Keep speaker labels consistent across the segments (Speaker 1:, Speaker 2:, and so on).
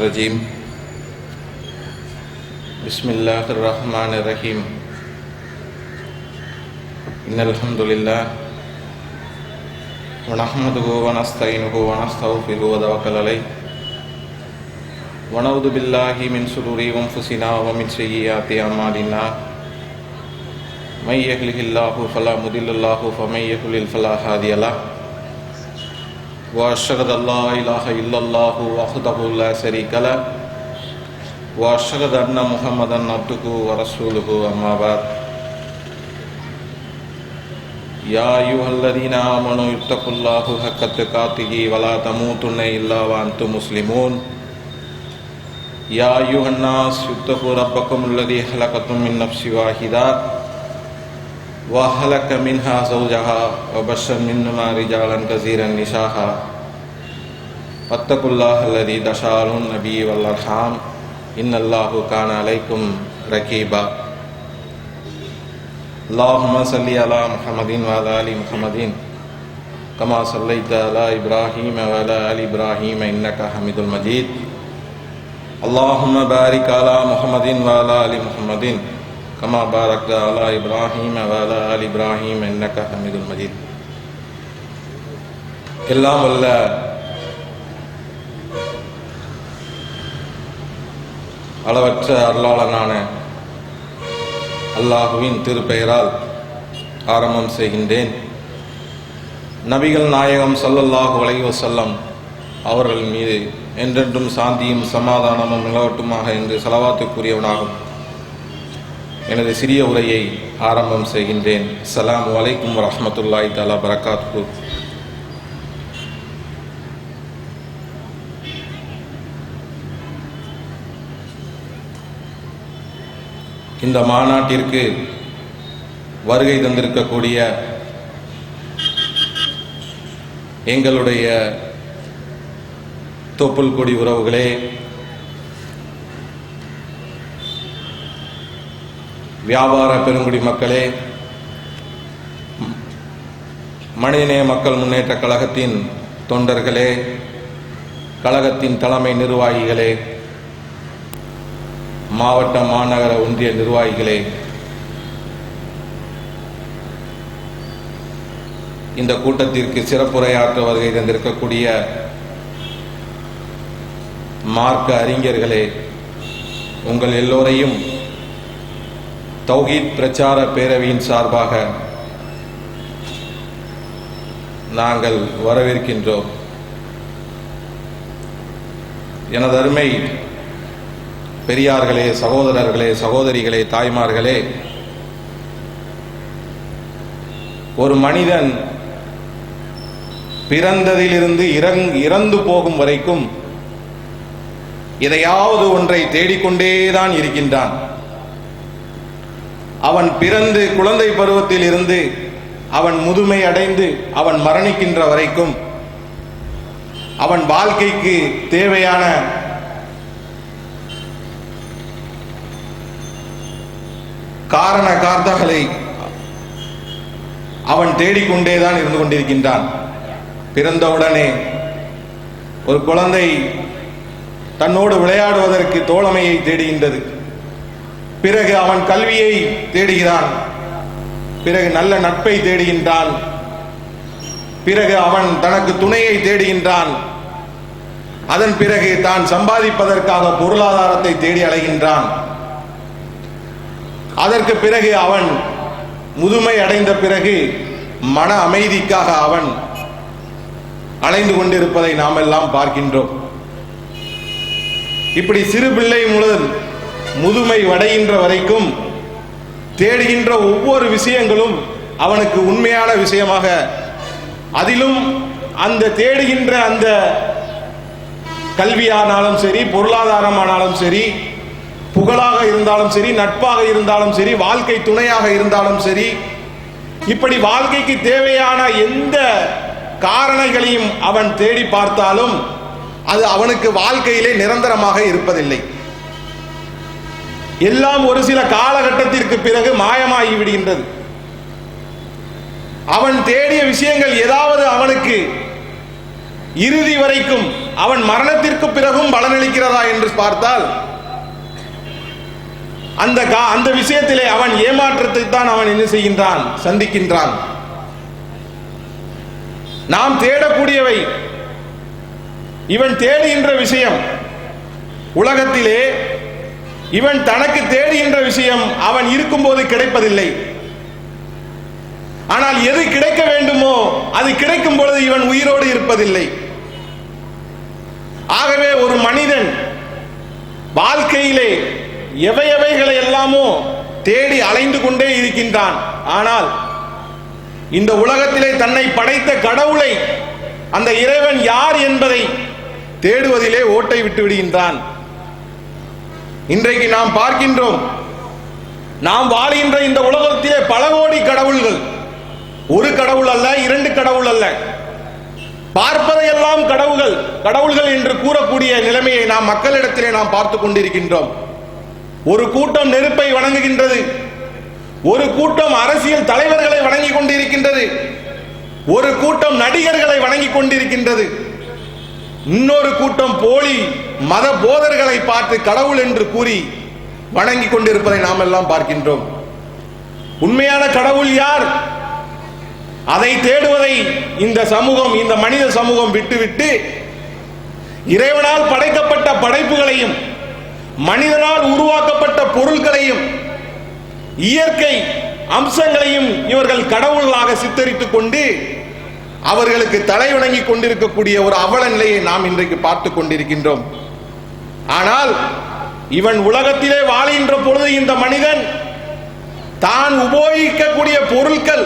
Speaker 1: الرجيم بسم الله الرحمن الرحيم إن الحمد لله ونحمده ونستعينه ونستغفره ونتوكل عليه ونعوذ بالله من شرور أنفسنا ومن سيئات أعمالنا من يهده الله فلا مضل له ومن يضلل فلا هادي له وأشهد أن لا إله إلا الله وحده لا شريك له وأشهد أن محمدا عبده ورسوله أما بعد يا أيها الذين آمنوا اتقوا الله حق تقاته ولا تموتن إلا وأنتم مسلمون يا أيها الناس اتقوا ربكم الذي خلقكم من نفس واحدة وخلق منها زوجها وبث منهما رجالا كثيرا ونساء واتقوا الله الذي تساءلون به والأرحام إن الله كان عليكم رقيبا اللهم صل على محمد وعلى آل محمد كما صليت على إبراهيم وعلى آل إبراهيم إنك حميد مجيد اللهم بارك على محمد وعلى آل محمد كما باركت على إبراهيم وعلى آل إبراهيم إنك حميد مجيد. எல்லாம் வல்ல அளவற்ற அருளாளனான அல்லாஹுவின் திருப்பெயரால் ஆரம்பம் செய்கின்றேன். நபிகள் நாயகம் ஸல்லல்லாஹு அலைஹி வஸல்லம் அவர்கள் மீது என்றென்றும் சாந்தியும் சமாதானமும் நிலவட்டுமாக என்று ஸலவாத்துக்குரியவனாகும் எனது சிறிய உரையை ஆரம்பம் செய்கின்றேன். அஸ்ஸலாமு அலைக்கும் வரஹ்மத்துல்லாஹி தஆலா பரகாத்துஹு. இந்த மாநாட்டிற்கு வருகை தந்திருக்கக்கூடிய எங்களுடைய தொப்புள் கொடி உறவுகளே, வியாபார பெருங்குடி மக்களே, மனிதநேய மக்கள் முன்னேற்ற கழகத்தின் தொண்டர்களே, கழகத்தின் தலைமை நிர்வாகிகளே, மாவட்ட மாநகர ஒன்றிய நிர்வாகிகளே, இந்த கூட்டத்திற்கு சிறப்புரையாற்ற வருகை தந்திருக்கக்கூடிய மார்க்க அறிஞர்களே, உங்கள் எல்லோரையும் தௌஹீத் பிரச்சார பேரவையின் சார்பாக நாங்கள் வரவேற்கின்றோம். எனது அருமை பெரியார்களே, சகோதரர்களே, சகோதரிகளே, தாய்மார்களே, ஒரு மனிதன் பிறந்ததிலிருந்து இறந்து போகும் வரைக்கும் எதையாவது ஒன்றை தேடிக்கொண்டேதான் இருக்கின்றான். அவன் பிறந்து குழந்தை பருவத்தில் இருந்து அவன் முதுமை அடைந்து அவன் மரணிக்கின்ற வரைக்கும் அவன் வாழ்க்கைக்கு தேவையான காரண கார்த்தாக்களை அவன் தேடிக்கொண்டேதான் இருந்து கொண்டிருக்கின்றான். பிறந்தவுடனே ஒரு குழந்தை தன்னோடு விளையாடுவதற்கு தோழமையை தேடுகின்றது. பிறகு அவன் கல்வியை தேடுகிறான். பிறகு நல்ல நட்பை தேடுகின்றான். பிறகு அவன் தனக்கு துணையை தேடுகின்றான். அதன் பிறகு தான் சம்பாதிப்பதற்காக பொருளாதாரத்தை தேடி அலைகின்றான். அதற்கு பிறகு அவன் முதுமை அடைந்த பிறகு மன அமைதிக்காக அவன் அலைந்து கொண்டிருப்பதை நாம் எல்லாம் பார்க்கின்றோம். இப்படி சிறு பிள்ளை முதல் முதுமை அடைகின்ற வரைக்கும் தேடுகின்ற ஒவ்வொரு விஷயங்களும் அவனுக்கு உண்மையான விஷயமாக, அதிலும் அந்த தேடுகின்ற அந்த கல்வியானாலும் சரி, பொருளாதாரமானாலும் சரி, புகழாக இருந்தாலும் சரி, நட்பாக இருந்தாலும் சரி, வாழ்க்கை துணையாக இருந்தாலும் சரி, இப்படி வாழ்க்கைக்கு தேவையான எந்த காரணங்களையும் அவன் தேடி பார்த்தாலும் அது அவனுக்கு வாழ்க்கையிலே நிரந்தரமாக இருப்பதில்லை. எல்லாம் ஒரு சில காலகட்டத்திற்கு பிறகு மாயமாகி விடுகின்றது. அவன் தேடிய விஷயங்கள் ஏதாவது அவனுக்கு இறுதி வரைக்கும் அவன் மரணத்திற்கு பிறகும் பலனளிக்கிறதா என்று பார்த்தால் அந்த விஷயத்திலே அவன் ஏமாற்றத்தை தான் அவன் என்ன செய்கின்றான், சந்திக்கின்றான். நாம் தேடக்கூடியவை, இவன் தேடுகின்ற விஷயம் உலகத்திலே, இவன் தனக்கு தேடுகின்ற விஷயம் அவன் இருக்கும்போது கிடைப்பதில்லை. ஆனால் எது கிடைக்க வேண்டுமோ அது கிடைக்கும் பொழுது இவன் உயிரோடு இருப்பதில்லை. ஆகவே ஒரு மனிதன் வாழ்க்கையிலே எவைகளை எல்லாமோ தேடி அலைந்து கொண்டே இருக்கின்றான். ஆனால் இந்த உலகத்திலே தன்னை படைத்த கடவுளை, அந்த இறைவன் யார் என்பதை தேடுவதிலே ஓட்டை விட்டு விடுகின்றான். இன்றைக்கு நாம் பார்க்கின்றோம், நாம் வாழ்கின்ற இந்த உலகத்திலே பல கோடி கடவுள்கள், ஒரு கடவுள் அல்ல, இரண்டு கடவுள் அல்ல, பார்ப்பதையெல்லாம் கடவுள்கள் என்று கூறக்கூடிய நிலைமையை நாம் மக்களிடத்திலே நாம் பார்த்து கொண்டிருக்கின்றோம். ஒரு கூட்டம் நெருப்பை வணங்குகின்றது, ஒரு கூட்டம் அரசியல் தலைவர்களை வணங்கி கொண்டிருக்கின்றது, ஒரு கூட்டம் நடிகர்களை வணங்கி கொண்டிருக்கின்றது, இன்னொரு கூட்டம் போலி மத போதர்களை பார்த்து கடவுள் என்று கூறி வணங்கி கொண்டிருப்பதை நாம் எல்லாம் பார்க்கின்றோம். உண்மையான கடவுள் யார்? அதை தேடுவதை இந்த சமூகம், இந்த மனித சமூகம் விட்டுவிட்டு இறைவனால் படைக்கப்பட்ட படைப்புகளையும் மனிதனால் உருவாக்கப்பட்ட பொருட்களையும் இயற்கை அம்சங்களையும் இவர்கள் கடவுளாக சித்தரித்துக் கொண்டு அவர்களுக்கு தலை வணங்கி கொண்டிருக்கக்கூடிய ஒரு அவல நிலையை நாம் இன்றைக்கு பார்த்து கொண்டிருக்கின்றோம். ஆனால் இவன் உலகத்திலே வாழ்கின்ற பொழுது இந்த மனிதன் தான் உபயோகிக்கக்கூடிய பொருட்கள்,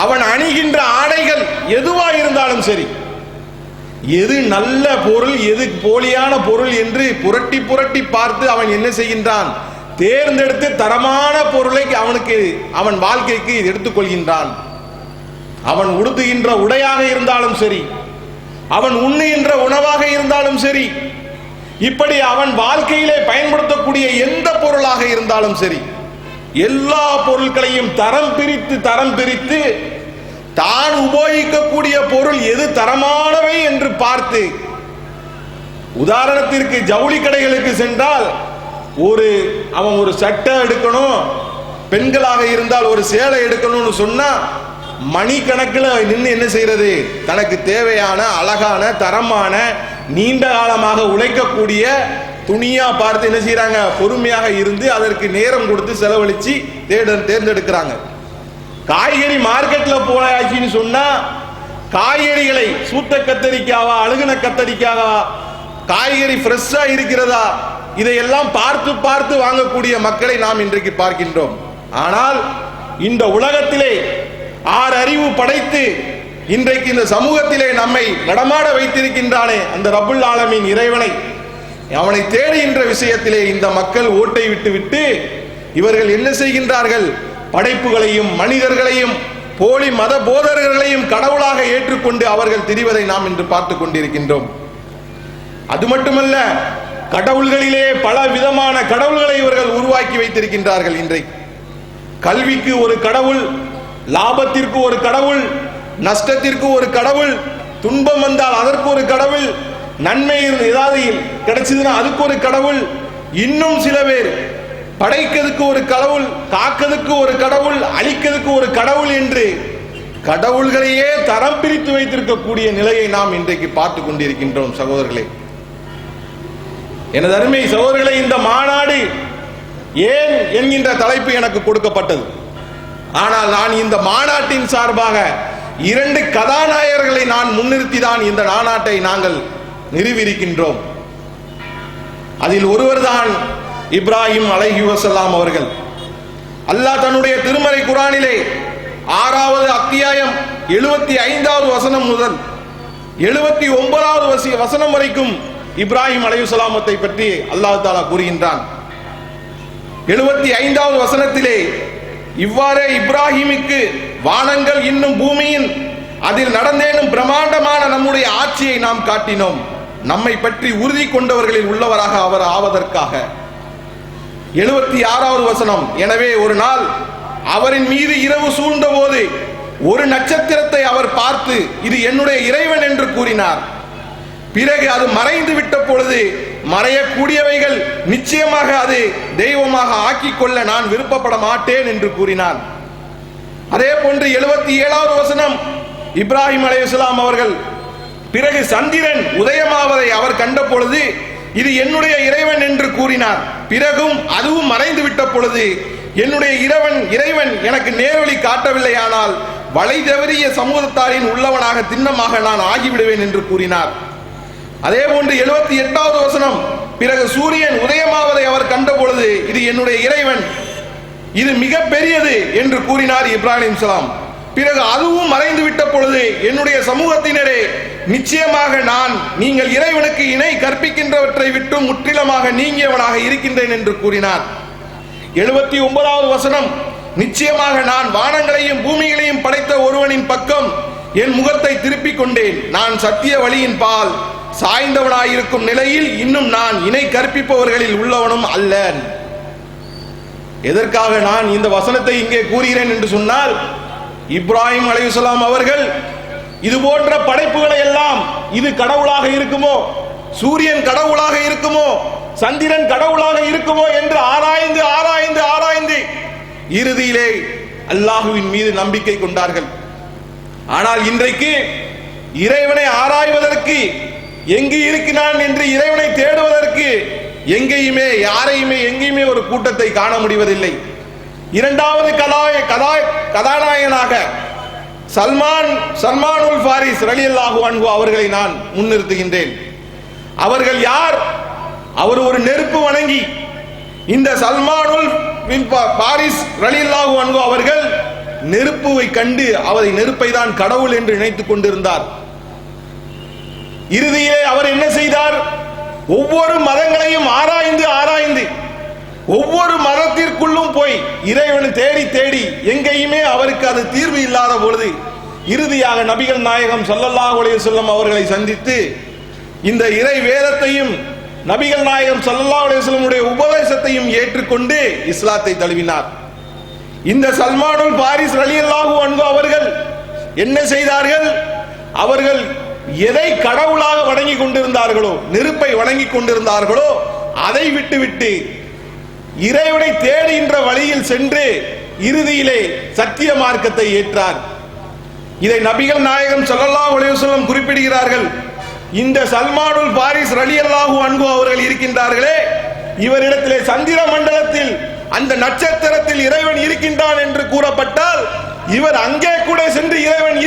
Speaker 1: அவன் அணிகின்ற ஆடைகள் எதுவாக இருந்தாலும் சரி, எது நல்ல பொருள் எது போலியான பொருள் என்று புரட்டி புரட்டி பார்த்து அவன் என்ன செய்கின்றான், தேர்ந்தெடுத்து தரமான பொருளை அவன் வாழ்க்கைக்கு எடுத்துக்கொள்கின்றான். அவன் உடுத்துகின்ற உடையாக இருந்தாலும் சரி, அவன் உண்ணுகின்ற உணவாக இருந்தாலும் சரி, இப்படி அவன் வாழ்க்கையிலே பயன்படுத்தக்கூடிய எந்த பொருளாக இருந்தாலும் சரி, எல்லா பொருட்களையும் தரம் பிரித்து தான் உபயோகிக்கக்கூடிய பொருள் எது தரமானவை என்று பார்த்து, உதாரணத்திற்கு ஜவுளி கடைகளுக்கு சென்றால் அவன் ஒரு சட்டை எடுக்கணும், பெண்களாக இருந்தால் ஒரு சேலை எடுக்கணும்னு சொன்னா மணிக்கணக்கில் நின்று என்ன செய்யறது, தனக்கு தேவையான அழகான தரமான நீண்ட காலமாக உழைக்கக்கூடிய துணியா பார்த்து என்ன செய்யறாங்க, பொறுமையாக இருந்து அதற்கு நேரம் கொடுத்து செலவழிச்சு தேர்ந்தெடுக்கிறாங்க. காய்கறி மார்க்கெட்ல போயாச்சுன்னு சொன்னா காய்கறிகளை சூத்த கத்தரிக்காவா அழுகுன கத்தரிக்காவா, காய்கறி ஃப்ரெஷ்ஷா இருக்கிறதா, இதையெல்லாம் பார்த்து பார்த்து வாங்கக்கூடிய மக்களை நாம் இன்றைக்கு பார்க்கின்றோம். ஆனால் இந்த உலகத்திலே ஆறு அறிவு படைத்து இன்றைக்கு இந்த சமூகத்திலே நம்மை நடமாட வைத்திருக்கின்றானே அந்த ரப்புல் ஆலமீன் இறைவனை, அவனை தேடுகின்ற விஷயத்திலே இந்த மக்கள் ஓட்டை விட்டு இவர்கள் என்ன செய்கின்றார்கள், படைப்புகளையும் மனிதர்களையும் போலி மத போதகர்களையும் கடவுளாக ஏற்றுக்கொண்டு அவர்கள் திரிவதை நாம் இன்று பார்த்து கொண்டிருக்கின்றோம். அது மட்டுமல்ல, கடவுள்களிலே பல விதமான கடவுள்களை இவர்கள் உருவாக்கி வைத்திருக்கின்றார்கள். இன்றைக்கு கல்விக்கு ஒரு கடவுள், லாபத்திற்கு ஒரு கடவுள், நஷ்டத்திற்கு ஒரு கடவுள், துன்பம் வந்தால் அதற்கு ஒரு கடவுள், நன்மை ஏதாவது கிடைச்சதுன்னா அதுக்கு ஒரு கடவுள், இன்னும் சில பேர் படைக்கிறதுக்கு ஒரு கடவுள், காக்கிறதுக்கு ஒரு கடவுள், அழிக்கிறதுக்கு ஒரு கடவுள் என்று கடவுள்களையே தரம் பிரித்து வைத்திருக்கக்கூடிய நிலையை நாம் இன்றைக்கு பார்த்து கொண்டிருக்கின்றோம். சகோதரர்களே, எனது அருமை சகோதரர்களே, இந்த மாநாடு ஏன் என்கின்ற தலைப்பு எனக்கு கொடுக்கப்பட்டது. ஆனால் நான் இந்த மாநாட்டின் சார்பாக இரண்டு கதாநாயகர்களை நான் முன்னிறுத்தி தான் இந்த மாநாட்டை நாங்கள் நிறுவியிருக்கின்றோம். அதில் ஒருவர்தான் இப்ராஹிம் அலைஹிவஸலாம் அவர்கள். அல்லாஹ் தன்னுடைய திருமறை குர்ஆனிலே 6வது அத்தியாயம் 75வது வசனம் முதல் 79வது வசனம் வரைக்கும் இப்ராஹிம் அலைஹிஸ்ஸலாமத்தை பற்றி அல்லாஹ் தஆலா கூறுகின்றான். 75வது வசனத்திலே இவ்வாறே இப்ராஹிமுக்கு வானங்கள் இன்னும் பூமியின் அதில் நடந்தேனும் பிரம்மாண்டமான நம்முடைய ஆட்சியை நாம் காட்டினோம், நம்மை பற்றி உறுதி கொண்டவர்களில் உள்ளவராக அவர் ஆவதற்காக. 76வது வசனம், எனவே ஒரு நாள் அவரின் மீது இரவு சூழ்ந்த போது ஒரு நட்சத்திரத்தை அவர் பார்த்து இது என்னுடைய இறைவன் என்று கூறினார். பிறகு அது மறைந்து விட்ட பொழுது மறையக்கூடியவைகள் நிச்சயமாக அது தெய்வமாக ஆக்கிக் கொள்ள நான் விருப்பப்பட மாட்டேன் என்று கூறினான். அதே போன்று 77வது வசனம், இப்ராஹிம் அலைஹிஸ்ஸலாம் அவர்கள் பிறகு சந்திரன் உதயமாவதை அவர் கண்ட பொழுது இது என்னுடைய இறைவன் என்று கூறினார். பிறகும் அதுவும் மறைந்து விட்ட பொழுது என்னுடைய இறைவன் எனக்கு நேர்வழி காட்டவில்லையானால் வழி தவறிய சமூகத்தாரின் உள்ளவனாக திண்ணமாக நான் ஆகிவிடுவேன் என்று கூறினார். அதே போன்று 78வது வசனம், பிறகு சூரியன் உதயமாவதை அவர் கண்ட பொழுது இது என்னுடைய இறைவன், இது மிக பெரியது என்று கூறினார் இப்ராஹிம் சலாம். பிறகு அதுவும் மறைந்து விட்ட பொழுது என்னுடைய சமூகத்தினரே நிச்சயமாக நான் நீங்கள் இறைவனுக்கு இணை கற்பிக்கின்றவற்றை விட்டு முற்றிலுமாக நீங்கியவனாக இருக்கின்றேன் என்று கூறினார். 79வது வசனம், நிச்சயமாக நான் வானங்களையும் பூமிகளையும் படைத்த ஒருவனின் பக்கம் என் முகத்தை திருப்பிக் கொண்டேன். நான் சத்திய வழியின் பால் சாய்ந்தவனாயிருக்கும் நிலையில் இன்னும் நான் இணை கற்பிப்பவர்களில் உள்ளவனும் அல்லன். எதற்காக நான் இந்த வசனத்தை இங்கே கூறுகிறேன் என்று சொன்னால், இப்ராஹிம் அலைஹிஸ்ஸலாம் அவர்கள் இது போன்ற படைப்புகளை எல்லாம் இது கடவுளாக இருக்குமோ, சூரியன் கடவுளாக இருக்குமோ, சந்திரன் கடவுளாக இருக்குமோ என்று ஆராய்ந்து ஆராய்ந்து ஆராய்ந்து இறுதியிலே அல்லாஹுவின் மீது நம்பிக்கை கொண்டார்கள். ஆனால் இன்றைக்கு இறைவனை ஆராய்வதற்கு, எங்கு இருக்கிறான் என்று இறைவனை தேடுவதற்கு எங்கேயுமே யாரையுமே எங்கேயுமே ஒரு கூட்டத்தை காண முடிவதில்லை. இரண்டாவது கதாநாயகனாக சல்மானுல் ஃபாரிஸ் ரலியல்லாஹு அன்ஹு அவர்களை நான் முன்னிறுத்துகின்றேன். அவர்கள் யார்? அவர் ஒரு நெருப்பு வணங்கி. இந்த சல்மானுல் ஃபாரிஸ் ரலியல்லாஹு அன்ஹு அவர்கள் நெருப்புவை கண்டு அவரை நெருப்பை தான் கடவுள் என்று நினைத்துக் கொண்டிருந்தார். இறுதியிலே அவர் என்ன செய்தார்? ஒவ்வொரு மதங்களையும் ஆராய்ந்து ஆராய்ந்து ஒவ்வொரு மதத்திற்குள்ளும் போய் இறைவனை தேடி தேடி எங்கேயுமே அவருக்கு அது தீர்வு இல்லாத பொழுது இறுதியாக நபிகள் நாயகம் ஸல்லல்லாஹு அலைஹி வஸல்லம் அவர்களை சந்தித்து இந்த இறை வேதத்தையும் நபிகள் நாயகம் ஸல்லல்லாஹு அலைஹி வஸல்லமுடைய உபதேசத்தையும் ஏற்றுக்கொண்டு இஸ்லாத்தை தழுவினார். இந்த சல்மானுல் ஃபாரிஸ் ரலியல்லாஹு அன்ஹு அவர்கள் என்ன செய்தார்கள்? அவர்கள் எதை கடவுளாக வணங்கி கொண்டிருந்தார்களோ, நெருப்பை வணங்கி கொண்டிருந்தார்களோ, அதை விட்டுவிட்டு இறைவனை தேடுகின்ற வழியில் சென்று இறுதியிலே சத்திய மார்க்கத்தை ஏற்றார். இதை நபிகள் நாயகம் ஸல்லல்லாஹு அலைஹி வஸல்லம் குறிப்பிடுகிறார்கள். இந்த சல்மானுல் ஃபாரிஸ் ரலியல்லாஹு அன்ஹு அவர்கள் இருக்கின்றார்களே, இவரிடத்திலே சந்திர மண்டலத்தில் அந்த நட்சத்திரத்தில் இறைவன் இருக்கின்றான் என்று கூறப்பட்டால் இவர் அங்கே கூட சென்று இறைவன்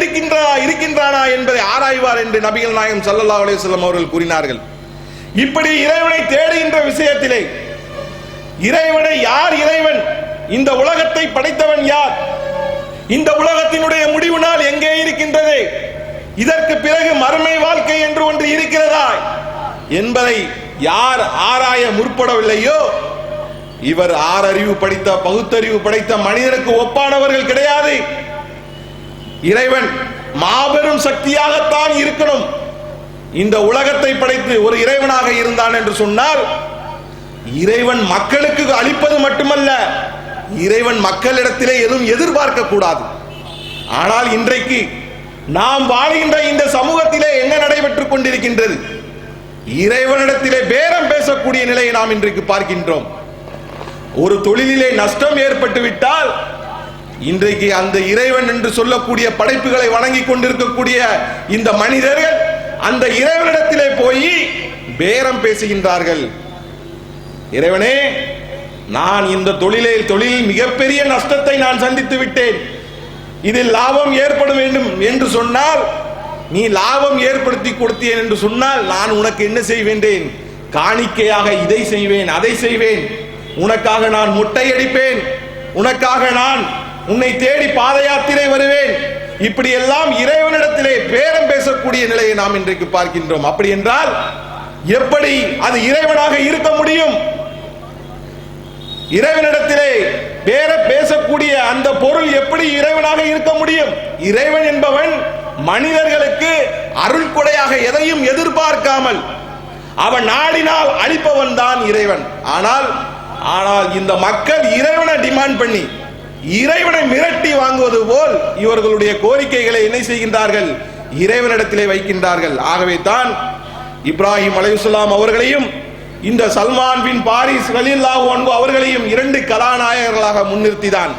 Speaker 1: இருக்கின்றானா என்பதை ஆராய்வார் என்று நபிகள் நாயகம் ஸல்லல்லாஹு அலைஹி வஸல்லம் அவர்கள் கூறினார்கள். இப்படி இறைவனை தேடுகின்ற விஷயத்திலே இறைவனை யார் இறைவன், இந்த உலகத்தை படைத்தவன் யார், இந்த உலகத்தினுடைய முடிவு நாள் எங்கே இருக்கின்றது, இதற்கு பிறகு மறுமை வாழ்க்கை என்று ஒன்று இருக்கிறதா என்பதை யார் ஆராய முற்படவில்லையோ இவர் ஆறறிவு படித்த பகுத்தறிவு படைத்த மனிதனுக்கு ஒப்பானவர்கள் கிடையாது. இறைவன் மாபெரும் சக்தியாகத்தான் இருக்கணும். இந்த உலகத்தை படைத்து ஒரு இறைவனாக இருந்தான் என்று சொன்னால் இறைவன் மக்களுக்கு அளிப்பது மட்டுமல்ல, இறைவன் மக்களிடத்திலே எதுவும் எதிர்பார்க்க கூடாது. ஆனால் இன்றைக்கு நாம் வாழ்கின்ற இந்த சமூகத்திலே என்ன நடைபெற்றுக் கொண்டிருக்கின்றது? இறைவனிடத்திலே பேரம் பேசக்கூடிய நிலையை நாம் இன்றைக்கு பார்க்கின்றோம். ஒரு தொழிலிலே நஷ்டம் ஏற்பட்டு விட்டால் இன்றைக்கு அந்த இறைவன் என்று சொல்லக்கூடிய படைப்புகளை வணங்கி கொண்டிருக்கக்கூடிய இந்த மனிதர்கள் அந்த இறைவனிடத்திலே போய் பேரம் பேசுகின்றார்கள். இறைவனே, நான் இந்த தொழிலில் மிகப்பெரிய நஷ்டத்தை நான் சந்தித்து விட்டேன், இதில் லாபம் ஏற்பட வேண்டும் என்று சொன்னால், நீ லாபம் ஏற்படுத்தி கொடுத்தேன் என்று சொன்னால் நான் உனக்கு என்ன செய்வேன்? காணிக்கையாக இதை செய்வேன், அதை செய்வேன், உனக்காக நான் முட்டையடிப்பேன், உனக்காக நான் உன்னை தேடி பாத யாத்திரை வருவேன். இப்படி எல்லாம் இறைவனிடத்திலே பேரம் பேசக்கூடிய நிலையை நாம் இன்றைக்கு பார்க்கின்றோம். அப்படி என்றால் எப்படி அது இறைவனாக இருக்க முடியும்? இறைவனிடத்திலே பேரம் பேசக்கூடிய அந்த பொருள் எப்படி இறைவனாக இருக்க முடியும்? இறைவன் என்பவன் மனிதர்களுக்கு அருள் கொடையாக எதையும் எதிர்பார்க்காமல் அவன் நாடினால் அளிப்பவன் தான் இறைவன். ஆனால் இந்த மக்கள் இறைவனை டிமாண்ட் பண்ணி இறைவனை மிரட்டி வாங்குவது போல் இவர்களுடைய கோரிக்கைகளை என்ன செய்கின்றார்கள்? இறைவனிடத்திலே வைக்கின்றார்கள். ஆகவே தான் இப்ராஹிம் அலைஹிஸ்ஸலாம் அவர்களையும் இந்த சல்மான் பின் பாரிஸ் ரலியல்லாஹு அன்ஹு அவர்களையும் இரண்டு கதாநாயகர்களாக முன்னிறுத்திதான்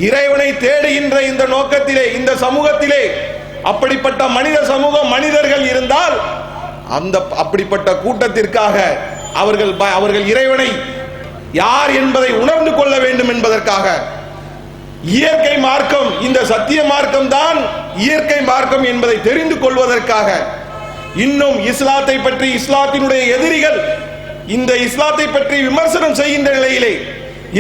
Speaker 1: இறைவனை தேடுகின்ற இந்த நோக்கத்திலே இந்த சமூகத்திலே அப்படிப்பட்ட மனித சமூகம் மனிதர்கள் இருந்தால் அந்த அப்படிப்பட்ட கூட்டத்திற்காக அவர்கள் இறைவனை யார் என்பதை உணர்ந்து கொள்ள வேண்டும் என்பதற்காக இயற்கை மார்க்கம் இந்த சத்திய மார்க்கம் தான் இயற்கை மார்க்கம் என்பதை தெரிந்து கொள்வதற்காக இன்னும் இஸ்லாத்தை பற்றி இஸ்லாத்தினுடைய எதிரிகள் இந்த இஸ்லாத்தை பற்றி விமர்சனம் செய்கின்ற நிலையிலே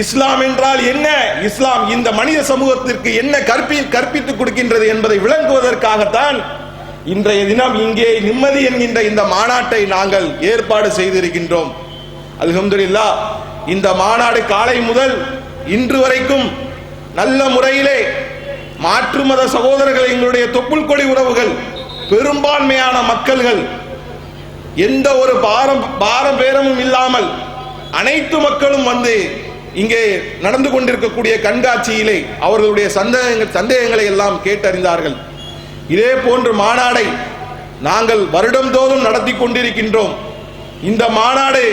Speaker 1: இஸ்லாம் என்றால் என்ன, இஸ்லாம் இந்த மனித சமூகத்திற்கு என்ன கற்பித்துக் கொடுக்கின்றது என்பதை விளங்குவதற்காகத்தான் இன்றைய தினம் இங்கே நிம்மதி என்கின்ற இந்த மாநாட்டை நாங்கள் ஏற்பாடு செய்திருக்கின்றோம். அல்ஹம்துலில்லாஹ், இந்த மாநாடு காலை முதல் இன்று வரைக்கும் நல்ல முறையிலே மாற்று மத சகோதரர்கள், எங்களுடைய தொப்புள் கொடி உறவுகள், பெரும்பான்மையான மக்கள்கள் எந்த ஒரு பாரபேரமும் இல்லாமல் அனைத்து மக்களும் வந்து இங்கே நடந்து கொண்டிருக்கக்கூடிய கண்காட்சியிலே அவர்களுடைய சந்தேகங்களை எல்லாம் கேட்டறிந்தார்கள். இதே போன்று மாநாடை நாங்கள் வருடந்தோறும் நடத்தி கொண்டிருக்கின்றோம். இந்த மாநாடு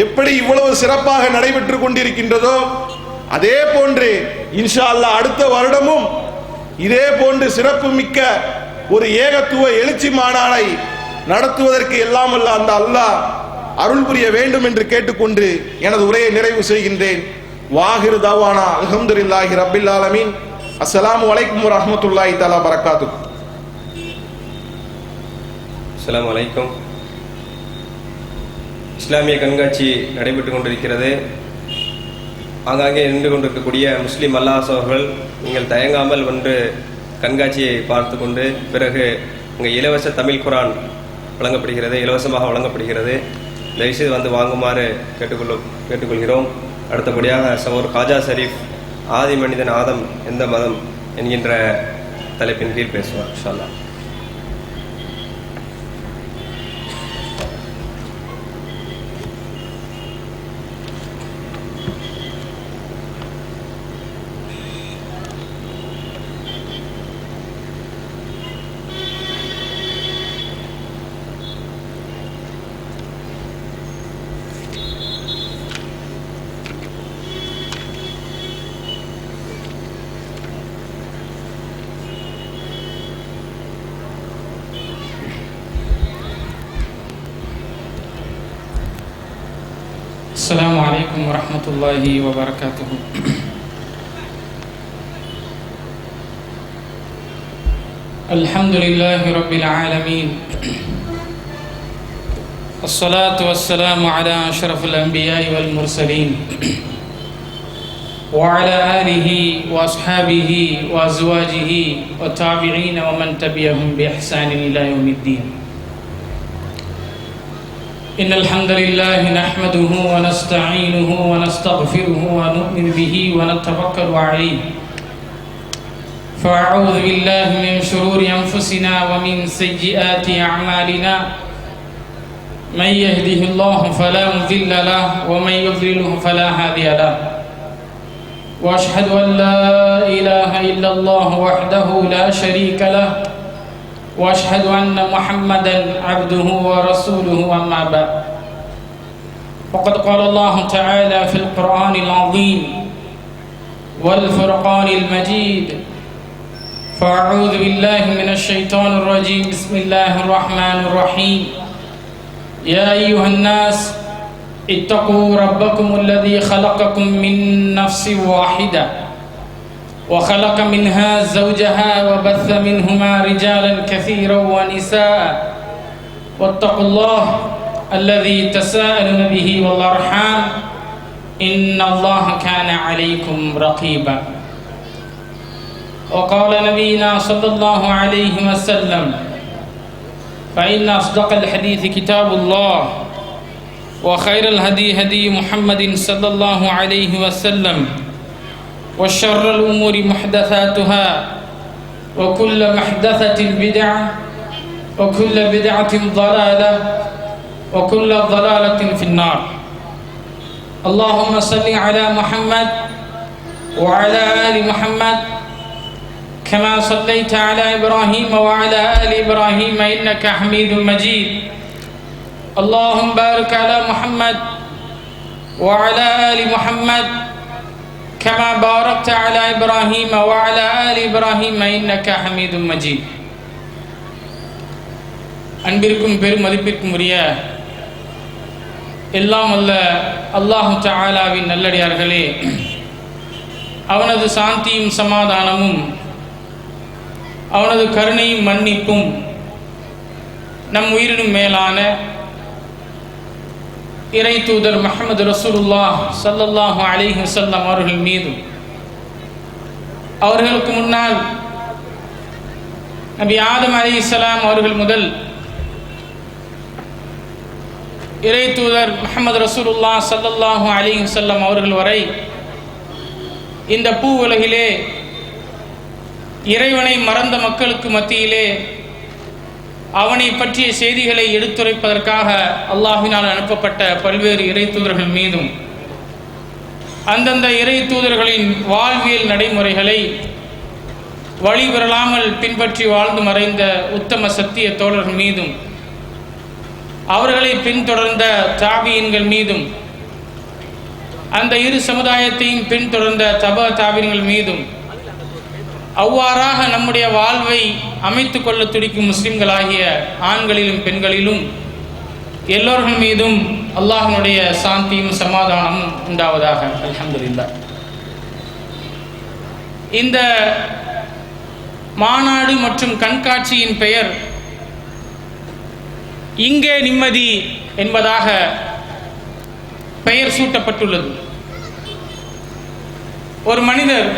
Speaker 1: எப்படி இவ்வளவு சிறப்பாக நடைபெற்றுக் கொண்டிருக்கின்றதோ அதே போன்று இன்ஷா அல்லாஹ் அடுத்த வருடமும் இதே போன்று சிறப்பு மிக்க ஒரு ஏகத்துவ எழுச்சி மாநாடை நடத்துவதற்கு எல்லாம் அல்ல அந்த அல்லாஹ் அருள் புரிய வேண்டும் என்று கேட்டுக்கொண்டு எனது உரையை நிறைவு செய்கின்றேன். வாஹிரு தவானா அல்ஹம்துலில்லாஹி ரப்பில் ஆலமீன். அஸ்ஸலாமு அலைக்கும் வரஹ்மத்துல்லாஹி தஆலா பரக்காத்துஹு.
Speaker 2: அஸ்ஸலாமு அலைக்கும். இஸ்லாமிய கண்காட்சி நடைபெற்றுக் கொண்டிருக்கிறது. ஆங்காங்கே நின்று கொண்டிருக்கக்கூடிய முஸ்லீம் அல்லாஹ்கள் நீங்கள் தயங்காமல் வந்து கண்காட்சியை பார்த்து கொண்டு பிறகு இங்கே இலவச தமிழ் குரான் வழங்கப்படுகிறது, இலவசமாக வழங்கப்படுகிறது. தயவுசெய்து வந்து வாங்குமாறு கேட்டுக்கொள்கிறோம். அடுத்தபடியாக சகோதரர் காஜா ஷரீஃப் ஆதி மனிதன் ஆதம் எந்த மதம் என்கின்ற தலைப்பின் கீழ் பேசுவார் இன்ஷா அல்லாஹ்.
Speaker 3: السلام عليكم ورحمة الله وبركاته. الحمد لله رب العالمين، الصلاة والسلام على أشرف الأنبياء والمرسلين وعلى آله وأصحابه وأزواجه والتابعين ومن تبعهم بإحسان إلى يوم الدين. إن الحمد لله نحمده ونستعينه ونستغفره ونؤمن به ونتوكل عليه، فأعوذ بالله من شرور أنفسنا ومن سيئات أعمالنا، من يهده الله فلا مضل له ومن يضلله فلا هادي له، وأشهد أن لا إله إلا الله وحده لا شريك له، وأشهد أن محمدا عبده ورسوله. أما بعد، وقد قال الله تعالى في القرآن العظيم والفرقان المجيد: فأعوذ بالله من الشيطان الرجيم، بسم الله الرحمن الرحيم. يا أيها الناس اتقوا ربكم الذي خلقكم من نفس واحدة وخلق منها زوجها وبث منهما رجالا كثيرا ونساء، واتقوا الله الذي تساءلون به والأرحام، إن الله كان عليكم رقيبا. وقال نبينا صلى الله عليه وسلم: فإن أصدق الحديث كتاب الله، وخير الهدي هدي محمد صلى الله عليه وسلم، وشر الأمور محدثاتها، وكل محدثة بدعة، وكل بدعة ضلالة، وكل ضلالة في النار. اللهم صل على محمد وعلى آل محمد كما صليت على إبراهيم وعلى آل إبراهيم إنك حميد مجيد. اللهم بارك على محمد وعلى آل محمد كما باركت على إبراهيم وعلى آل إبراهيم إنك حميد مجيد. அன்பிற்கும் பெருமதிப்பிற்கும் உரிய எல்லாம் அல்ல அல்லாஹு தஆலாவின் நல்லடியார்களே, அவனது சாந்தியும் சமாதானமும் அவனது கருணையும் மன்னிப்பும் நம் உயிரினும் மேலான இறை தூதர் முஹம்மது ரசூலுல்லாஹ் ஸல்லல்லாஹு அலைஹி வஸல்லம் அவர்கள் மீதும், அவர்களுக்கு முன்னால் நபி ஆதம் அலைஹிஸ்ஸலாம் அவர்கள் முதல் இறை தூதர் முஹம்மது ரசூலுல்லாஹ் ஸல்லல்லாஹு அலைஹி வஸல்லம் அவர்கள் வரை இந்த பூ உலகிலே இறைவனை மறந்த மக்களுக்கு மத்தியிலே அவனை பற்றிய செய்திகளை எடுத்துரைப்பதற்காக அல்லாஹ்வினால் அனுப்பப்பட்ட பல்வேறு இறை தூதர்கள் மீதும், அந்தந்த இறை தூதர்களின் வாழ்வியல் நடைமுறைகளை வழிபெறலாமல் பின்பற்றி வாழ்ந்து மறைந்த உத்தம சத்திய தோழர்கள் மீதும், அவர்களை பின்தொடர்ந்த தாபியின்கள் மீதும், அந்த இரு சமுதாயத்தையும் பின்தொடர்ந்த தபா தாபியின்கள் மீதும், அவ்வாறாக நம்முடைய வாழ்வை அமைத்துக் கொள்ள துடிக்கும் முஸ்லிம்களாகிய ஆண்களிலும் பெண்களிலும் எல்லோர்கள் மீதும் அல்லாஹ்வினுடைய சாந்தியும் சமாதானமும் உண்டாவதாக. அல்ஹம்துலில்லாஹ். இந்த மாநாடு மற்றும் கண்காட்சியின் பெயர் இங்கே நிம்மதி என்பதாக பெயர் சூட்டப்பட்டுள்ளது. ஒரு மனிதர்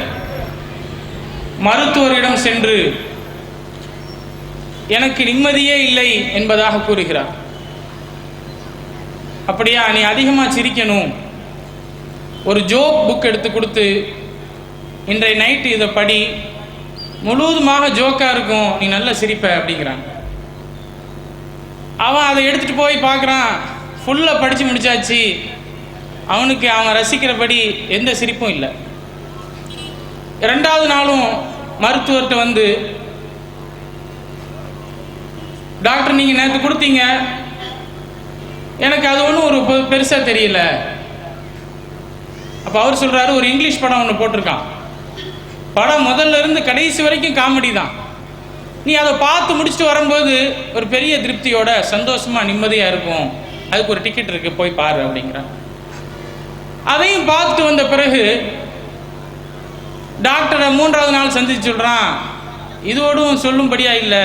Speaker 3: மருத்துவரிடம் சென்று எனக்கு நிம்மதியே இல்லை என்பதாக கூறுகிறார். அப்படியா, நீ அதிகமாக சிரிக்கணும், ஒரு ஜோக் புக் எடுத்து கொடுத்து இன்றைய நைட்டு இதை படி, முழுவதுமாக ஜோக்காக இருக்கும், நீ நல்லா சிரிப்ப அப்படிங்கிறான். அவன் அதை எடுத்துகிட்டு போய் பார்க்குறான், ஃபுல்லாக படித்து முடிச்சாச்சு, அவனுக்கு அவன் ரசிக்கிறபடி எந்த சிரிப்பும் இல்லை. ரெண்டாவது நாளும் மருத்துவர்கிட்ட வந்து, டாக்டர் நீங்கள் நேற்று கொடுத்தீங்க, எனக்கு அது ஒன்றும் ஒரு பெருசாக தெரியல. அப்போ அவர் சொல்கிறாரு, ஒரு இங்கிலீஷ் படம் ஒன்று போட்டிருக்கான், படம் முதல்ல இருந்து கடைசி வரைக்கும் காமெடி தான், நீ அதை பார்த்து முடிச்சுட்டு வரும்போது ஒரு பெரிய திருப்தியோட சந்தோஷமாக நிம்மதியாக இருக்கும், அதுக்கு ஒரு டிக்கெட் இருக்குது போய் பாரு அப்படிங்கிறான். அதையும் பார்த்துட்டு வந்த பிறகு டாக்டரை மூன்றாவது நாள் சந்திச்சு சொல்கிறான், இதோடும் சொல்லும்படியா இல்லை,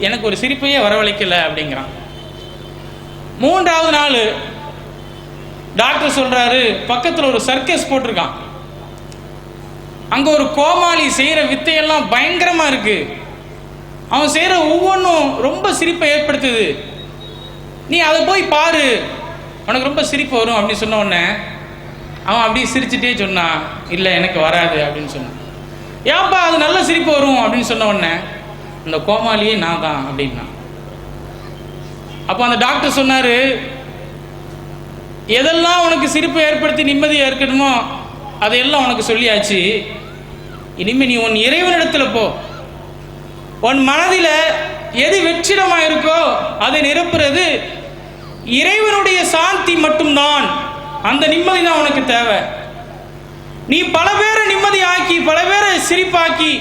Speaker 3: எனக்கு ஒரு சிரிப்பையே வரவழைக்கல அப்படிங்கிறான். மூன்றாவது நாள் டாக்டர் சொல்கிறாரு, பக்கத்தில் ஒரு சர்க்கஸ் போட்டிருக்கான், அங்கே ஒரு கோமாளி செய்கிற வித்தையெல்லாம் பயங்கரமாக இருக்குது, அவன் செய்கிற ஒவ்வொன்றும் ரொம்ப சிரிப்பை ஏற்படுத்துது, நீ அதை போய் பாரு, உனக்கு ரொம்ப சிரிப்பு வரும் அப்படின்னு சொன்ன உடனே அவன் அப்படியே சிரிச்சுட்டே சொன்னான், இல்லை எனக்கு வராது அப்படின்னு சொன்னான். ஏன்பா அது நல்ல சிரிப்பு வரும் அப்படின்னு சொன்ன உடனே, இந்த கோமாளியே நான் தான் அப்படின்னா. அப்போ அந்த டாக்டர் சொன்னார், எதெல்லாம் உனக்கு சிரிப்பை ஏற்படுத்தி நிம்மதியாக இருக்கணுமோ அதையெல்லாம் உனக்கு சொல்லியாச்சு, இனிமேல் நீ உன் இறைவனிடத்தில் போ, உன் மனதில் எது வெற்றிடமாக இருக்கோ அதை நிரப்புறது இறைவனுடைய சாந்தி மட்டும்தான், அந்த நிம்மதி தான் உனக்கு தேவை. நீ பல பேரை நிம்மதியாக்கி, பல பேரை சிரிப்பாக்கி,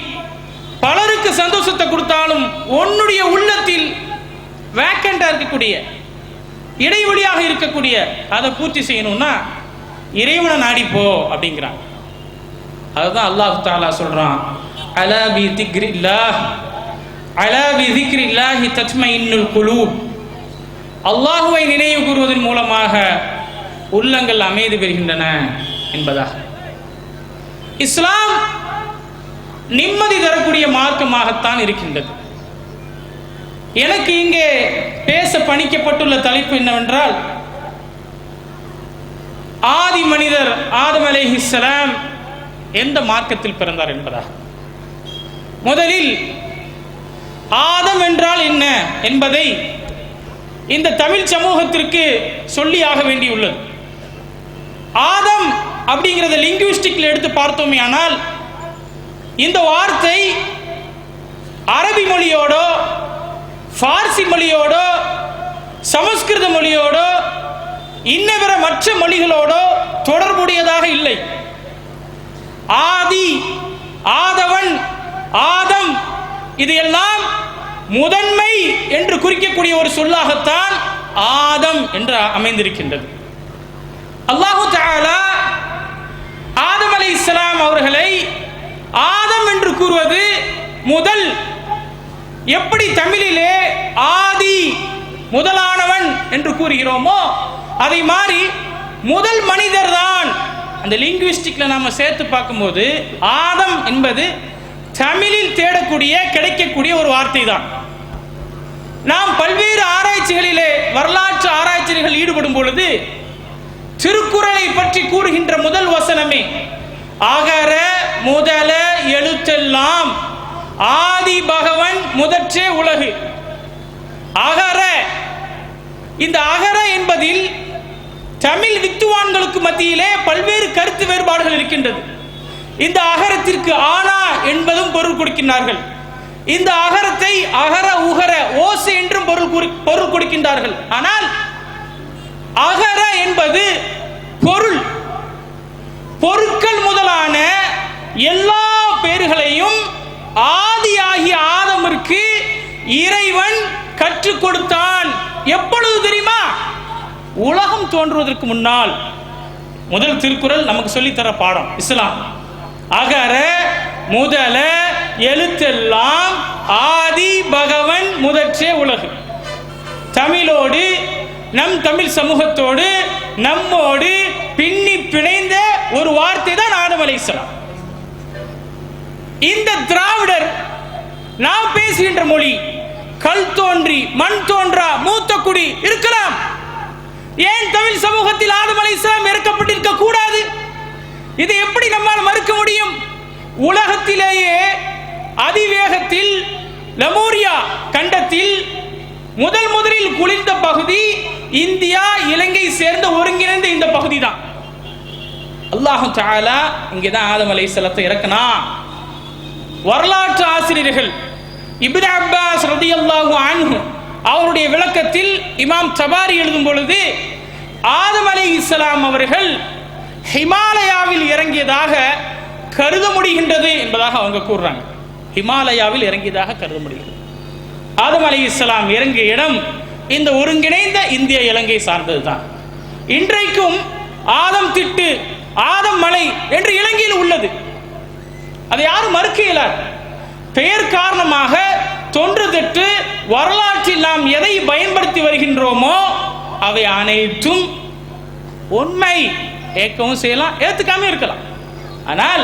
Speaker 3: பலருக்கு சந்தோஷத்தை கொடுத்தாலும் உன்னுடைய உள்ளத்தில் வேக்கண்டா இருக்கக்கூடிய, இடைவெளியாக இருக்கக்கூடிய, அதை பூர்த்தி செய்யணும்னா இறைவனை நாடிப்போ அப்படிங்கிறான். அதுதான் அல்லாஹ் தஆலா சொல்றான், அலா பி திக்ரில்லாஹ் அலா பி திக்ரில்லாஹி தத்மையின்னுல் குலூப், அல்லாஹுவை நினைவு கூறுவதன் மூலமாக உள்ளங்கள் அமைதி பெறுகின்றன என்பதாக. இஸ்லாம் நிம்மதி தரக்கூடிய மார்க்கமாகத்தான் இருக்கின்றது. எனக்கு இங்கே பேச பணிக்கப்பட்டுள்ள தலைப்பு என்னவென்றால், ஆதி மனிதர் ஆதம் அலைஹிஸ்ஸலாம் எந்த மார்க்கத்தில் பிறந்தார் என்பதாக. முதலில் ஆதம் என்றால் என்ன என்பதை இந்த தமிழ் சமூகத்திற்கு சொல்லியாக வேண்டியுள்ளது. ஆதம் அப்படிங்கிறத லிங்குவிஸ்டிக்ல எடுத்து பார்த்தோமே ஆனால், இந்த வார்த்தை அரபி மொழியோடோ பார்சி மொழியோடோ சமஸ்கிருத மொழியோடோ இன்னபிற மற்ற மொழிகளோடோ தொடர்புடையதாக இல்லை. ஆதி, ஆதவன், ஆதம் இது எல்லாம் முதன்மை என்று குறிக்கக்கூடிய ஒரு சொல்லாகத்தான் ஆதம் என்று அமைந்திருக்கின்றது. அல்லாஹு தஆலா ஆதம் அலைஹிஸ்ஸலாம் அவர்களை ஆதம் என்று கூறுவது முதல், எப்படி தமிழிலே ஆதி முதலானவன் என்று கூறுகிறோமோ அதை மாறி முதல் மனிதர் தான். அந்த லிங்குவிஸ்டிக்ல நாம சேர்த்து பார்க்கும்போது ஆதம் என்பது தமிழில் தேடக்கூடிய கிடைக்கக்கூடிய ஒரு வார்த்தை தான். நாம் பல்வேறு ஆராய்ச்சிகளிலே வரலாற்று ஆராய்ச்சிகள் ஈடுபடும் பொழுது திருக்குறளை பற்றி கூறுகின்ற முதல் வசனமே அகர முதல எழுத்தெல்லாம் ஆதி பகவன் முதற்றே உலகு. அகர, இந்த அகர என்பதில் தமிழ் வித்துவான்களுக்கு மத்தியிலே பல்வேறு கருத்து வேறுபாடுகள் இருக்கின்றது. இந்த அகரத்திற்கு ஆனா என்பதும் பொருள் கொடுக்கின்றார்கள். இந்த அகரத்தை அகர உகர ஓசை என்றும் பொருள் கொடுக்கின்றார்கள். ஆனால் அகர என்பது பொருள், பொருட்கள் முதலான எல்லா பெயர்களையும் ஆதியாகிய ஆதமிற்கு இறைவன் கற்றுக் கொடுத்தான். எப்பொழுது தெரியுமா? உலகம் தோன்றுவதற்கு முன்னால். முதல் திருக்குறள் நமக்கு சொல்லித்தர பாடம் இஸ்லாம். அகர முதல எழுத்தெல்லாம் ஆதி பகவன் முதற்றே உலகு. தமிழோடு, நம் தமிழ் சமூகத்தோடு, நம்மோடு பின்னி பிணைந்த ஒரு வார்த்தை தான் ஆதம் அலைஹிஸ்ஸலாம். இந்த திராவிடர் நாம் பேசுகின்ற மொழி கல் தோன்றி மண் தோன்றா மூத்த குடி இருக்கலாம். ஏன் தமிழ் சமூகத்தில் ஆதம் அலைஹிஸ்ஸலாம் இறக்கப்பட்டிருக்க கூடாது? இதை எப்படி நம்மால் மறுக்க முடியும்? உலகத்திலேயே அதிவேகத்தில் லெமூரியா கண்டத்தில் முதலில் குளிர்ந்த பகுதி இந்தியா இலங்கை சேர்ந்த ஒருங்கிணைந்த இந்த பகுதி தான். அல்லாஹு தஆலா இங்கேதான் ஆதம் அலைஹிஸ்ஸலாத்தை இறக்கினா. வரலாற்று ஆசிரியர்கள் இப்னு அப்பாஸ் ரலியல்லாஹு அன்ஹு அவருடைய விளக்கத்தில் இமாம் தபாரி எழுதும் பொழுது ஆதம் அலைஹிஸ்ஸலாம் அவர்கள் ஹிமாலயாவில் இறங்கியதாக கருத முடிகின்றது என்பதாக அவங்க கூறுறாங்க. ஹிமாலயாவில் இறங்கியதாக கருத முடிகிறது. ஆதம் அலைஹிஸ்ஸலாம் இறங்கிய இடம் இந்த ஒருங்கிணைந்த இந்திய இலங்கை சார்ந்தது தான். இன்றைக்கும் ஆதம் திட்டு, ஆதம் மலை என்று இலங்கையில் உள்ளது. அதை யாரும் மறுக்க இயலாது. பெயர் காரணமாக தொன்று தொட்டு வரலாற்றில் நாம் எதை பயன்படுத்தி வருகின்றோமோ அவை அனைத்தும் உண்மை. ஏற்கவும் செய்யலாம், ஏத்துக்காம இருக்கலாம். ஆனால்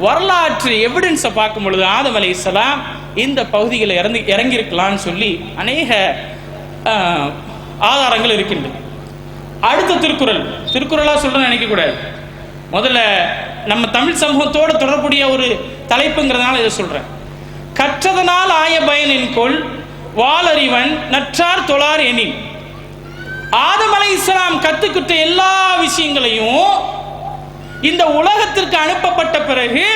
Speaker 3: வரலாற்று எவிடன்ஸை பார்க்கும் பொழுது ஆதம் அலைஹிஸ்ஸலாம் இந்த பகுதியில் இறங்கியிருக்கலாம்னு சொல்லி அநேக ஆதாரங்கள் இருக்கின்றன. அடுத்த திருக்குறளா சொல்றேன்னு நினைக்க கூடாது. முதல்ல நம்ம தமிழ் சமூகத்தோடு தொடர்புடைய ஒரு தலைப்புங்கிறதுனால இதை சொல்றேன். கற்றதனால் ஆய பயன் என்கொள் வாளறிவன் நற்றார் தொழார் எனின். ஆதம் அலைஹிஸ்ஸலாம் கத்துக்கிட்ட எல்லா விஷயங்களையும் இந்த உலகத்திற்கு அனுப்பப்பட்ட பிறகு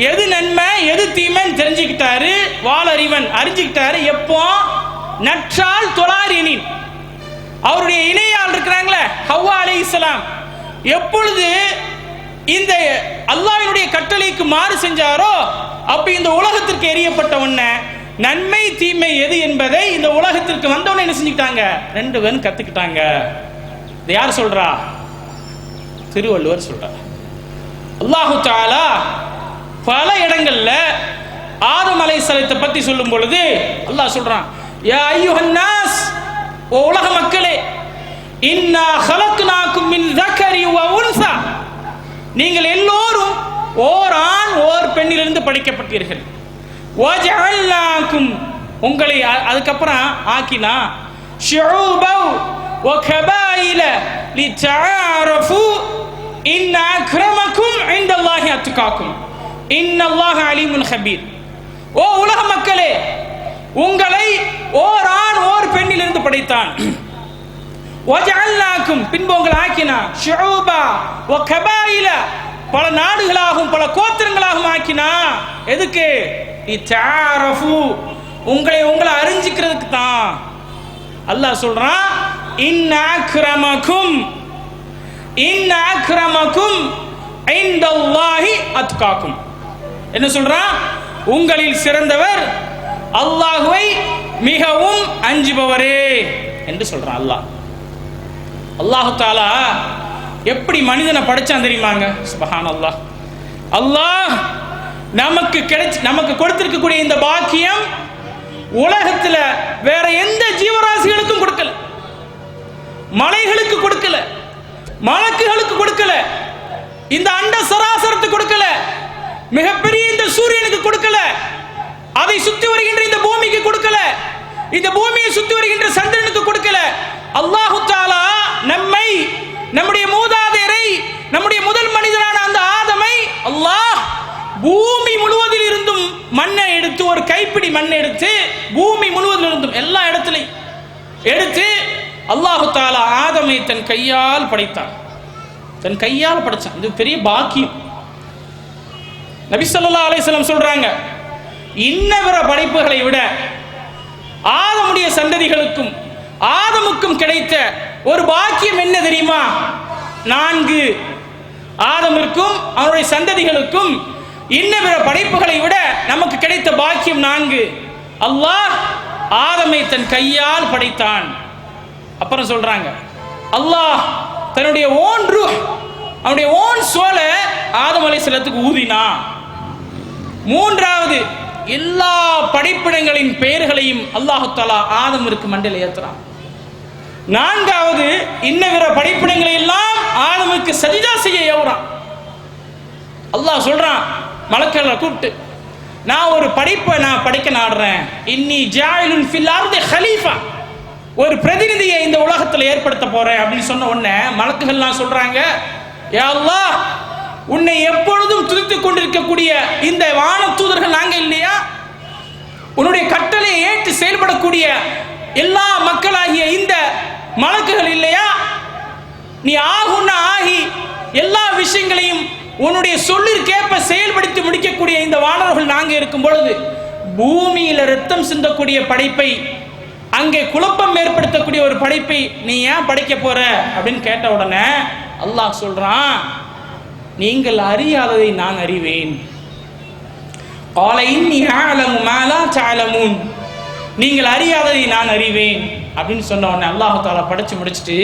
Speaker 3: எது நன்மை எது தீமைன்னு தெரிஞ்சுக்கிட்டாரு. வாளறிவன் அறிஞ்சுக்கிட்டாரு. எப்போ? நற்றால் தொழார் எனின். அவருடைய இணையால் இருக்கிறாங்களே ஹவ்வா அலைஹிஸ்ஸலாம், எப்பொழுது இந்த அல்லாஹ்வினுடைய கட்டளைக்கு மாறு செஞ்சாரோ அப்ப இந்த உலகத்திற்கு எரியப்பட்ட உடனே நன்மை தீமை எது என்பதை இந்த உலகத்திற்கு வந்தவன என்ன செஞ்சுக்கிட்டாங்க? 2 பேரும் கத்துக்கிட்டாங்க. இது யார் சொல்றா? திருவள்ளுவர் சொல்றார். அல்லாஹு தஆலா பல இடங்கள்ல ஆதம் அலைஹிஸ்ஸலாத்தை பத்தி சொல்லும் பொழுது அல்லாஹ் சொல்றான், யா அய்யுஹன் நாஸ், ஓ உலக மக்களே, இன்னா ஹலக்னாக்கும் மின் ஸக்கரி வ உன்ஸா, நீங்கள் எல்லோரும் ஓர் ஆண் ஓர் பெண்ணிலிருந்து படைக்கப்பட்டீர்கள். வஜஅல்னாக்கும், உங்களை அதுக்கப்புறம் ஆக்கினா, ஷுஊபவ் வ கபாயில லிதஆரஃபு இன் அக்ரமக்கும் இன்தல்லாஹி அத்காக்கும் இன்னல்லாஹ அலீமுன் ஹபீர். ஓ உலக மக்களே, உங்களை ஓர் ஆண் ஓர் பெண்ணிலிருந்து படைத்தான். வஜஅல்னாக்கும், பின்பு உங்களை ஆக்கினா, ஷுஊபா வ கபாயில, பல நாடுகளாகவும் பல கோத்திரங்களாகவும் ஆக்கினா. எதுக்கு? லிதஆரஃபு, உங்களை அறிஞ்சிக்கிறதுக்கு தான். அல்லாஹ் சொல்றான், இன்ன அக்ரமக்கும் இன்தல்லாஹி அத்காக்கும். என்ன சொல்றான்? உங்களில் சிறந்தவர் அல்லாஹ்வை மிகவும் அஞ்சுபவரே என்று சொல்றான் அல்லாஹ். அல்லாஹ் தஆலா எப்படி மனிதனை படைச்சான் தெரியுமாங்க? சுப்ஹானல்லாஹ். அல்லாஹ் நமக்கு கொடுத்திருக்கக்கூடிய இந்த பாக்கியம் உலகத்தில் வேற எந்த ஜீவராசிகளுக்கும் கொடுக்கல. மலைகளுக்கு கொடுக்கல, மலக்குகளுக்கு கொடுக்கல, இந்த அண்ட சராசரத்துக்கு கொடுக்கல, மிகப்பெரிய இந்த சூரியனுக்கு கொடுக்கல, அதை சுத்தி வருகின்ற இந்த பூமிக்கு கொடுக்கல, இந்த பூமியை சுத்தி வருகின்ற சந்திரனுக்கு கொடுக்கல. அல்லாஹு தஆலா நம்மை, நம்முடைய மூதாதையரை, நம்முடைய முதல் மனிதரான அந்த ஆதமை அல்லாஹ் பூமி முழுவதில் இருந்தும் மண்ணை எடுத்து, ஒரு கைப்பிடி மண்ணை எடுத்து பூமி முழுவதில் இருந்தும் எல்லா இடத்திலையும் எடுத்து அல்லாஹு தஆலா ஆதமை தன் கையால் படைத்தான். தன் கையால் படைச்சான். இது பெரிய பாக்கியம். நபி ஸல்லல்லாஹு அலைஹி வஸல்லம் சொல்றாங்க, இன்னவர படைப்புகளை விட ஆதமுடைய சந்ததிகளுக்கும் ஆதமுக்கும் கிடைத்த ஒரு பாக்கியம் என்ன தெரியுமா? 4. ஆதமிற்கும் அவருடைய சந்ததிகளுக்கும் இன்னவர படைப்புகளை விட நமக்கு கிடைத்த பாக்கியம் 4. அல்லாஹ் ஆதமை தன் கையால் படைத்தான். அப்புறம் சொல்றாங்க, அல்லாஹ் தன்னுடைய ஓன் ரூஹ், அவனுடைய ஓன் சோலை ஆதம் அலைஹிஸ்ஸலாத்துக்கு ஊதினா. 3வது, எல்லா படைப்பிடங்களின் பெயர்களையும் அல்லாஹ் தஆலா ஆதமிற்கு மண்டையில் ஏத்துறான். 4வது, இன்னவிர படைப்பிடங்களை எல்லாம் ஆதமுக்கு சஜிதா செய்ய ஏவுறான். அல்லாஹ் சொல்றான் மலக்குகளை கூப்பிட்டு, நான் ஒரு படைப்பை படைக்க நாடுறேன். இன்னி ஜாயிலுன் ஃபில் அர்தி ஹலீஃபா, ஒரு பிரதிநிதியை இந்த உலகத்தில் ஏற்படுத்த போறேன் அப்படின்னு சொன்ன உடனே மலக்குகள்லாம் சொல்றாங்க, யா அல்லாஹ், உன்னை எப்பொழுதும் துதித்துக் கொண்டிருக்கக்கூடிய இந்த வான தூதர்கள் நாங்க இல்லையா? உன்னுடைய கட்டளையை ஏற்று செயல்படக்கூடிய எல்லா மக்களாகிய இந்த மலக்குகள் இல்லையா? நீ ஆகுன்னா ஆகி எல்லா விஷயங்களையும் உன்னுடைய சொல்லிற்கேற்ப செயல்படுத்தி முடிக்கக்கூடிய இந்த வானவர்கள் நாங்க இருக்கும் பொழுது, பூமியில ரத்தம் சிந்தக்கூடிய படைப்பை, அங்கே குழப்பம் ஏற்படுத்தக்கூடிய ஒரு படைப்பை நீ ஏன் படைக்க போற அப்படின்னு கேட்ட உடனே அல்லாஹ் சொல்றான், நீங்கள் அறியாததை நான் அறிவேன். நீங்கள் அறியாததை நான் அறிவேன் அப்படின்னு சொன்ன உடனே அல்லாஹ் தஆலா படைச்சு முடிச்சுட்டு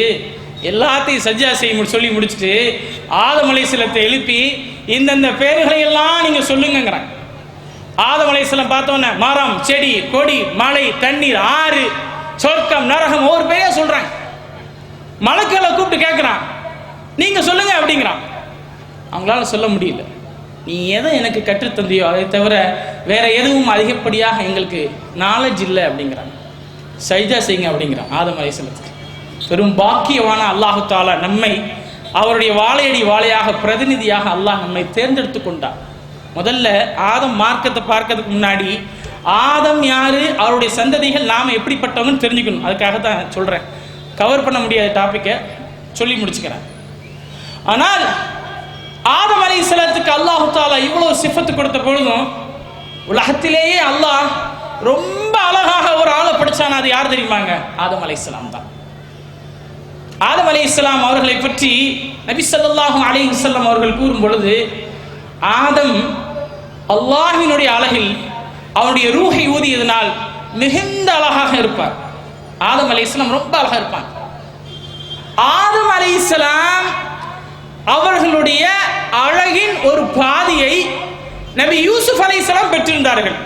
Speaker 3: எல்லாத்தையும் சஜ்ஜா செய்ய சொல்லி முடிச்சுட்டு ஆதம் அலைஹிஸ்ஸலாத்தை எழுப்பி இந்தந்த பேர்களை எல்லாம் நீங்க சொல்லுங்கிறாங்க. ஆதம் அலைஹிஸ்ஸலாம் பார்த்தோன்னே மரம், செடி, கொடி, மலை, தண்ணீர், ஆறு, சொர்க்கம், நரகம் ஒவ்வொரு பேரையா சொல்றாங்க. மலக்குகளை கூப்பிட்டு கேட்கிறான், நீங்க சொல்லுங்க அப்படிங்கிறான். அவங்களால சொல்ல முடியல. நீ எதை எனக்கு கற்றுத்தந்தியோ அதை தவிர வேற எதுவும் அதிகப்படியாக எங்களுக்கு நாலேஜ் இல்லை அப்படிங்கிறாங்க. சஜ்ஜா செய்யுங்க அப்படிங்கிறான் ஆதம் அலைஹிஸ்ஸலாத்துக்கு. பெரும் பாக்கியவான அல்லாஹு தஆலா நம்மை அவருடைய வாழையடி வாழையாக பிரதிநிதியாக அல்லாஹ் நம்மை தேர்ந்தெடுத்து கொண்டார். முதல்ல ஆதம் மார்க்கத்தை பார்க்கறதுக்கு முன்னாடி ஆதம் யாரு, அவருடைய சந்ததிகள் நாம எப்படிப்பட்டவங்கன்னு தெரிஞ்சுக்கணும். அதுக்காக தான் சொல்றேன். கவர் பண்ண முடியாத டாபிக்கை சொல்லி முடிச்சுக்கிறேன். ஆனால் ஆதம் அலைஹிஸ்ஸலாத்துக்கு அல்லாஹு தஆலா இவ்வளவு சிஃபத்து கொடுத்த பொழுதும் உலகத்திலேயே அல்லாஹ் ரொம்ப அழகாக ஒரு ஆளை படைச்சான். அது யார் தெரியுமாங்க? ஆதம் அலைஹிஸ்ஸலாம் தான். ஆதம் அலைஹிஸ்ஸலாம் அவர்களை பற்றி நபி ஸல்லல்லாஹு அலைஹி வஸல்லம் அவர்கள் கூறும் பொழுது, ஆதம் அல்லாஹ்வினுடைய அழகில் அவருடைய ரூஹை ஊதியதனால் மிகுந்த அழகாக இருப்பார். ஆதம் அலைஹிஸ்ஸலாம் ரொம்ப அழகாக இருப்பாங்க. ஆதம் அலைஹிஸ்ஸலாம் அவர்களுடைய அழகின் ஒரு பாதியை நபி யூசுப் அலைஹிஸ்ஸலாம் பெற்றிருந்தார்கள்.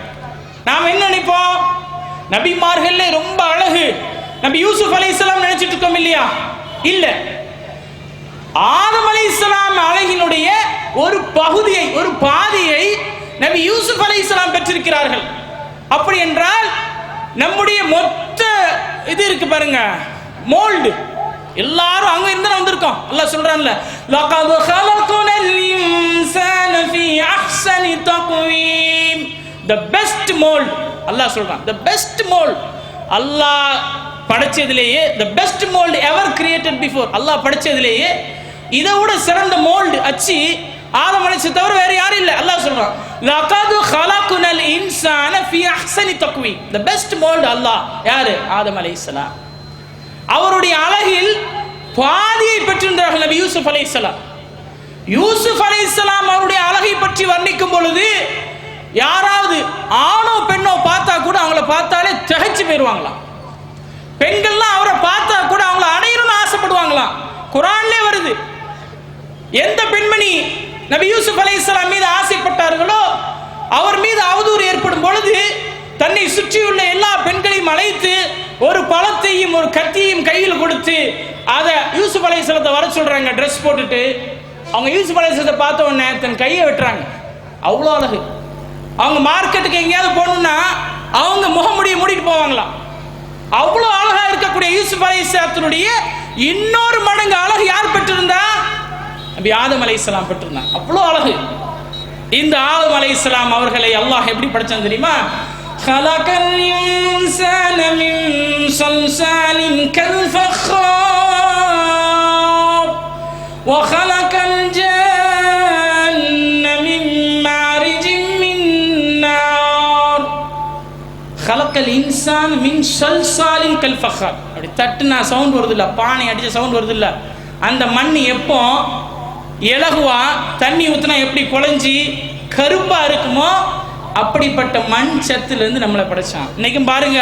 Speaker 3: நாம் என்ன நினைப்போம்? நபிமார்கள்ல ரொம்ப அழகு நபி யூசுப் அலைஹிஸ்ஸலாம் நினைச்சிட்டு இருக்கோம் இல்லையா? இல்ல, ஆதம் அலைஹிஸ்ஸலாம் அழகினுடைய ஒரு பகுதியை, ஒரு பாதியை நபி யூசுப் அலைஹிஸ்ஸலாம் பெற்றிருக்கிறார்கள். அப்படி என்றால் நம்முடைய மொத்த இது இருக்கு பாருங்க, மோல்டு, எல்லாரும் அங்க இருந்து வந்திருக்கோம். அல்லாஹ் சொல்றான்ல, லகத் கலக்னல் இன்சான ஃபீ அஹ்ஸனி தக்வீம், the best mold. அல்லாஹ் சொல்றான், the best mold. Allah படைச்சதிலேயே the best mold ever created before. அல்லாஹ் படைச்சதிலேயே இதை விட சிறந்த மோல்டு அச்சு ஆதம் அலைஹிஸ்ஸலாம் தவிர வேற யாரும் இல்லை. அல்லாஹ் சொல்றான், லகத் கலக்னல் இன்சான ஃபீ அஹ்ஸனி தக்வீம், the best mold. அல்லாஹ் யாரு? ஆதம் அலைஹிஸ்ஸலாம். அவருடைய அழகில் பாதியை பெற்றிருந்தார்கள் நபி யூசுப் அலைஹிஸ்ஸலாம். யூசுப் அலைஹிஸ்ஸலாம் அவருடைய அழகை பற்றி வர்ணிக்கும் பொழுது யாராவது ஆணோ பெண்ணோ பார்த்தா கூட அவங்கள பார்த்தாலே திகைச்சு போயிடுவாங்களாம். பெண்கள்லாம் அவரை பார்த்தா கூட அவங்கள அடையணும்னு ஆசைப்படுவாங்களாம். குர்ஆன்லே வருது, எந்த பெண்மணி நபி யூசுப் அலைஹிஸ்ஸலாம் மீது ஆசைப்பட்டார்களோ அவர் மீது அவதூறு ஏற்படும் பொழுது தன்னை சுற்றியுள்ள எல்லா பெண்களையும் அழைத்து ஒரு பழத்தையும் ஒரு கத்தியையும் கையில் கொடுத்து அதை யூசுப் அலைஹிஸ்ஸலாத்தை வர சொல்றாங்க. ட்ரெஸ் போட்டுட்டு அவங்க யூசுப் அலைஹிஸ்ஸலாத்தை பார்த்த உடனே தன் கையை வெட்டுறாங்க. அவ்வளோ அழகு. அவங்க மார்க்கெட்டுக்கு எங்கேயாவது போகணும்னா அவங்க முகமுடிய மூடிட்டு போவாங்களாம். அவ்வளோ அழகா இருக்கக்கூடிய யூசுப் அலைஹிஸ்ஸலாத்தினுடைய இன்னொரு மடங்கு அழகு யார் பெற்றிருந்தா? நபி ஆதம் அலைஹிஸ்ஸலாம் பெற்றிருந்தாங்க. அவ்வளோ அழகு. இந்த ஆதம் அலைஹிஸ்ஸலாம் அவர்களை அல்லாஹ் எப்படி படைச்சான் தெரியுமா? خلقல் இன்சான மின் ஸல்ஸாலின் கல்ஃபخار وخلق الجن من مارج من نار خلق الانسان من صلصال كالفخار. அப்படி தட்டுனா சவுண்ட் வருது இல்ல, பானை அடிச்ச சவுண்ட் வருது இல்ல, அந்த மண் எப்போ இலகுவா தண்ணி ஊத்துனா எப்படி குழஞ்சி கருப்பா இருக்குமோ அப்படிப்பட்ட மண் சத்துல நம்மளை படைச்சான். இன்னைக்கும் பாருங்க,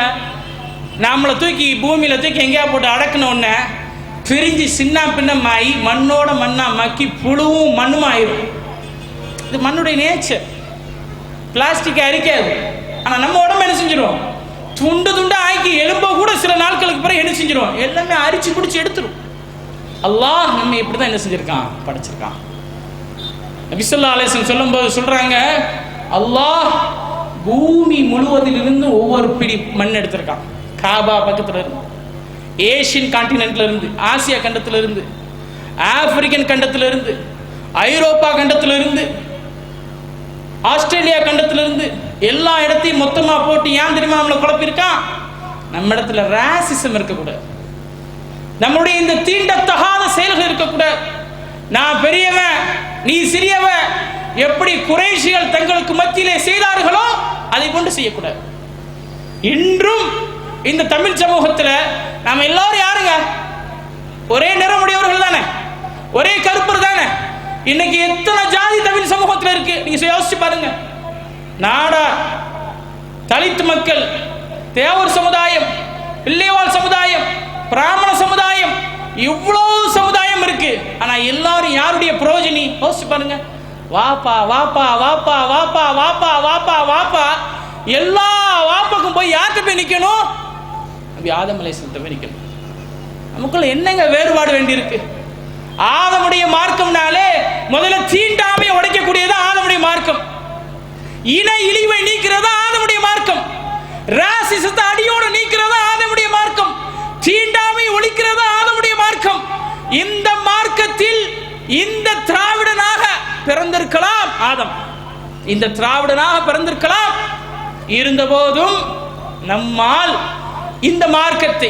Speaker 3: நம்மளை தூக்கி பூமியில தூக்கி எங்கேயா போட்டு அடக்குன உடனே பிரிஞ்சு சின்ன பின்னமாயி மண்ணோட மண்ணா மக்கி புழுவும் மண்ணும் ஆயிரும். இது மண்ணுடைய நேச்சர். பிளாஸ்டிக் அரிக்காது, ஆனா நம்ம உடம்பு என்ன செஞ்சிடும்? துண்டு துண்டா ஆக்கி எலும்ப கூட சில நாட்களுக்கு பிறகு என்ன செஞ்சிடும்? எல்லாமே அரிச்சு குடிச்சு எடுத்துரும். அல்லாஹ் நம்ம இப்படிதான் என்ன செஞ்சிருக்கான்? படைச்சிருக்கான். நபி ஸல்லல்லாஹு அலைஹி வஸல்லம் சொல்லும்போது சொல்றாங்க, அல்லாஹ் பூமி முழுவதிலிருந்து ஒவ்வொரு பிடி மண் எடுத்திருக்கான். காபா பக்கத்துல இருந்து, ஏசியன் கான்டினென்ட்ல இருந்து, ஆசியா கண்டத்துல இருந்து, ஆப்பிரிக்கன் கண்டத்துல இருந்து, ஐரோப்பா கண்டத்துல இருந்து, ஆஸ்திரேலியா கண்டத்துல இருந்து எல்லா இடத்தையும் மொத்தமா போட்டு ஏன் தெரியுமா நம்மளை குழப்பிருக்கான்? நம்ம இடத்துல ராசிசம் இருக்கக்கூடாது, நம்மளுடைய இந்த தீண்டத்தகாத செயல்கள் இருக்கக்கூடாது. நான் பெரியவன் நீ சிறியவன் எப்படி குறைஷிகள் தங்களுக்கு மத்தியிலே செய்தார்களோ அதை கொண்டு செய்யக்கூடாது. இன்றும் இந்த தமிழ் சமூகத்தில் நாம எல்லாரும் யாருங்க? ஒரே நிறமுடையவர்கள் தானே, ஒரே கருப்பர் தானே. இன்னைக்கு எத்தனை ஜாதி தமிழ் சமூகத்தில் இருக்கு நீங்க யோசிச்சு பாருங்க. நாடார், தலித் மக்கள், தேவர் சமுதாயம், பிள்ளைவாள் சமுதாயம், பிராமண சமுதாயம், இவ்வளவு சமுதாயம் இருக்கு. ஆனா எல்லாரும் யாருடைய பிரயோஜனி? யோசிச்சு பாருங்க. வாப்பா வாப்பா வாப்பா வாப்பா வாப்பா வாப்பா வாப்பா, எல்லா வாப்பாக்கும் போய் யார்கிட்ட போய் நிக்கணும்? நபி ஆதம் அலைஹிஸ்ஸலாம் போய் நிக்கணும். நமக்குள்ள என்னங்க வேறுபாடு வேண்டி இருக்கு? ஆதமுடைய மார்க்கம்னாலே முதல்ல தீண்டாமை உடைக்கக்கூடியது ஆதமுடைய மார்க்கம். இன இழிவை நீக்கிறதா ஆதமுடைய மார்க்கம். ராசிசத்தை அடியோடு நீக்கிறதா ஆதமுடைய மார்க்கம். தீண்டாமை ஒழிக்கிறதா ஆதமுடைய மார்க்கம். இந்த மார்க்கத்தில் இந்த திராவிடனாக பிறந்திருக்கலாம் ஆதம், இந்த திராவிடனாக பிறந்திருக்கலாம். இருந்த போதும் நம்மால் இந்த மார்க்கத்தை,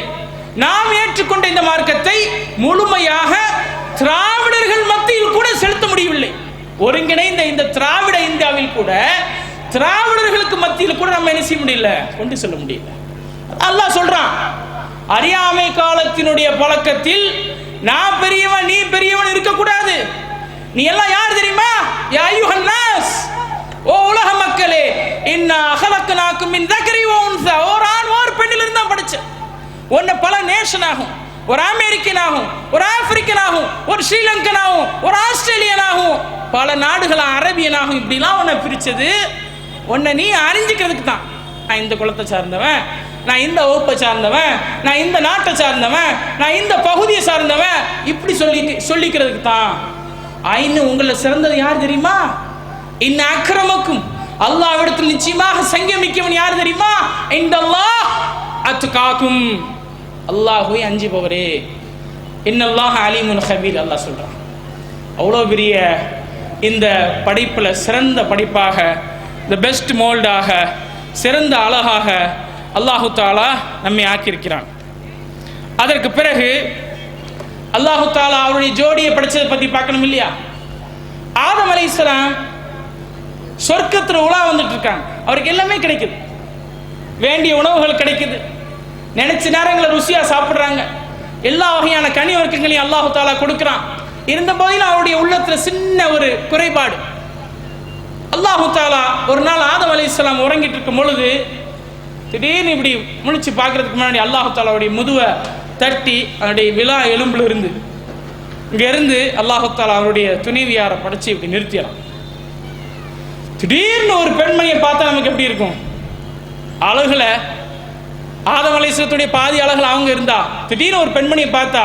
Speaker 3: நாம் ஏற்றுக்கொண்ட இந்த மார்க்கத்தை முழுமையாக திராவிடர்கள் மத்தியில் கூட செலுத்த முடியவில்லை. ஒருங்கிணைந்த இந்த திராவிட இந்தியாவில் கூட திராவிடர்களுக்கு மத்தியில் கூட நம்ம என்ன செய்ய முடியல, கொண்டு செல்ல முடியல. அல்லாஹ் சொல்றான், அறியாமை காலத்தினுடைய பழக்கத்தில் நான் பெரியவன் நீ பெரியவன் இருக்கக்கூடாது. நீ எல்லாம் யார் தெரியுமா? யா அய்யுஹன் நாஸ், ஓ உலக மக்களே, இன்னா ஹலக்னாக்கும் மின் தக்ரி வ உன்ஸா, ஒரு ஆண் ஒரு பெண்ணில் இருந்து தான் படைச்சேன். ஒன்னு பல நேஷன் ஆகும், ஒரு அமெரிக்கன் ஆகும், ஒரு ஆப்பிரிக்கன் ஆகும், ஒரு ஸ்ரீலங்கன் ஆகும், ஒரு ஆஸ்திரேலியன் ஆகும், பல நாடுகள் அரபியன் ஆகும். இப்படிலாம் உன்னை பிரிச்சது உன்னை நீ அறிஞ்சிக்கிறதுக்கு தான். நான் இந்த குலத்தை சார்ந்தவன், நான் இந்த வகுப்பை சார்ந்தவன், நான் இந்த நாட்டை சார்ந்தவன், நான் இந்த பகுதியை சார்ந்தவன், இப்படி சொல்லிக்கிறதுக்கு தான். இன்னும் உங்களை சிறந்தது யார் தெரியுமா? இன்ன அக்ரமக்கும், அல்லாஹ்விடத்தில் நிச்சயமாக சங்கமிக்கவன் யார் தெரியுமா? இன்தல்லாஹ் அத்காக்கும், அல்லாஹ்வை அஞ்சுபவரே. இன்னல்லாஹ் அலீமுன் ஹபீர், அல்லாஹ் சொல்றான். அவ்வளோ பெரிய இந்த படைப்புல சிறந்த படைப்பாக, தி பெஸ்ட் மோல்டாக, சிறந்த அழகாக அல்லாஹு தாலா நம்மை ஆக்கியிருக்கிறான். அதற்கு பிறகு அல்லாஹு தாலா அவருடைய ஜோடியை படைச்சதை பத்தி பார்க்கணும் இல்லையா? ஆதம் அலைஹிஸ்ஸலாம் சொர்க்கத்துல உலா வந்துட்டு இருக்காங்க. அவருக்கு எல்லாமே கிடைக்குது, வேண்டிய உணவுகள் கிடைக்குது, நினைச்ச நேரங்களில் ருசியா சாப்பிடுறாங்க, எல்லா வகையான கனி வர்க்கங்களையும் அல்லாஹு தாலா கொடுக்கிறான். இருந்த போதிலும் அவருடைய உள்ளத்துல சின்ன ஒரு குறைபாடு. அல்லாஹு தாலா ஒரு நாள் ஆதம் அலைஹிஸ்ஸலாம் உறங்கிட்டு இருக்கும் பொழுது திடீர்னு இப்படி முழிச்சு பார்க்கறதுக்கு முன்னாடி அல்லாஹு தாலாவுடைய முதுவை தட்டி அவருடைய விலா எலும்புல இருந்து இங்க இருந்து அல்லாஹு தாலா அவருடைய துணைவியாரை படைச்சு இப்படி நிறுத்திடலாம். திடீர்னு ஒரு பெண்மணியை பார்த்தா நமக்கு எப்படி இருக்கும்? அழகுல ஆதம் அலைஹிஸ்ஸலாத்துடைய பாதி அழகுல அவங்க இருந்தா, திடீர்னு ஒரு பெண்மணியை பார்த்தா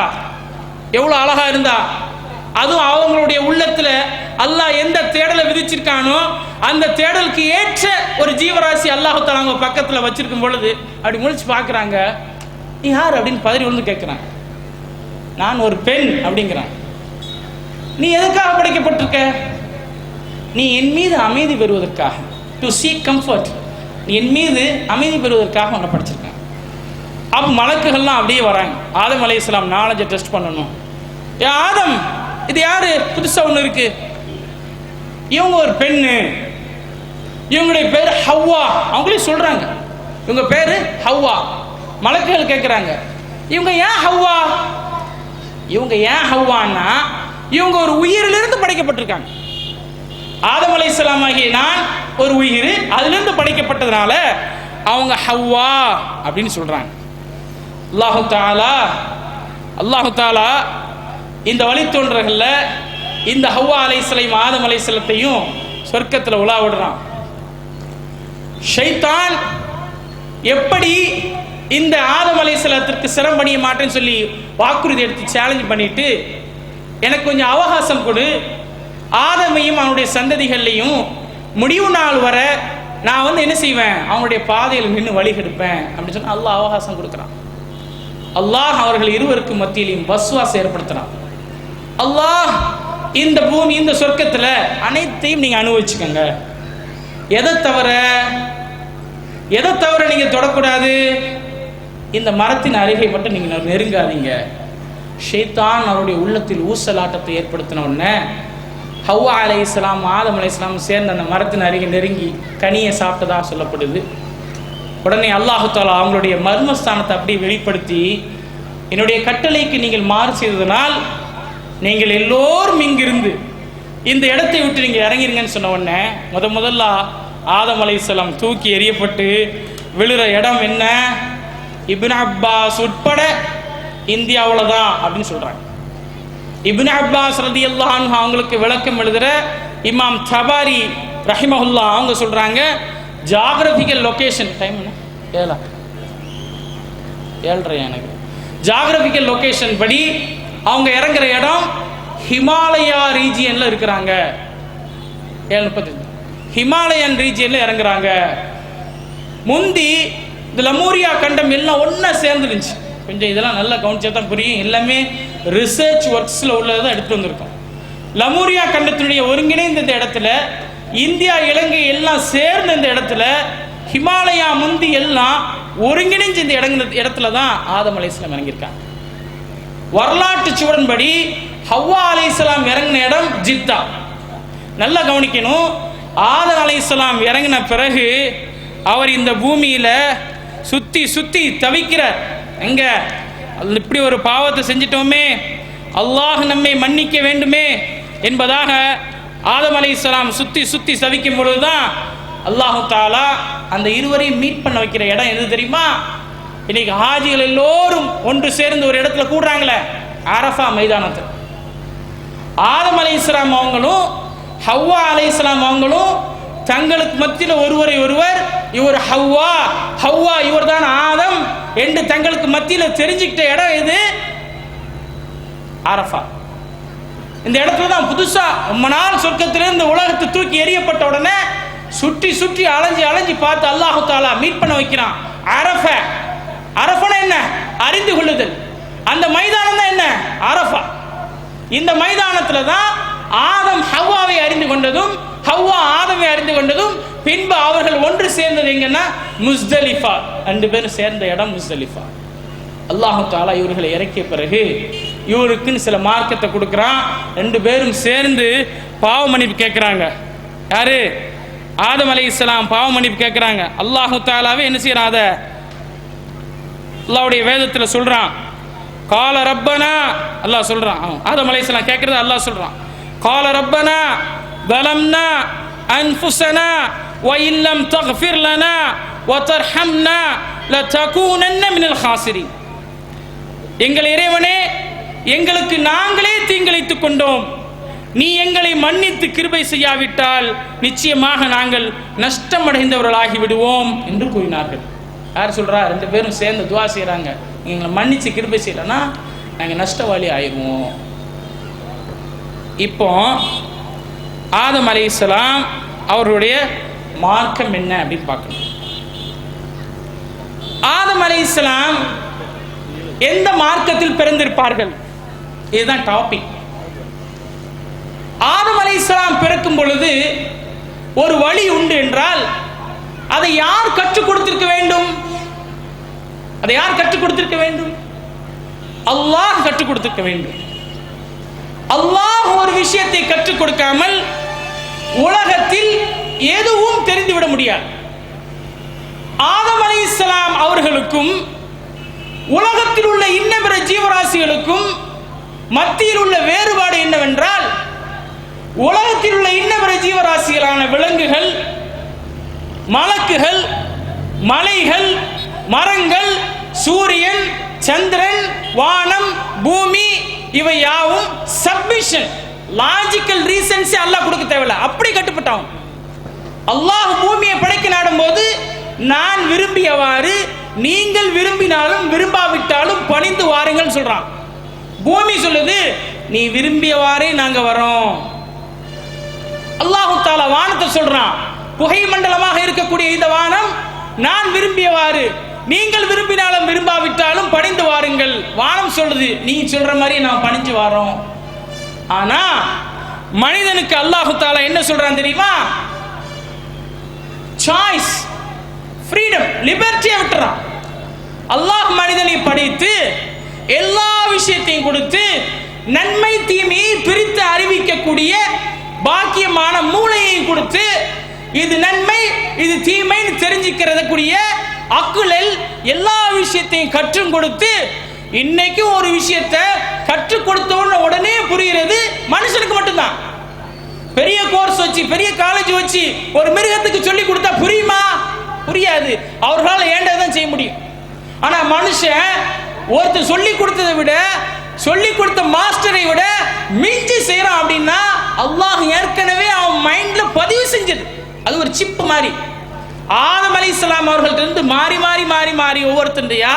Speaker 3: எவ்வளவு அழகா இருந்தா, அதுவும் அவங்களுடைய உள்ளத்துல அல்லாஹ் எந்த தேடலை விதிச்சிருக்கானோ அந்த தேடலுக்கு ஏற்ற ஒரு ஜீவராசி அல்லாஹ் தஆலா அவங்க பக்கத்துல வச்சிருக்கும் பொழுது அப்படி முழிச்சு பார்க்கறாங்க. நீ யார் அப்படின்னு பதறி விழுந்து கேட்கிறாங்க. நான் ஒரு பெண் அப்படிங்கிறான். நீ எதுக்காக படைக்கப்பட்டிருக்க? நீ என் மீது அமைதி பெறுவதற்காக, டு சீக் கம்ஃபர்ட், நீ என் மீது அமைதி பெறுவதற்காக உன்னை படிச்சிருக்கேன். அப்போ மலக்குகள்லாம் அப்படியே வராங்க. ஆதம் அலைஹிஸ்ஸலாம் நாலேஜை டெஸ்ட் பண்ணணும். ஆதம், இது யாரு? புதுசா ஒன்று இருக்கு. இவங்க ஒரு பெண்ணு, இவங்களுடைய பேர் ஹவ்வா. அவங்களே சொல்றாங்க இவங்க பேரு ஹவ்வா. மலக்குகள் கேட்கிறாங்க, இவங்க ஏன் ஹவ்வா? இவங்க ஏன் ஹவ்வான்னா இவங்க ஒரு உயிரிலிருந்து படைக்கப்பட்டிருக்காங்க. ஆதம் அலைஹிஸ்ஸலாம் ஆகிய நான் ஒரு உயிர், அதிலிருந்து படைக்கப்பட்டதுனால அவங்க ஹவ்வா அப்படின்னு சொல்றாங்க. அல்லாஹு தாலா இந்த வழித்தோன்றல்ல இந்த ஹவ்வா அலைஹிஸ்ஸலாம் ஆதம் அலைஹிஸ்ஸலத்தையும் சொர்க்கத்தில் உலா விடுறான். ஷைத்தான் எப்படி இந்த ஆதம் அலைஹிஸ்ஸலாத்திற்கு சிரம் பண்ணிய மாட்டேன்னு சொல்லி வாக்குறுதி எடுத்து சேலஞ்ச் பண்ணிட்டு, எனக்கு கொஞ்சம் அவகாசம் கொடு, ஆதமையும் அவனுடைய சந்ததிகள்லையும் முடிவு நாள் வர நான் என்ன செய்வேன், அவனுடைய பாதையில் நின்று வழி கெடுப்பேன் அப்படின்னு சொன்னா அல்லாஹ் அவகாசம் கொடுக்குறான். அல்லாஹ் அவர்கள் இருவருக்கும் மத்தியிலையும் வஸ்வாஸ் ஏற்படுத்துறான். அல்லாஹ் இந்த பூமி இந்த சொர்க்கத்துல அனைத்தையும் நீங்க அனுபவிச்சுக்கங்க, எதை தவிர நீங்க தொடக்கூடாது, இந்த மரத்தின் அருகே மட்டும் நீங்க நெருங்காதீங்க. ஷைத்தான் அவருடைய உள்ளத்தில் ஊசலாட்டத்தை ஏற்படுத்தின உடனே ஹவ்வா அலைஹிஸ்ஸலாம் ஆதம் அலைஹிஸ்ஸலாம் சேர்ந்து அந்த மரத்தின் அருகே நெருங்கி கனியை சாப்பிட்டதா சொல்லப்படுது. உடனே அல்லாஹு தஆலா அவங்களுடைய மர்மஸ்தானத்தை அப்படியே வெளிப்படுத்தி, என்னுடைய கட்டளைக்கு நீங்கள் மாறு செய்ததனால் நீங்கள் எல்லோரும் இங்கிருந்து இந்த இடத்தை விட்டு நீங்கள் இறங்கிருங்கன்னு சொன்ன உடனே முதல்ல ஆதம் அலைஹிஸ்ஸலாம் தூக்கி எறியப்பட்டு விழுற இடம் என்ன? இப்னு அப்பாஸ் உட்பட இந்தியாவில் தான் அப்படின்னு சொல்றாங்க. இப்னு அப்பாஸ் ரலியல்லாஹு அன்ஹு அவங்களுக்கு விளக்கம் எழுதுற இமாம் தபாரி ரஹிமஹுல்லா அவங்க சொல்றாங்க, ஜியோகிராபிக்கல் லொகேஷன் டைம் என்ன 7:30 எனக்கு ஜியோகிராபிக்கல் லொகேஷன் படி அவங்க இறங்குற இடம் ஹிமாலயா ரீஜியன்ல இருக்கிறாங்க. 7:35 ஹிமாலயன் ரீஜியன்ல இறங்குறாங்க. முந்தி இந்த லமூரியா கண்டம் எல்லாம் ஒன்னா சேர்ந்துருந்துச்சு. கொஞ்சம் இதெல்லாம் நல்லா கவனிச்சா தான் புரியும். எல்லாமே ரிசர்ச் ஒர்க்ஸில் உள்ளதான் எடுத்து வந்திருக்கோம். லமூரியா கண்டத்தினுடைய ஒருங்கிணைந்த இந்த இடத்துல இந்தியா இலங்கை எல்லாம் சேர்ந்த இந்த இடத்துல ஹிமாலயா முந்தி எல்லாம் ஒருங்கிணைஞ்ச இந்த இடத்துல தான் ஆதம் அலைஹிஸ்ஸலாம் இறங்கியிருக்காங்க. வரலாற்று சுவடன்படி ஹவ்வா அலைஹிஸ்ஸலாம் இறங்கின இடம் ஜித்தா. நல்லா கவனிக்கணும். ஆதம் அலைஹிஸ்ஸலாம் இறங்கின பிறகு அவர் இந்த பூமியில சுத்தி சுத்தி தவிக்கிறார். எங்க இப்படி ஒரு பாவத்தை செஞ்சிட்டோமே, அல்லாஹ் நம்மை மன்னிக்க வேண்டுமே என்பதாக ஆதம் அலைஹிஸ்ஸலாம் சுத்தி சுத்தி தவிக்கும் பொழுதுதான் அல்லாஹு தஆலா அந்த இருவரையும் மீட் பண்ண வைக்கிற இடம் எது தெரியுமா? இன்னைக்கு ஹாஜிகள் எல்லோரும் ஒன்று சேர்ந்து ஒரு இடத்துல கூடுறாங்களே, அரஃபா மைதானத்தில். ஆதம் அலைஹிஸ்ஸலாம் அவங்களும் ஹவ்வா அலைஹிஸ்ஸலாம் அவங்களும் தங்களுக்கு மத்தியில் ஒருவரை ஒருவர் இவர் ஹவ்வா, ஹவ்வா இவர் தான் ஆதம் என்று தங்களுக்கு மத்தியில் தெரிஞ்சுக்கிட்ட இடம் எது? அரஃபா. இந்த இடத்துல தான் புதுசா ரொம்ப நாள் சொர்க்கத்திலிருந்து உலகத்தை தூக்கி எறியப்பட்ட உடனே சுற்றி சுற்றி அலைஞ்சி அலைஞ்சி பார்த்து அல்லாஹு தஆலா மீட் பண்ண வைக்கிறான். அரஃபா. அரஃபா என்ன? அறிந்து கொள்ளுதல். அந்த மைதானம் தான் என்ன? அரஃபா. இந்த மைதானத்துல தான் ஆதம் ஹவ்வாவை அறிந்து கொண்டதும் ஹவ்வா ஆதமை அறிந்து கொண்டதும் பின்பு அவர்கள் ஒன்று சேர்ந்தது எங்கன்னா முஸ்தலிஃபா. 2 பேரும் சேர்ந்த இடம் முஸ்தலிஃபா. அல்லாஹு தஆலா இவர்களை இறக்கிய பிறகு இவருக்குன்னு சில மார்க்கத்தை கொடுக்குறான். 2 பேரும் சேர்ந்து பாவ மன்னிப்பு கேட்குறாங்க. யாரு? ஆதம் அலைஹிஸ்ஸலாம் பாவ மன்னிப்பு கேட்குறாங்க. அல்லாஹு தஆலாவே என்ன செய்யறான்? அதை அல்லாஹ்வுடைய வேதத்தில் சொல்றான். கால ரப்பனா, அல்லாஹ் சொல்றான், ஆதம் அலைஹிஸ்ஸலாம் கேட்கறது அல்லாஹ் சொல்றான், கால ரப்பனா ظلمنا أنفسنا وإن لم تغفر لنا وترحمنا لتكونن من الخاسرين. எங்கள் இறைவனே, எங்களுக்கு நாங்களே தீங்கிழைத்துக் கொண்டோம், நீ எங்களை மன்னித்து கிருபை செய்யாவிட்டால் நிச்சயமாக நாங்கள் நஷ்டமடைந்தவர்களாகி விடுவோம் என்று கூறினார்கள். யார் சொல்றா? 2 பேரும் சேர்ந்து துவா செய்யறாங்க, எங்களை மன்னிச்சு கிருபை செய்யலன்னா நாங்கள் நஷ்டவாளி ஆயிடுவோம். இப்போ ஆதம் அலைஹிஸ்ஸலாம் அவருடைய மார்க்கம் என்ன அப்படின்னு பார்க்கணும். ஆதம் அலைஹிஸ்ஸலாம் எந்த மார்க்கத்தில் பிறந்திருப்பார்கள்? இதுதான் டாபிக். ஆதம் அலைஹிஸ்ஸலாம் பிறக்கும் பொழுது ஒரு வழி உண்டு என்றால் அதை யார் கற்றுக் கொடுத்திருக்க வேண்டும்? அதை யார் கற்றுக் கொடுத்திருக்க வேண்டும்? அல்லாஹ் கற்றுக் கொடுத்திருக்க வேண்டும். அல்லாஹ் ஒரு விஷயத்தை கற்றுக் கொடுக்காமல் உலகத்தில் எதுவும் தெரிந்துவிட முடியாது. ஆதம் அலைஹிஸ்ஸலாம் அவர்களுக்கும் உலகத்தில் உள்ள இன்ன பிற ஜீவராசிகளுக்கும் மத்தியில் உள்ள வேறுபாடு என்னவென்றால், உலகத்தில் உள்ள இன்ன பிற ஜீவராசிகளான விலங்குகள், மலக்குகள், மலைகள், மரங்கள், சூரியன், சந்திரன், வானம், பூமி, இவை யாவும் சப்மிஷன், லாஜிக்கல் ரீசன்ஸ் அல்லாஹ் கொடுக்க தேவையில்லை, அப்படி கட்டுப்பட்டான். அல்லாஹ் பூமியை படைக்க நாடும் போது நான் விரும்பியவாறு நீங்கள் விரும்பினாலும் விரும்பாவிட்டாலும் பணிந்து வாருங்கள் சொல்றான். பூமி சொல்லுது நீ விரும்பியவாறே நாங்க வரோம். அல்லாஹு தஆலா வானத்தை சொல்றான், புகை மண்டலமாக இருக்கக்கூடிய இந்த வானம் நான் விரும்பியவாறு நீங்கள் விரும்பினாலும் விரும்பாவிட்டாலும் பணிந்து வாருங்கள். வானம் சொல்லுது நீ சொல்ற மாதிரி நான் பணிஞ்சு வாரோம். ஆனா மனிதனுக்கு அல்லாஹு தஆலா என்ன சொல்றான் தெரியுமா? சாய்ஸ், ஃப்ரீடம், லிபர்ட்டியை விட்டுறான். அல்லாஹ் மனிதனை படைத்து எல்லா விஷயத்தையும் கொடுத்து நன்மை தீமையை பிரித்து அறிவிக்கக்கூடிய பாக்கியமான மூளையை கொடுத்து இது நன்மை இது தீமைன்னு தெரிஞ்சுக்கிறதுக்குரிய அக்குலல் எல்லா விஷயத்தையும் கற்றும் கொடுத்து இன்னைக்கு ஒரு விஷயத்தை கற்றுக் கொடுத்த உடனே புரிகிறது மனுஷனுக்கு மட்டும்தான். பெரிய கோர்ஸ் வச்சு பெரிய காலேஜ் வச்சு ஒரு மிருகத்துக்கு சொல்லி கொடுத்தா புரியுமா? புரியாது. அவர்களால் ஏண்டதான் செய்ய முடியும். ஆனா மனுஷன் ஒருத்தர் சொல்லி கொடுத்ததை விட சொல்லி கொடுத்த மாஸ்டரை விட மிஞ்சி செய்யறான் அப்படின்னா அல்லாஹ் ஏற்கனவே அவன் மைண்ட்ல பதிவு செஞ்சது. அது ஒரு சிப் மாதிரி. ஆதம் அலைஹிஸ்ஸலாம் அவர்கள்ட்ட இருந்து மாறி மாறி மாறி மாறி ஒவ்வொருத்தரையா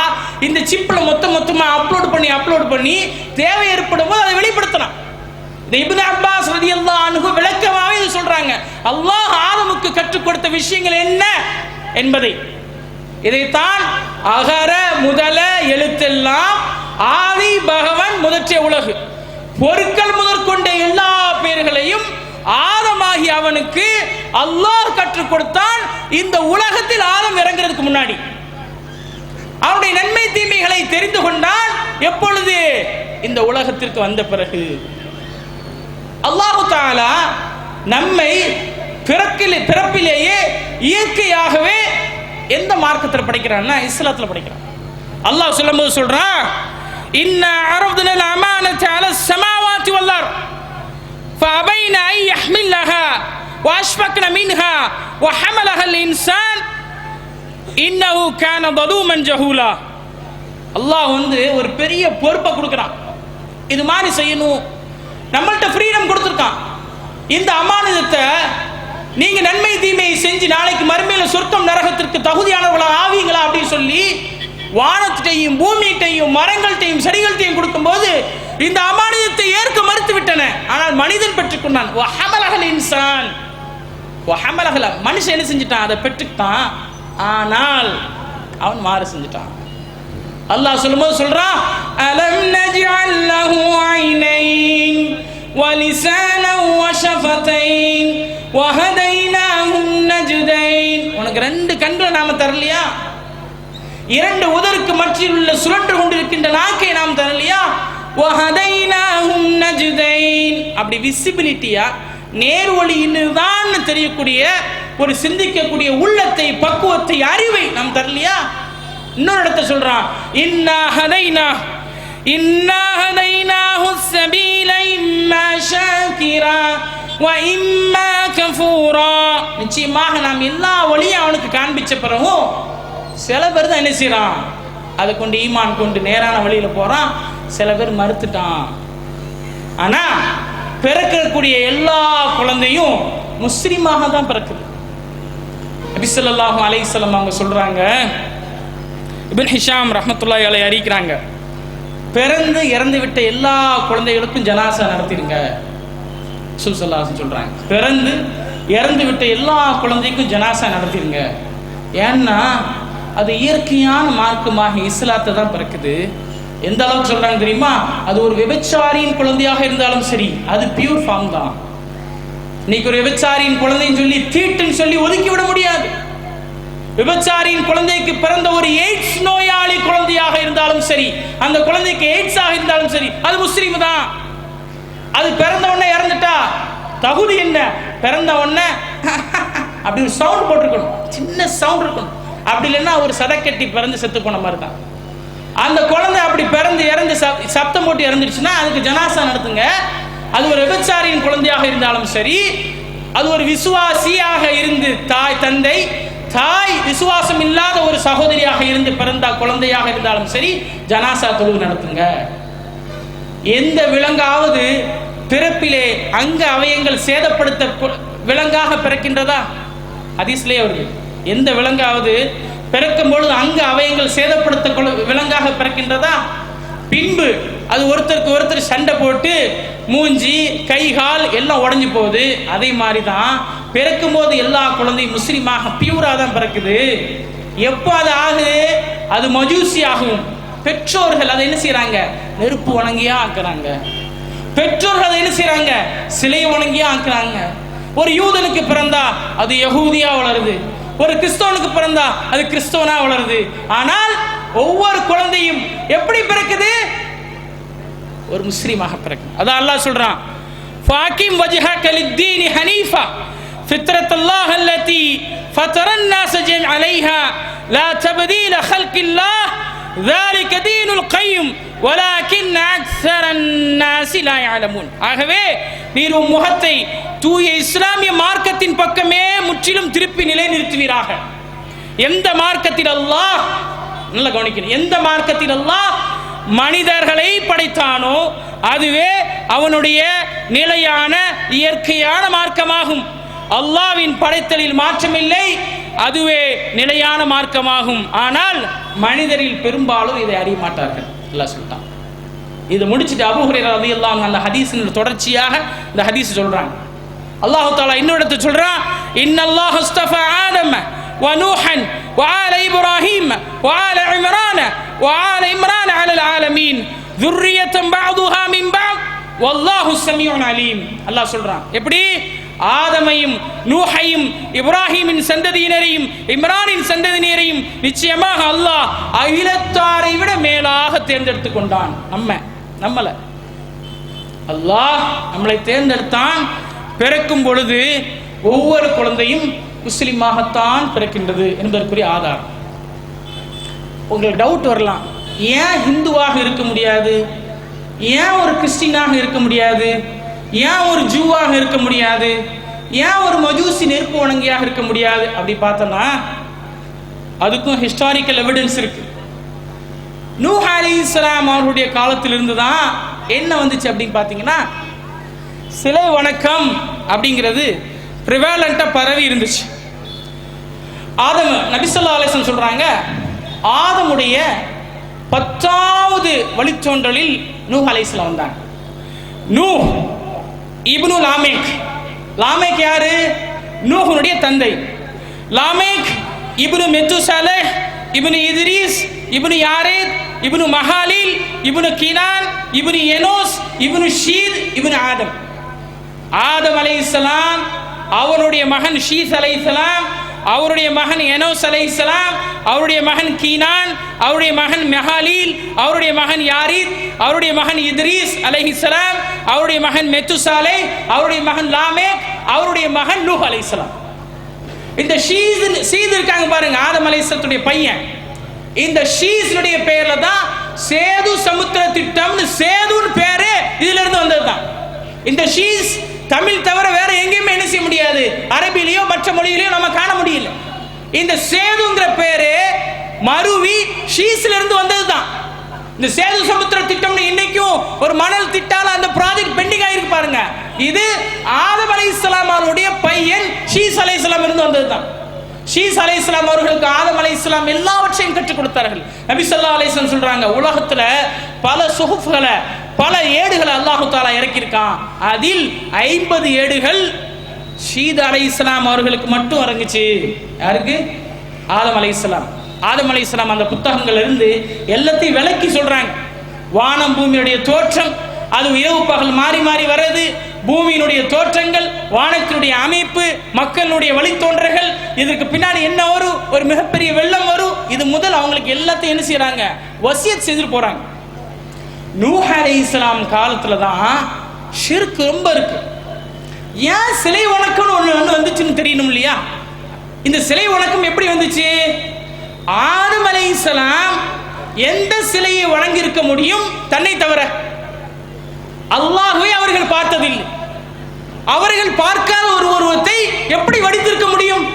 Speaker 3: இந்த சிப்ல மொத்தமா அப்லோட் பண்ணி தேவை ஏற்படும் போது அதை வெளிப்படுத்தலாம். இந்த இப்னு அப்பாஸ் ரலியல்லாஹு அன்ஹு விளக்கமாவே இது சொல்றாங்க. அல்லாஹ் ஆதமுக்கு கற்றுக் கொடுத்த விஷயங்கள் என்ன என்பதை. இதைத்தான் அகர முதல எழுத்தெல்லாம் ஆதி பகவன் முதற்றே உலகு, பொருட்கள் முதற்கொண்ட எல்லா பெயர்களையும் ஆதமாகி அவனுக்கு அல்லாஹ் கற்றுக் கொடுத்தான். இந்த உலகத்தில் ஆதம் இறங்குறதுக்கு முன்னாடி அவனுடைய நன்மை தீமைகளை தெரிந்து கொண்டான். எப்பொழுது? இந்த உலகத்திற்கு வந்த பிறகு. அல்லாஹு தஆலா நம்மை பிறப்பிலேயே இயற்கையாகவே எந்த மார்க்கத்தில் படைக்கிறான்னா இஸ்லாத்தில் படைக்கிறான். அல்லாஹ் சொல்லும்போது சொல்றான், இன்னா அரதுனா அமானத அல ஸமாவாதி வல் அர்த் ஃபஅபைன அன் யஹ்மிலஹா வஅஷ்ஃபக்ன மின்ஹா வஹமலஹா அல் இன்சான் இன்னஹு கான ظلومன் ஜஹூலா. அல்லாஹ் ஒரு பெரிய பொறுப்பை கொடுக்குறான். இது மாதிரி செய்யணும், நம்மள்ட்ட ஃப்ரீடம் கொடுத்துருக்கான். இந்த அமானிதத்தை நீங்க நன்மை தீமையை செஞ்சு நாளைக்கு மறுமையில சொர்க்கம் நரகத்திற்கு தகுதியானவர்களா ஆவீங்களா அப்படின்னு சொல்லி வானத்தையும் பூமியையும் மரங்கள்டையும் செடிகள்டையும் கொடுக்கும் போது இந்த அமானிதத்தை ஏற்க மறுத்து விட்டன. ஆனால் மனிதன் பெற்றுக்கொண்டான். இன்சான் மனுஷன் என்ன செஞ்சிட்டான்? அதை பெற்றுக்கிட்டான். ஆனால் அவன் மாறு செஞ்சிட்டான். அல்லாஹ் சொல்லும்போது சொல்றான், அலம் நஜ்அல் லஹு ஐனைன் வலிசானன் வஷஃபதைன் வஹதைனாஹும் நஜ்தைன். உனக்கு 2 கண்களை நாம தரலையா? 2 உதருக்கு மத்தியில் உள்ள சுழன்று கொண்டிருக்கின்ற நாக்கை நாம் தரலையா? வஹதைனாஹும் நஜ்தைன். அப்படி விசிபிலிட்டியா நேர்வழியில்தான் தெரியக்கூடிய ஒரு சிந்திக்கக்கூடிய உள்ளத்தை, பக்குவத்தை, அறிவை நாம் தரலையா? இன்னொரு இடத்தை சொல்றான், இன்னா ஹதைனா, இன்னா ஹதைனாஹு ஸபீல இம்மா ஷாகிரா வ இம்மா கஃபூரா. நிச்சயமாக நாம் எல்லா வழியும் அவனுக்கு காண்பிச்ச பிறகும் சில பேர் தான் என்ன செய்யறான், அதை கொண்டு ஈமான் கொண்டு நேரான வழியில போறான், சில பேர் மறுத்துட்டான். ஆனா பிறக்கக்கூடிய எல்லா குழந்தையும் முஸ்லிமாக தான் பிறக்குது. நபி ஸல்லல்லாஹு அலைஹி வஸல்லம் அவங்க சொல்றாங்க, இப்னு ஹிஷாம் ரஹ்மத்துல்லாஹி அலைஹி அறிவிக்கிறாங்க, பிறந்து இறந்து விட்ட எல்லா குழந்தைகளுக்கும் ஜனாசா நடத்திடுங்க. ரசூல் ஸல்லல்லாஹு அலைஹி வஸல்லம் சொல்றாங்க, பிறந்து இறந்து விட்ட எல்லா குழந்தைக்கும் ஜனாசா நடத்திடுங்க. ஏன்னா அது இயற்கையான மார்க்கமாக இஸ்லாத்தை தான் பிறக்குது. எந்த அளவுக்கு சொல்றாங்க தெரியுமா? அது ஒரு விபச்சாரியின் குழந்தையாக இருந்தாலும் சரி, அது பியூர் ஃபார்ம் தான். இன்னைக்கு ஒரு விபச்சாரியின் குழந்தைன்னு சொல்லி தீட்டுன்னு சொல்லி ஒதுக்கி விட முடியாது. விபச்சாரியின் குழந்தைக்கு பிறந்த ஒரு எய்ட்ஸ் நோயாளி குழந்தையாக இருந்தாலும் சரி, அந்த குழந்தைக்கு எய்ட்ஸ் ஆக இருந்தாலும் சரி, அது முஸ்லீம் தான். அது பிறந்த உடனே இறந்துட்டா தகுதி என்ன? பிறந்த உடனே அப்படி ஒரு சவுண்ட் போட்டிருக்கணும், சின்ன சவுண்ட் இருக்கணும். அப்படி இல்லைன்னா ஒரு சதக்கட்டி பிறந்து செத்து போன மாதிரி தான். அந்த குழந்தை அப்படி பிறந்து இறந்து சப்தம் போட்டு இறந்துடுச்சுன்னா அதுக்கு ஜனாசா நடத்துங்க. அது ஒரு விபச்சாரியின் குழந்தையாக இருந்தாலும் சரி, அது ஒரு விசுவாசியாக இருந்து தாய் விசுவாசம் இல்லாத ஒரு சகோதரியாக இருந்து பிறந்த குழந்தையாக இருந்தாலும் சரி, ஜனாசா தொழுகை நடத்துங்க. எந்த விலங்காவது பிறப்பிலே அங்க அவயங்கள் சேதப்படுத்த விலங்காக பிறக்கின்றதா? ஹதீஸ்லயே வருது, எந்த விலங்காவது பிறக்கும் பொழுது அங்க அவயங்கள் சேதப்படுத்த விலங்காக பிறக்கின்றதா? பின்பு அது ஒருத்தருக்கு ஒருத்தர் சண்டை போட்டு மூஞ்சி கை கால் எல்லாம் உடஞ்சி போகுது. அதே மாதிரி தான் பிறக்கும் போது எல்லா குழந்தையும் முஸ்லீமாக பியூரா தான் பிறக்குது. எப்போ அது ஆகுது? அது மஜூசி ஆகும். பெற்றோர்கள் அதை என்ன செய்யறாங்க? நெருப்பு வணங்கியா ஆக்குறாங்க. பெற்றோர்கள் அதை என்ன செய்யறாங்க? சிலை வணங்கியா ஆக்குறாங்க. ஒரு யூதனுக்கு பிறந்தா அது யகூதியா வளருது, ஒரு கிறிஸ்தவனுக்கு பிறந்தா அது கிறிஸ்தவனா வளருது. ஆனால் ஒவ்வொரு குழந்தையும் எப்படி பிறக்குது? ஒரு முஸ்லிமாக பிறக்குது. அதான் அல்லாஹ் சொல்றான், ஃபாகிம் வஜ்ஹக லித்தீனி ஹனீஃபா ஃபித்ரத்தல்லாஹ் அல்லதி ஃபதரன் நாஸ அலைஹா லா தப்தீல ஹல்கில்லாஹ் ذلك دين القيم ولكن اكثر الناس لا يعلمون. ஆகவே நீர் உம் முகத்தை தூய இஸ்லாமிய மார்க்கத்தின் பக்கமே முற்றிலும் திருப்பி நிலைநிறுத்துவீராக. எந்த மார்க்கத்தில் அல்லாஹ், நல்ல கவனிக்கணும், எந்த மார்க்கத்தில் அல்லாஹ் மனிதர்களை படைத்தானோ அதுவே அவனுடைய நிலையான இயற்கையான மார்க்கமாகும். அல்லாஹ்வின் படைத்தலில் மாற்றமில்லை, அதுவே நிலையான மார்க்கமாகும். ஆனால் மனிதரில் பெரும்பாலும் இதை அறிய மாட்டார்கள். அல்லாஹ் சொல்லிட்டான். இதை முடிச்சுட்டு அபூ ஹுரைரா ரலியல்லாஹு அன்ஹு அந்த ஹதீஸின் தொடர்ச்சியாக இந்த ஹதீஸ் சொல்றாங்க. அல்லாஹ் தஆலா இன்னொரு இடத்துல சொல்றான், இன்னல்லாஹு இஸ்தஃபா ஆதம வ நூஹன் வ ஆல இப்ராஹீம் வ ஆல இம்ரான் வ ஆல இம்ரான் அலல் ஆலமீன் ذُرِّيَّةً بَعْضُهَا مِنْ بَعْضٍ வல்லாஹு ஸமீஉன் அலீம். அல்லாஹ் சொல்றான், எப்படி ஆதமையும் நூஹையும் இப்ராஹீமின் சந்ததியினரையும் இம்ரானின் சந்ததியினரையும் நிச்சயமாக அல்லாஹ் அகிலத்தாரை விட மேலாக தேர்ந்தெடுத்துக் கொண்டான். நம்மள அல்லாஹ் நம்மளை தேர்ந்தெடுத்தான். பிறக்கும் பொழுது ஒவ்வொரு குழந்தையும் முஸ்லிமாகத்தான் பிறக்கின்றது என்பதற்குரிய ஆதாரம். உங்களுக்கு டவுட் வரலாம், ஏன் ஹிந்துவாக இருக்க முடியாது, ஏன் ஒரு கிறிஸ்டினாக இருக்க முடியாது, ஏன் ஒரு ஜூவாக இருக்க முடியாது, ஏன் ஒரு மஜூசி நெருப்பு வணங்கியாக இருக்க முடியாது? அப்படி பார்த்தோம்னா அதுக்கும் ஹிஸ்டாரிக்கல் எவிடன்ஸ் இருக்கு. நூஹ் அலைஹிஸ்ஸலாம் அவருடைய காலத்திலிருந்து தான் என்ன வந்துச்சு அப்படின்னு பார்த்தீங்கன்னா, சிலை வணக்கம் அப்படிங்கிறது ப்ரிவேலண்டா பரவி இருந்துச்சு. நபி ஸல்லல்லாஹு அலைஹி வஸல்லம் சொல்றாங்க, ஆதமுடைய 10வது வழித்தோன்றலில் நூஹ் அலைஹிஸ்ஸலாம் வந்தாங்க. நூஹ் இப்னு லாமேக். லாமேக் யாரு? நூஹுடைய தந்தை. லாமேக் இப்னு மெத்துசலஹ் இப்னு இத்ரீஸ் இப்னு யாரேத் இப்னு மஹாலில் இப்னு கினான் இப்னு எனோஸ் இப்னு ஷீத் இப்னு ஆதம். ஆதம் அலைஹிஸ்ஸலாம், அவருடைய மகன் ஷீத் அலைஹிஸ்ஸலாம், அவருடைய மகன் எனோஸ் அலைஹிஸ்ஸலாம், அவருடைய மகன் கீனான், அவருடைய மகன் மஹாலீல், அவருடைய மகன் யாரீத், அவருடைய மகன் இத்ரீஸ் அலைஹிஸ்ஸலாம், அவருடைய மகன் மெத்துசாலே, அவருடைய மகன் லாமேக், அவருடைய மகன் நூஹ் அலைஹிஸ்ஸலாம். இந்த ஷீத் இருக்காங்க பாருங்க, ஆதம் அலைஹிஸ்ஸலாத்துடைய பையன். இந்த ஷீஸ்னுடைய பேர்ல தான் சேது சமுத்திர திட்டம்னு சேதுன்னு பேரு இதுல இருந்து வந்ததுதான். இந்த ஷீஸ் தமிழ் தவிர வேற எங்கேயுமே என்ன செய்ய முடியாது, அரபிலையோ மற்ற மொழியிலையோ நம்ம காண முடியல. இந்த சேதுங்கிற பேரு மருவி ஷீஸ்ல இருந்து வந்ததுதான். இந்த சேது சமுத்திர திட்டம்னு இன்னைக்கும் ஒரு மணல் திட்டால அந்த ப்ராஜெக்ட் பெண்டிங் ஆயிருக்கு பாருங்க. இது ஆதம் அலைஹிஸ்ஸலாம் அவருடைய பையன் ஷீஸ் அலைஹிஸ்ஸலாம் இருந்து வந்ததுதான். ஷீஸ் அலைஹிஸ்ஸலாம் அவர்களுக்கு ஆதம் அலைஹிஸ்ஸலாம் எல்லாவற்றையும் கற்றுக் கொடுத்தார்கள். நபி ஸல்லல்லாஹு அலைஹி வஸல்லம் சொல்றாங்க, உலகத்துல பல சுஹுஃப்களை, பல ஏடுகளை அல்லாஹ் தஆலா இறக்கியிருக்கான். அதில் 50 ஏடுகள் ஷீஸ் அலைஹிஸ்ஸலாம் அவர்களுக்கு மட்டும் இறங்குச்சு. யாருக்கு? ஆதம் அலைஹிஸ்ஸலாம். ஆதம் அலைஹிஸ்ஸலாம் அந்த புத்தகங்கள் இருந்து எல்லாத்தையும் விளக்கி சொல்றாங்க. வானம் பூமியுடைய தோற்றம், அது இரவு பகல் மாறி மாறி வர்றது, பூமியினுடைய தோற்றங்கள், வானத்தினுடைய அமைப்பு, மக்களுடைய வழித்தோன்றல்கள், இதற்கு பின்னாடி என்ன வரும், ஒரு மிகப்பெரிய வெள்ளம் வரும், இது முதல் அவங்களுக்கு எல்லாத்தையும் என்ன செய்யறாங்க, வசியத் செஞ்சுட்டு போறாங்க. நூஹ் அலைஹிஸ்ஸலாம் காலத்துல தான் ஷிர்க் ரொம்ப இருக்கு. ஏன் சிலை வணக்கம் ஒண்ணு வந்துச்சுன்னு தெரியணும் இல்லையா? இந்த சிலை வணக்கம் எப்படி வந்துச்சு? ஆதம் அலைஹிஸ்ஸலாம் எந்த சிலையை வணங்கி இருக்க முடியும் தன்னை தவிர? அல்லாஹ்வை அவர்கள் பார்த்ததில்லை. அவர்கள் பார்க்காத ஒரு உருவத்தை எப்படி வடித்திருக்க முடியும்?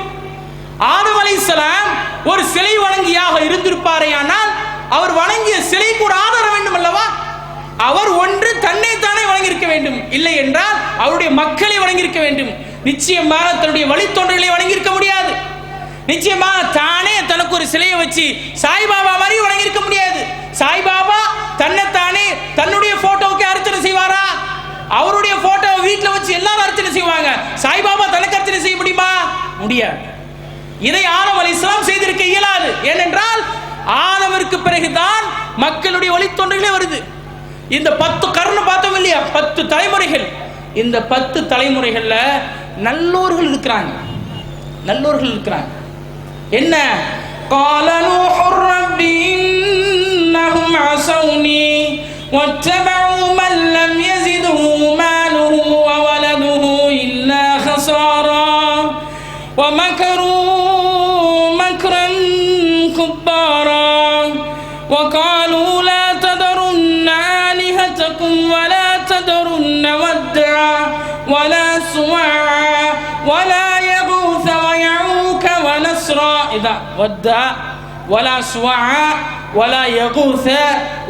Speaker 3: ஆதம் அலைஹிஸ்ஸலாம் ஒரு சிலை வணங்கியாக இருந்திருப்பாரேயானால் அவர் வணங்கிய சிலைக்கு ஒரு ஆதாரம் வேண்டும் அல்லவா? அவர் ஒன்று தன்னை தானே வணங்கியிருக்க வேண்டும், இல்லை என்றால் அவருடைய மக்களை வணங்கியிருக்க வேண்டும். நிச்சயமாக தன்னுடைய வழித்தோன்றல்களை வணங்கியிருக்க முடியாது. நிச்சயமாக தானே தனக்கு ஒரு சிலையை வச்சு சாய்பாபா மாதிரி வணங்கியிருக்க முடியாது. சாய்பாபா தன்னைத்தானே தன்னுடைய போட்டோவுக்கு அர்ச்சனை செய்வாரா? அவருடைய போட்டோவை வீட்டில் வச்சு எல்லாரும் அர்ச்சனை செய்வாங்க. சாய்பாபா தனக்கு அர்ச்சனை செய்ய முடியுமா? முடியாது. இதை ஆதம் அலைஹிஸ்ஸலாம் செய்திருக்க இயலாது. ஏனென்றால் ஆதமிற்கு பிறகுதான் மக்களுடைய வழித்தோன்றல்களே வருது. இந்த 10 கர்ணம் பார்த்தோம் இல்லையா, 10 தலைமுறைகள். இந்த 10 தலைமுறைகள்ல நல்லோர்கள் இருக்கிறாங்க. நல்லோர்கள் இருக்கிறாங்க. என்ன? قال نوح رب إنهم عصوني واتبعوا من لم يزده ماله وولده إلا خسارا ومكروا مكرا كبارا وقالوا لا تذرن آلهتكم ولا تذرن ودعا ولا سواعا ولا يغوث ويعوق ونسرا. إذا ودع ولا سواعا ولا يغوث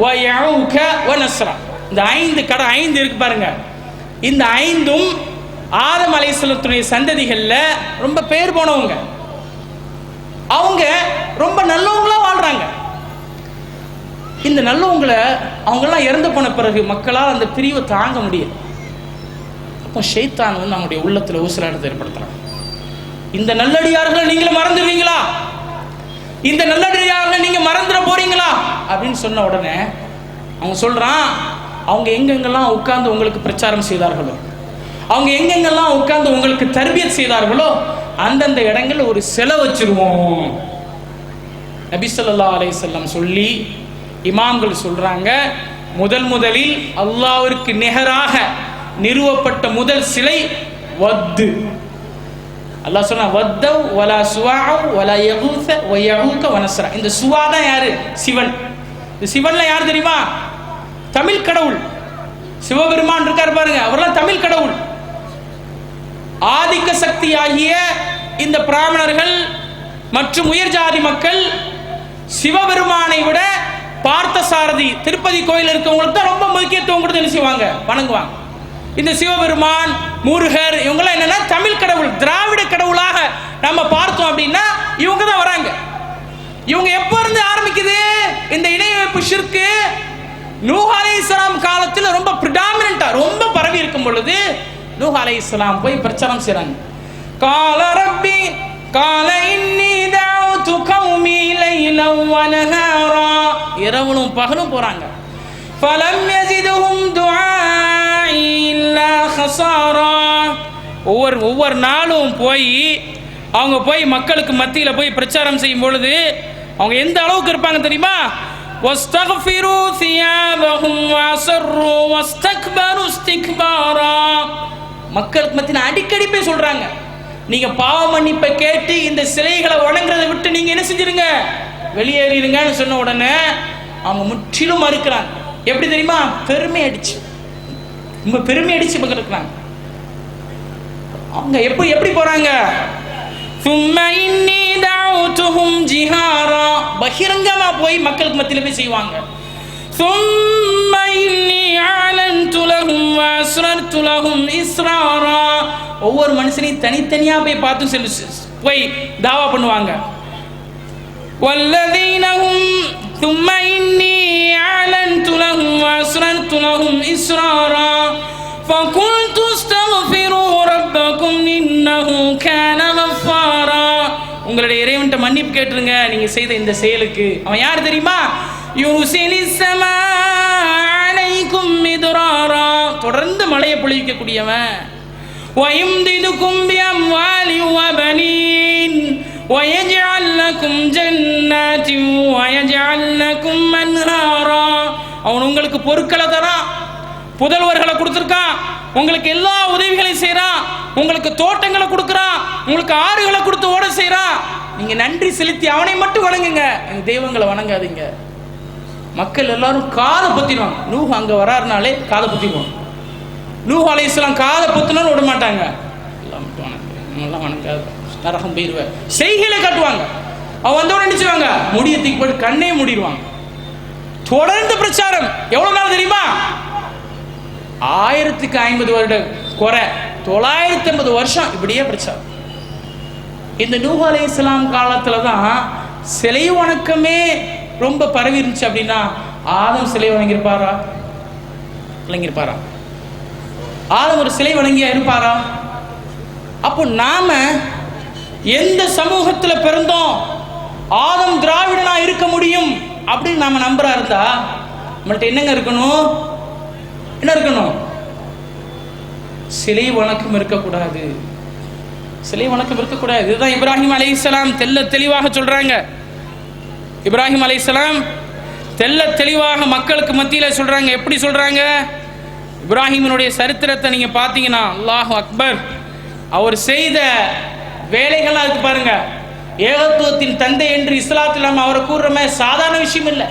Speaker 3: ويعوق ونسرا. இந்த 5 கடை 5 இருக்கு பாருங்க. இந்த 5ம் ஆதம் அலைஹிஸ்ஸலாத்துடைய சந்ததிகள்ல ரொம்ப பேர் போனவங்க. அவங்க ரொம்ப நல்லவங்களா வாழ்றாங்க. இந்த நல்லவங்களை அவங்கெல்லாம் இறந்து போன பிறகு மக்களால் அந்த பிரிவை தாங்க முடியும். அப்போ ஷைத்தான் வந்து அவங்களுடைய உள்ளத்தில் ஊசலாட்டத்தை ஏற்படுத்துறாங்க. இந்த நல்லடியார்களை நீங்களும் மறந்துடுவீங்களா? இந்த நல்லடியார்களை நீங்க மறந்துட போறீங்களா அப்படின்னு சொன்ன உடனே அவங்க சொல்றான், அவங்க எங்கெங்கெல்லாம் உட்கார்ந்து உங்களுக்கு பிரச்சாரம் செய்தார்களோ, அவங்க எங்கெங்கெல்லாம் உட்கார்ந்து உங்களுக்கு தர்பியத் செய்தார்களோ அந்தந்த இடங்கள்ல ஒரு சிலை வச்சிருவோம். நபி ஸல்லல்லாஹு அலைஹி வஸல்லம் சொல்லி இமாம்கள் சொல்றாங்க, முதலில் அல்லாஹ்விற்கு நிகராக நிறுவப்பட்ட முதல் சிலை வத்து. அல்லாஹ் சொன்னா வத்தவ் வலா சுவாஅவ் வலா யகூஸ வ யஊக வ நஸ்ரா. இந்த சுவா தான் யாரு? சிவன். இந்த சிவன்ல யார் தெரியுமா? தமிழ் கடவுள் சிவபெருமான் இருக்கார் பாருங்க, அவர்லாம் தமிழ் கடவுள். ஆதிக்க சக்தியாகிய இந்த பிராமணர்கள் மற்றும் உயர் ஜாதி மக்கள் சிவபெருமானை விட பார்த்தசாரதி திருப்பதி கோயில் இருக்கவங்களுக்கு தான் ரொம்ப முக்கியத்துவம் கொடுத்து என்ன செய்வாங்க? வணங்குவாங்க. இந்த சிவபெருமான், முருகர், இவங்கெல்லாம் என்னன்னா தமிழ் கடவுள், திராவிட கடவுளாக நம்ம பார்த்தோம் அப்படின்னா இவங்க தான் வராங்க. இவங்க எப்ப இருந்து ஆரம்பிக்குது இந்த இணை வைப்பு ஷிர்க்? நூஹ் அலைஹிஸ்ஸலாம் காலத்தில் ரொம்ப பிரிடாமினன்ட்டா ரொம்ப பரவி இருக்கும் பொழுது நூஹ் அலைஹிஸ்ஸலாம் போய் பிரச்சாரம் செய்றாங்க. கால ரப்பி கால இன்னி தஅவுது கௌமி லைலன் வ நஹாரா. இரவும் பகலும் போறாங்க. ஃபலம் யஸிதுஹும் துஆஇ இல்லா ஹஸாரா. ஒவ்வொரு நாளும் போய் அவங்க போய் மக்களுக்கு மத்தியில் போய் பிரச்சாரம் செய்யும் பொழுது அவங்க எந்த அளவுக்கு இருப்பாங்க தெரியுமா? வஸ்தக்ஃபிரு சியாபஹும் வஸர்ரு வஸ்தக்பரு இஸ்திக்பாரா. மக்களுக்கு மத்தியில் அடிக்கடி போய் சொல்றாங்க, நீங்க பாவ மன்னிப்பை கேட்டு இந்த சிலைகளை வணங்குறதை விட்டு நீங்க என்ன செஞ்சிருங்க? வெளியேறிடுங்கன்னு சொன்ன உடனே அவங்க முற்றிலும் மறுக்கிறாங்க. எப்படி தெரியுமா? பெருமை அடிச்சு, ரொம்ப பெருமை அடிச்சு இருக்கிறாங்க. அவங்க எப்படி போறாங்க? பகிரங்கமா போய் மக்களுக்கு மத்தியில போய் செய்வாங்க. ஒவ்வொரு மனுஷனையும் தனித்தனியா போய் பார்த்து போய் தாவா பண்ணுவாங்க. ثم إني أعلنت لهم وأسررت لهم إسرارا فقلت استغفروا ربكم إنه كان غفارا. உங்களுடைய இறைவன்ட்ட மன்னிப்பு கேட்டுருங்க நீங்க செய்த இந்த செயலுக்கு. அவன் யார் தெரியுமா? யுர்சிலிஸ் ஸமாஅ அலைக்கும் மித்ராரா, தொடர்ந்து மழையை பொழிவிக்கக்கூடியவன். ويمددكم بأموال وبنين ويجعل لكم جنات ويجعل لكم أنهارا. அவன் உங்களுக்கு பொருட்களை தரான், புதல்வர்களை கொடுத்துருக்கான், உங்களுக்கு எல்லா உதவிகளையும் செய்கிறான், உங்களுக்கு தோட்டங்களை கொடுக்குறான், உங்களுக்கு ஆறுகளை கொடுத்து ஓட செய்கிறான். நீங்க நன்றி செலுத்தி அவனை மட்டும் வணங்குங்க, தெய்வங்களை வணங்காதீங்க. மக்கள் எல்லாரும் காதை பொத்திடுவாங்க. நூஹ் அங்க வராருனாலே காதை பொத்திடுவாங்க. நூஹ் அலைஹிஸ்ஸலாம் காதை பொத்துனு விட மாட்டாங்க. எல்லாம் வணங்காத நரகம் போயிருவேன் செய்கையில காட்டுவாங்க. அவன் வந்தோட நினைச்சுவாங்க முடிய தூக்கி போட்டு கண்ணே மூடிடுவாங்க. தொடர்ந்து பிரச்சாரம் எவ்வளவு நாள் தெரியுமா? 1050 வருட குறை 950 வருஷம் இப்படியே பிரச்சாரம். இந்த நூஹ் அலைஹிஸ்ஸலாம் காலத்துல தான் சிலை வணக்கமே ரொம்ப பரவி இருந்துச்சு. அப்படின்னா ஆதம் சிலை வணங்கியிருப்பாரா? வணங்கியிருப்பாரா? ஆதம் ஒரு சிலை வணங்கியா இருப்பாரா? அப்போ நாம எந்த சமூகத்துல பிறந்தோம், ஆதம் திராவிடனா இருக்க முடியும் அப்படின்னு நாம நம்புறா இருந்தா நம்மள்ட்ட என்னங்க இருக்கணும்? என்ன இருக்கணும்? சிலை வணக்கம் இருக்கக்கூடாது. சிலை வணக்கம் இருக்கக்கூடாது. இதுதான் இப்ராஹிம் அலைஹிஸ்ஸலாம் தெளிவாக சொல்றாங்க. இப்ராஹிம் அலைஹிஸ்ஸலாம் தெளிவாக மக்களுக்கு மத்தியில் சொல்றாங்க. எப்படி சொல்றாங்க? இப்ராஹிமினுடைய சரித்திரத்தை நீங்க பார்த்தீங்கன்னா அல்லாஹ் அக்பர், அவர் செய்த வேலைகள்லாம் இருக்கு பாருங்க. ஏகத்துவத்தின் தந்தை என்று இஸ்லாத்தில் நம்ம அவரை கூறுறோமே, சாதாரண விஷயம் இல்லை.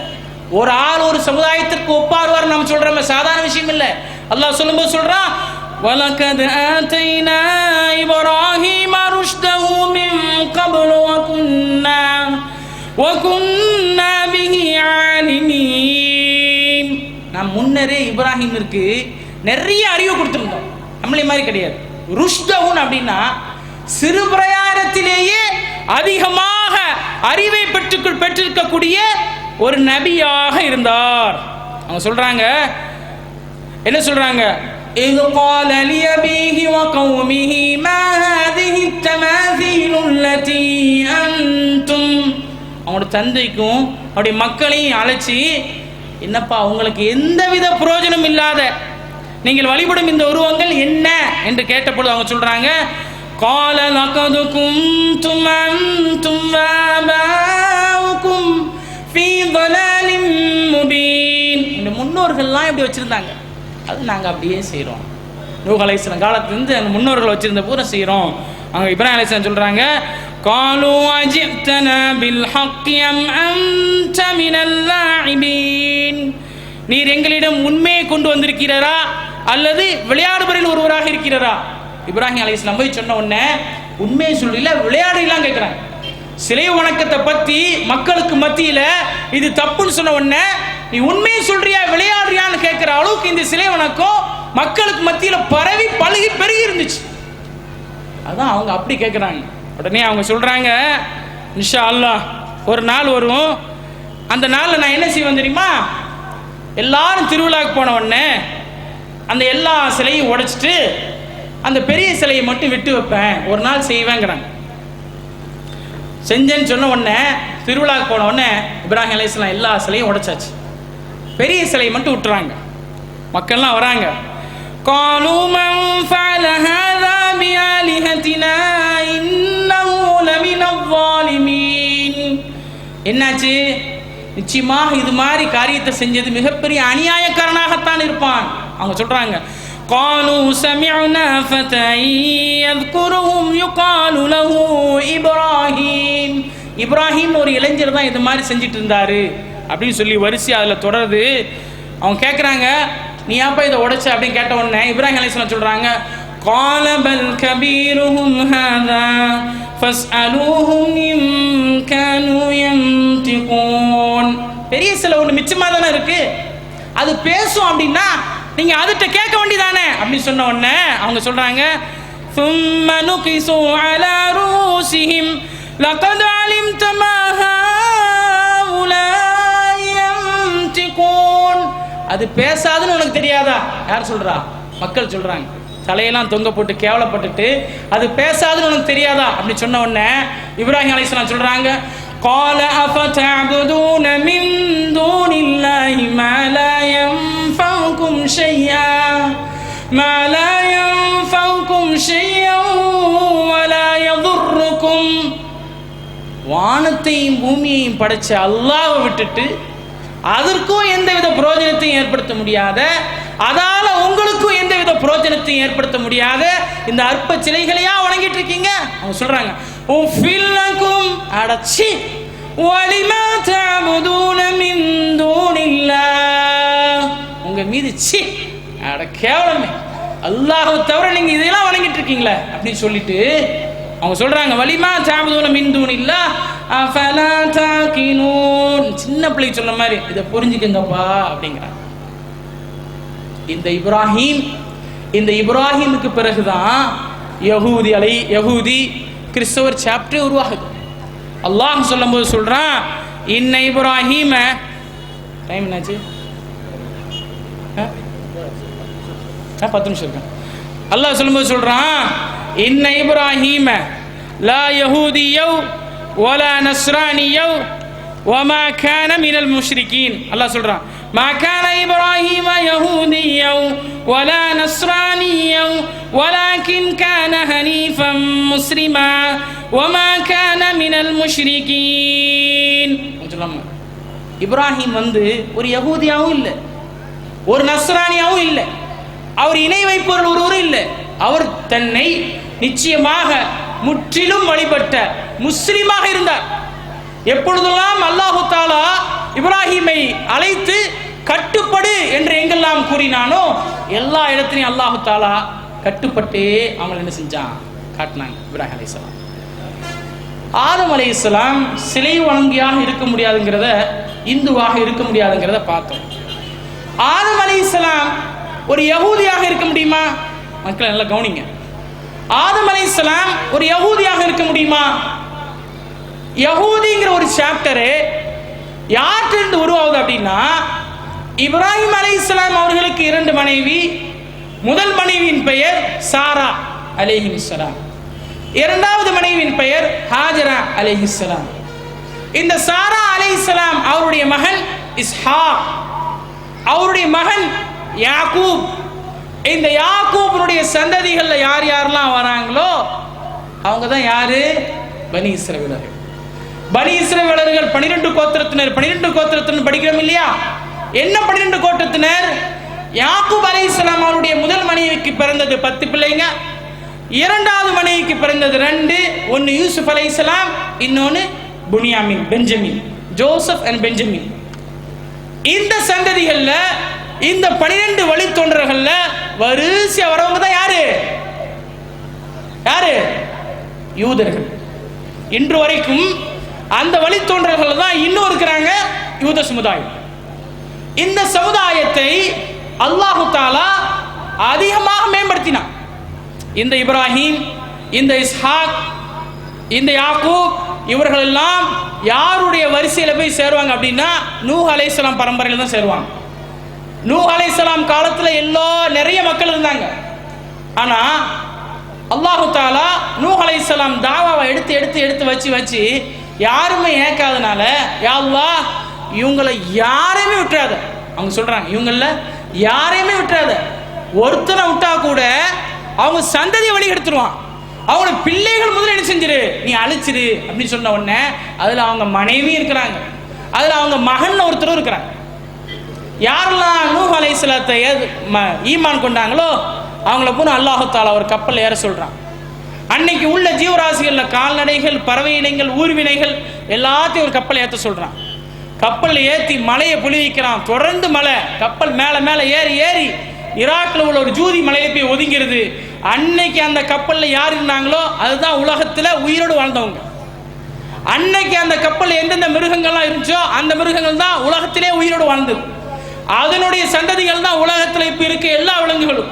Speaker 3: ஒரு ஆள் ஒரு சமுதாயத்திற்கு ஒப்பாருவார் நம்ம சொல்றோமே, சாதாரண விஷயம் இல்லை. அல்லாஹ் சொல்லும்போது சொல்றான், وَلَقَدْ آتَيْنَا إِبْرَاهِيمَ رُشْدَهُ مِنْ قَبْلُ وَكُنَّا بِهِ عَالِمِينَ. நாம் முன்னரே இப்ராஹிமிற்கு நிறைய அறிவு கொடுத்திருந்தோம். நம்மளே மாதிரி கிடையாது. ருஷ்டவுன் அப்படின்னா சிறு பிரயாணத்திலேயே அதிகமாக அறிவை பெற்றிருக்கக்கூடிய ஒரு நபியாக இருந்தார். அவங்க சொல்றாங்க, என்ன சொல்றாங்க? إِذْ قَالَ لِأَبِيهِ وَقَوْمِهِ مَا هَذِهِ التَّمَاثِيلُ الَّتِي أَنْتُمْ. அவங்களோட தந்தைக்கும் அவருடைய மக்களையும் அழைச்சி, என்னப்பா உங்களுக்கு எந்தவித பிரயோஜனம் இல்லாத நீங்கள் வழிபடும் இந்த உருவங்கள் என்ன என்று கேட்டபொழுது அவங்க சொல்றாங்க, قَالَ لَقَدْ كُنْتُمْ أَنْتُمْ وَآبَاؤُكُمْ فِي ضَلَالٍ مُبِينٍ. இந்த முன்னோர்கள்லாம் எப்படி வச்சிருந்தாங்க, அது நாங்கள் அப்படியே செய்கிறோம். நூஹ் அலைஹிஸ்ஸலாம் காலத்திலிருந்து அந்த முன்னோர்கள் வச்சிருந்த பூரா செய்கிறோம். அவங்க இப்ராஹிம் அலைஹிஸ்ஸலாம் சொல்கிறாங்க, قالوا أجئتنا بالحق أم أنت من اللاعبين. நீர் எங்களிடம் உண்மையை கொண்டு வந்திருக்கிறாரா அல்லது விளையாடுபவரில் ஒருவராக இருக்கிறாரா? இப்ராஹிம் அலைஹிஸ்ஸலாம் போய் சொன்ன உடனே உண்மையை சொல்லல, விளையாடலாம் கேட்குறாங்க. சிலை வணக்கத்தை பற்றி மக்களுக்கு மத்தியில் இது தப்புன்னு சொன்ன உடனே நீ உண்மையை சொல்றியா விளையாடுறியான்னு கேட்குற அளவுக்கு இந்த சிலை வணக்கம் மக்களுக்கு மத்தியில் பரவி பழகி பெருகி இருந்துச்சு. அதான் அவங்க அப்படி கேட்குறாங்க. உடனே அவங்க சொல்கிறாங்க, இன்ஷா அல்லாஹ் ஒரு நாள் வரும், அந்த நாளில் நான் என்ன செய்வேன் தெரியுமா? எல்லாரும் திருவிழாவுக்கு போன உடனே அந்த எல்லா சிலையும் உடைச்சிட்டு அந்த பெரிய சிலையை மட்டும் விட்டு வைப்பேன், ஒரு நாள் செய்வேங்கிறாங்க. செஞ்சேன்னு சொன்ன உடனே திருவிழாவுக்கு போன உடனே இப்ராஹிம் அலைஹிஸ்ஸலாம் எல்லா சிலையும் உடைச்சாச்சு, பெரிய சிலையை மட்டும் விட்டுறாங்க. மக்கள்லாம் வராங்க. قالوا من فعل هذا بآلهتنا إنه لمن الظالمين. என்னாச்சு? நிச்சயமாக இது மாதிரி காரியத்தை செஞ்சது மிகப்பெரிய அநியாயக்காரனாகத்தான் இருப்பான். அவங்க சொல்றாங்க, قالوا سمعنا فتى يذكرهم يقال له إبراهيم. இப்ராஹிம் ஒரு இளைஞர் தான் இது மாதிரி செஞ்சுட்டு இருந்தாரு அப்படின்னு சொல்லி வரிசை அதில் தொடருது. அவங்க கேட்குறாங்க, நீ ஏப்பா இதை உடைச்ச அப்படின்னு கேட்ட உடனே இப்ராஹிம் அலைஹிஸ்ஸலாம் சொல்கிறாங்க, قال بل كبيرهم هذا فاسألوهم إن كانوا ينطقون. பெரிய சில ஒன்று மிச்சமாக தானே இருக்கு, அது பேசும் அப்படின்னா நீங்க அதுகிட்ட கேட்க வேண்டியதானே அப்படின்னு சொன்ன உடனே அவங்க சொல்றாங்க, ثم نكسوا على رؤوسهم لقد علمت ما هؤلاء ينطقون. அது பேசாதுன்னு உனக்கு தெரியாதா? யார் சொல்றா? மக்கள் சொல்றாங்க. தலையெல்லாம் தொங்க போட்டு கேவலப்பட்டுட்டு அது பேசாதுன்னு உனக்கு தெரியாதா அப்படின்னு சொன்ன உடனே இப்ராஹிம் அலைஹிஸ்ஸலாம் சொல்றாங்க, قال أفتعبدون من دون الله ما لا ينفعكم شيئا ولا يضركم. வானத்தையும் பூமியையும் படைச்ச அல்லாஹ்வை விட்டுட்டு அதற்கும் எந்தவித பிரயோஜனத்தையும் ஏற்படுத்த முடியாத, அதால உங்களுக்கும் எந்தவித பிரயோஜனத்தையும் ஏற்படுத்த முடியாத இந்த அற்ப சிலைகளையா வணங்கிட்டு இருக்கீங்க? அவங்க சொல்றாங்க, உஃபில்லக்கும் அடச்சி வலிமா தஅபுதூன மின் தூனில்லாஹ். உங்க மீது சி அட கேவலமே, அல்லாஹ்வை தவிர நீங்க இதெல்லாம் வணங்கிட்டு இருக்கீங்களே அப்படின்னு சொல்லிட்டு அவங்க சொல்றாங்க, வலிமா தஅபுதூன மின் தூனில்லாஹ் அஃபலா தஅகிலூன். சின்ன பிள்ளை சொன்ன மாதிரி இதை புரிஞ்சுக்கங்கப்பா அப்படிங்கிறாங்க. இந்த இப்ராஹிமுக்கு பிறகுதான் யஹூதி கிறிஸ்தவர் சாப்டர் உருவாகுது. அல்லாஹ் சொல்லும்போது சொல்றான், இன்ன இப்ராஹிம, டைம் என்னாச்சு? 10 நிமிஷம் இருக்கு. அல்லாஹ் சொல்லும்போது சொல்றான், இன்ன இப்ராஹிம லா யஹூதியோ வலா நஸ்ரானியோ வமா கான மினல் முஷ்ரிகீன். அல்லாஹ் சொல்றான், மா கான இப்ராஹிம யஹூதியோ வலா நஸ்ரானியோ வலாக்கின் கான ஹனீஃபம் முஸ்லிமா வமா கான மினல் முஷ்ரிகீன். இப்ராஹிம் ஒரு யஹூதியாவும் இல்லை, ஒரு நஸ்ரானியாவும் இல்லை, அவர் இணை வைப்பவர் ஒருவரும் இல்லை. அவர் தன்னை நிச்சயமாக முற்றிலும் வழிபட்ட முஸ்லிமாக இருந்தார். எப்பொழுதெல்லாம் அல்லாஹு தாலா இப்ராஹிமை அழைத்து கட்டுப்படு என்று எங்கெல்லாம் கூறினானோ எல்லா இடத்திலையும் அல்லாஹு தாலா கட்டுப்பட்டே அவங்க என்ன செஞ்சான், காட்டினாங்க. இப்ராஹிம் அலைஹிஸ்ஸலாம், ஆதம் அலைஹிஸ்ஸலாம் சிலை வணங்கியாக இருக்க முடியாதுங்கிறத, இந்துவாக இருக்க முடியாதுங்கிறத பார்த்தோம். ஆதம் அலைஹிஸ்ஸலாம் ஒரு யஹூதியாக இருக்க முடியுமா? மக்கள் நல்லா கவனிங்க. ஆதம் அலைஹிஸ்ஸலாம் ஒரு யஹூதியாக இருக்க முடியுமா? யஹூதிங்கிற ஒரு சாப்டரு யார்கிட்ட உருவாகுது அப்படின்னா, இப்ராஹிம் அலைஹிஸ்ஸலாம் அவர்களுக்கு 2 மனைவி. முதல் மனைவியின் பெயர் சாரா அலைஹிஸ்ஸலாம், இரண்டாவது மனைவியின் பெயர் ஹாஜரா அலைஹிஸ்ஸலாம். இந்த சாரா அலைஹிஸ்ஸலாம் அவருடைய மகன் இஸ்ஹாக், அவருடைய மகன் யாக்கூப். இந்த யாக்கூபனுடைய சந்ததிகள்ல யார் யாரெல்லாம் வராங்களோ அவங்க தான் யாரு? பனி இஸ்ரவேலர்கள். பனி இஸ்ரவேலர்கள் 12 கோத்திரத்தினர். 12 கோத்திரத்தினர் படிக்கிறோம் இல்லையா? என்ன 12 கோத்திரத்தினர்? யாக்கூப் அலைஹிஸ்ஸலாம் அவருடைய முதல் மனைவிக்கு பிறந்தது 10 பிள்ளைங்க. இரண்டாவது மனைவிக்கு பிறந்தது 2. ஒன்னு யூசுப் அலைஹிஸ்ஸலாம், இன்னொன்னு புனியாமின், பெஞ்சமின், ஜோசப் அண்ட் பெஞ்சமின். இந்த சந்ததிகள்ல இந்த 12 வழித்தோன்றர்கள்ல வரிசையா வரவங்க தான் யாரு? யூதர்கள். இன்று வரைக்கும் அந்த வழித்தோன்றர்கள் தான் இன்னும் இருக்கிறாங்க, யூத சமுதாயம். இந்த சமுதாயத்தை அல்லாஹு தாலா அதிகமாக மேம்படுத்தினான். இந்த இப்ராஹிம், இந்த இஸ்ஹாக், இந்த யாக்கூப் இவர்கள் எல்லாம் யாருடைய வரிசையில போய் சேருவாங்க அப்படின்னா நூஹ் அலைஹிஸ்ஸலாம் பரம்பரையில தான் சேருவாங்க. நூஹ் அலைஹிஸ்ஸலாம் காலத்துல நிறைய மக்கள் இருந்தாங்க. ஆனா அல்லாஹு தாலா நூஹ் அலைஹிஸ்ஸலாம் தாவாவை எடுத்து வச்சு யாருமே ஏற்காதனால, யா அல்லாஹ் இவங்களை யாரையுமே விட்டுறாத. அவங்க சொல்றாங்க, இவங்கள யாரையுமே விட்டுறாத, ஒருத்தனை விட்டா கூட அவங்க சந்ததியை வழி எடுத்துருவான், அவங்களோட பிள்ளைகள் முதல்ல என்ன செஞ்சிரு, நீ அழிச்சிரு அப்படின்னு சொன்ன உடனே அதுல அவங்க மனைவி இருக்கிறாங்க, அதுல அவங்க மகன் ஒருத்தரும் இருக்கிறாங்க. யாரெல்லாம் நூஹ் அலைஹிஸ்ஸலாத்தை ஈமான் கொண்டாங்களோ அவங்கள போன அல்லாஹு தாலா ஒரு கப்பல் ஏற சொல்றான். அன்னைக்கு உள்ள ஜீவராசிகள்ல கால்நடைகள், பறவை இனங்கள், ஊர்வினைகள் எல்லாத்தையும் ஒரு கப்பலை ஏற்ற சொல்கிறான். கப்பலில் ஏற்றி மலையை பொழிவிக்கிறான். தொடர்ந்து மலை, கப்பல் மேலே மேலே ஏறி ஏறி ஈராக்கில் உள்ள ஒரு ஜூதி மலையில போய் ஒதுங்கிறது. அன்னைக்கு அந்த கப்பலில் யார் இருந்தாங்களோ அதுதான் உலகத்தில் உயிரோடு வாழ்ந்தவங்க. அன்னைக்கு அந்த கப்பலில் எந்தெந்த மிருகங்கள்லாம் இருந்துச்சோ அந்த மிருகங்கள் தான் உலகத்திலே உயிரோடு வாழ்ந்தது. அதனுடைய சந்ததிகள் தான் உலகத்தில் இப்போ இருக்க எல்லா விலங்குகளும்.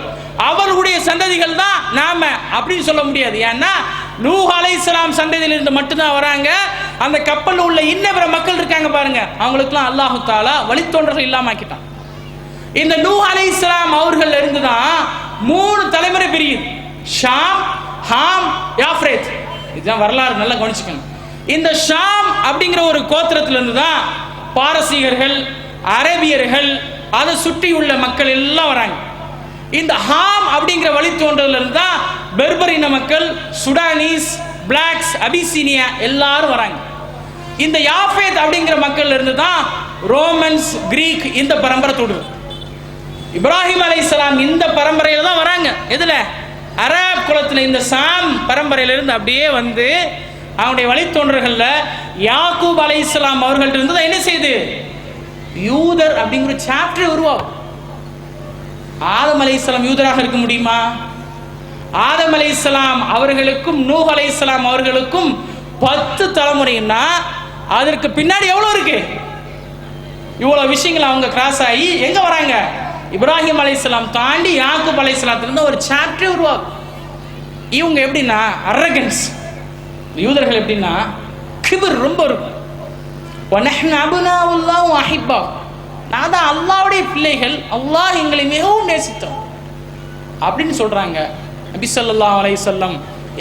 Speaker 3: அவர்களுடைய சந்ததிகள் தான் நாம அப்படின்னு சொல்ல முடியாது. ஏன்னா நூஹ் அலைஹிஸ்ஸலாம் சந்ததியிலிருந்து மட்டும்தான் வராங்க. அந்த கப்பலில் உள்ள இன்ன பிற மக்கள் இருக்காங்க பாருங்க, அவங்களுக்குலாம் அல்லாஹு தாலா வழித்தோன்றர்கள் இல்லாம ஆக்கிட்டான். இந்த நூஹ் அலைஹிஸ்ஸலாம் அவர்கள் இருந்து தான் 3 தலைமுறை பிரியுது. ஷாம், ஹாம், யாஃப்ரேத். இதுதான் வரலாறு, நல்லா கவனிச்சுக்கணும். இந்த ஷாம் அப்படிங்கிற ஒரு கோத்திரத்திலிருந்து தான் பாரசீகர்கள், அரபியர்கள், அதை சுற்றி உள்ள மக்கள் எல்லாம் வராங்க. இந்த ஹாம் அப்படிங்கிற வழித்தோன்றல இருந்து தான் பெர்பர் இன மக்கள், சுடானீஸ், பிளாக்ஸ், அபிசீனியா எல்லாரும் வராங்க. இந்த யாஃபேத் அப்படிங்கிற மக்கள் இருந்து தான் ரோமன்ஸ், கிரீக் இந்த பரம்பரை தொடரும். இப்ராஹிம் அலைஹிஸ்ஸலாம் இந்த பரம்பரையில தான் வராங்க. எதுல? அரப் குலத்தில் இந்த சாம் பரம்பரையிலிருந்து அப்படியே வந்து அவனுடைய வழித்தோன்றர்கள்ல யாக்கூப் அலைஹிஸ்ஸலாம் அவர்கள்ட்ட இருந்து தான் என்ன செய்யுது? யூதர் அப்படிங்கிற சாப்டர் உருவாகும். ஆதம் அலைஹிஸ்ஸலாம் யூதராக இருக்க முடியுமா? ஆதம் அலைஹிஸ்ஸலாம் அவர்களுக்கும் நூஹ் அலைஹிஸ்ஸலாம் அவர்களுக்கும் 10 தலைமுறைன்னா அதற்கு பின்னாடி எவ்வளவு இருக்கு? இவ்வளவு விஷயங்கள் அவங்க கிராஸ் ஆகி எங்க வராங்க? இப்ராஹிம் அலைஹிஸ்ஸலாம் தாண்டி யாக்கூப் அலைஹிஸ்ஸலாத்திலிருந்து ஒரு சாப்டர் உருவாகும். இவங்க எப்படின்னா அரகன்ஸ், யூதர்கள் எப்படின்னா கிபர் ரொம்ப இருக்கும். நான் தான் அல்லாஹ்வுடைய பிள்ளைகள், அல்லாஹ் எங்களை மிகவும் நேசித்தோம் அப்படின்னு சொல்றாங்க. நபி ஸல்லல்லாஹு அலைஹி வஸல்லம்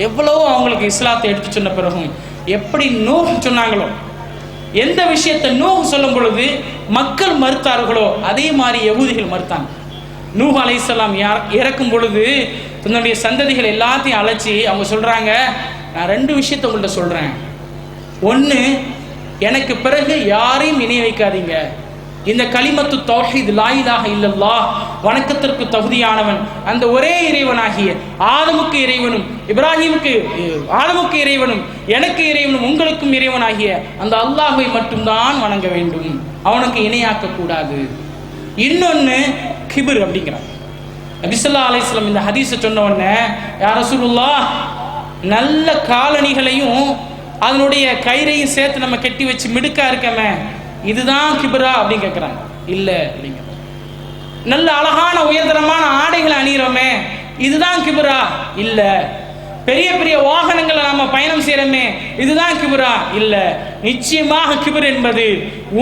Speaker 3: எவ்வளவோ அவங்களுக்கு இஸ்லாத்தை எடுத்து சொன்ன பிறகும் எப்படி நூஹ் சொன்னாங்களோ, எந்த விஷயத்தை நூஹ் சொல்லும் பொழுது மக்கள் மறுத்தார்களோ அதே மாதிரி யகூதிகள் மறுத்தாங்க. நூஹ் அலைஹிஸ்ஸலாம் இறக்கும் பொழுது தன்னுடைய சந்ததிகள் எல்லாத்தையும் அழைச்சி அவங்க சொல்றாங்க, நான் 2 விஷயத்தை உங்கள்கிட்ட சொல்றேன். ஒன்று, எனக்கு பிறகு யாரையும் இணை வைக்காதீங்க. இந்த கலிமத்து தௌஹீத் லா இலாஹ இல்லல்லாஹ், வணக்கத்திற்கு தகுதியானவன் அந்த ஒரே இறைவனாகிய ஆதமுக்கு இறைவனும் ஆதமுக்கு இறைவனும் எனக்கு இறைவனும் உங்களுக்கும் இறைவனாகிய அந்த அல்லாஹ்வை மட்டும்தான் வணங்க வேண்டும், அவனுக்கு இணையாக்க கூடாது. இன்னொன்னு கிபர் அப்படிங்கிறான். நபி ஸல்லல்லாஹு அலைஹி வஸல்லம் இந்த ஹதீஸை சொன்ன உடனே, யா ரசூலுல்லாஹ், நல்ல காலணிகளையும் அதனுடைய கயிறையும் சேர்த்து நம்ம கட்டி வச்சு மிடுக்கா இருக்கமே, இதுதான் கிபரா அப்படின்னு கேட்குறாங்க. இல்லை அப்படிங்கிற. நல்ல அழகான உயர்தரமான ஆடைகளை அணிகிறோமே, இதுதான் கிபரா? இல்லை. பெரிய பெரிய வாகனங்களை நாம பயணம் செய்யறோமே, இதுதான் கிபரா? இல்லை. நிச்சயமாக கிபர் என்பது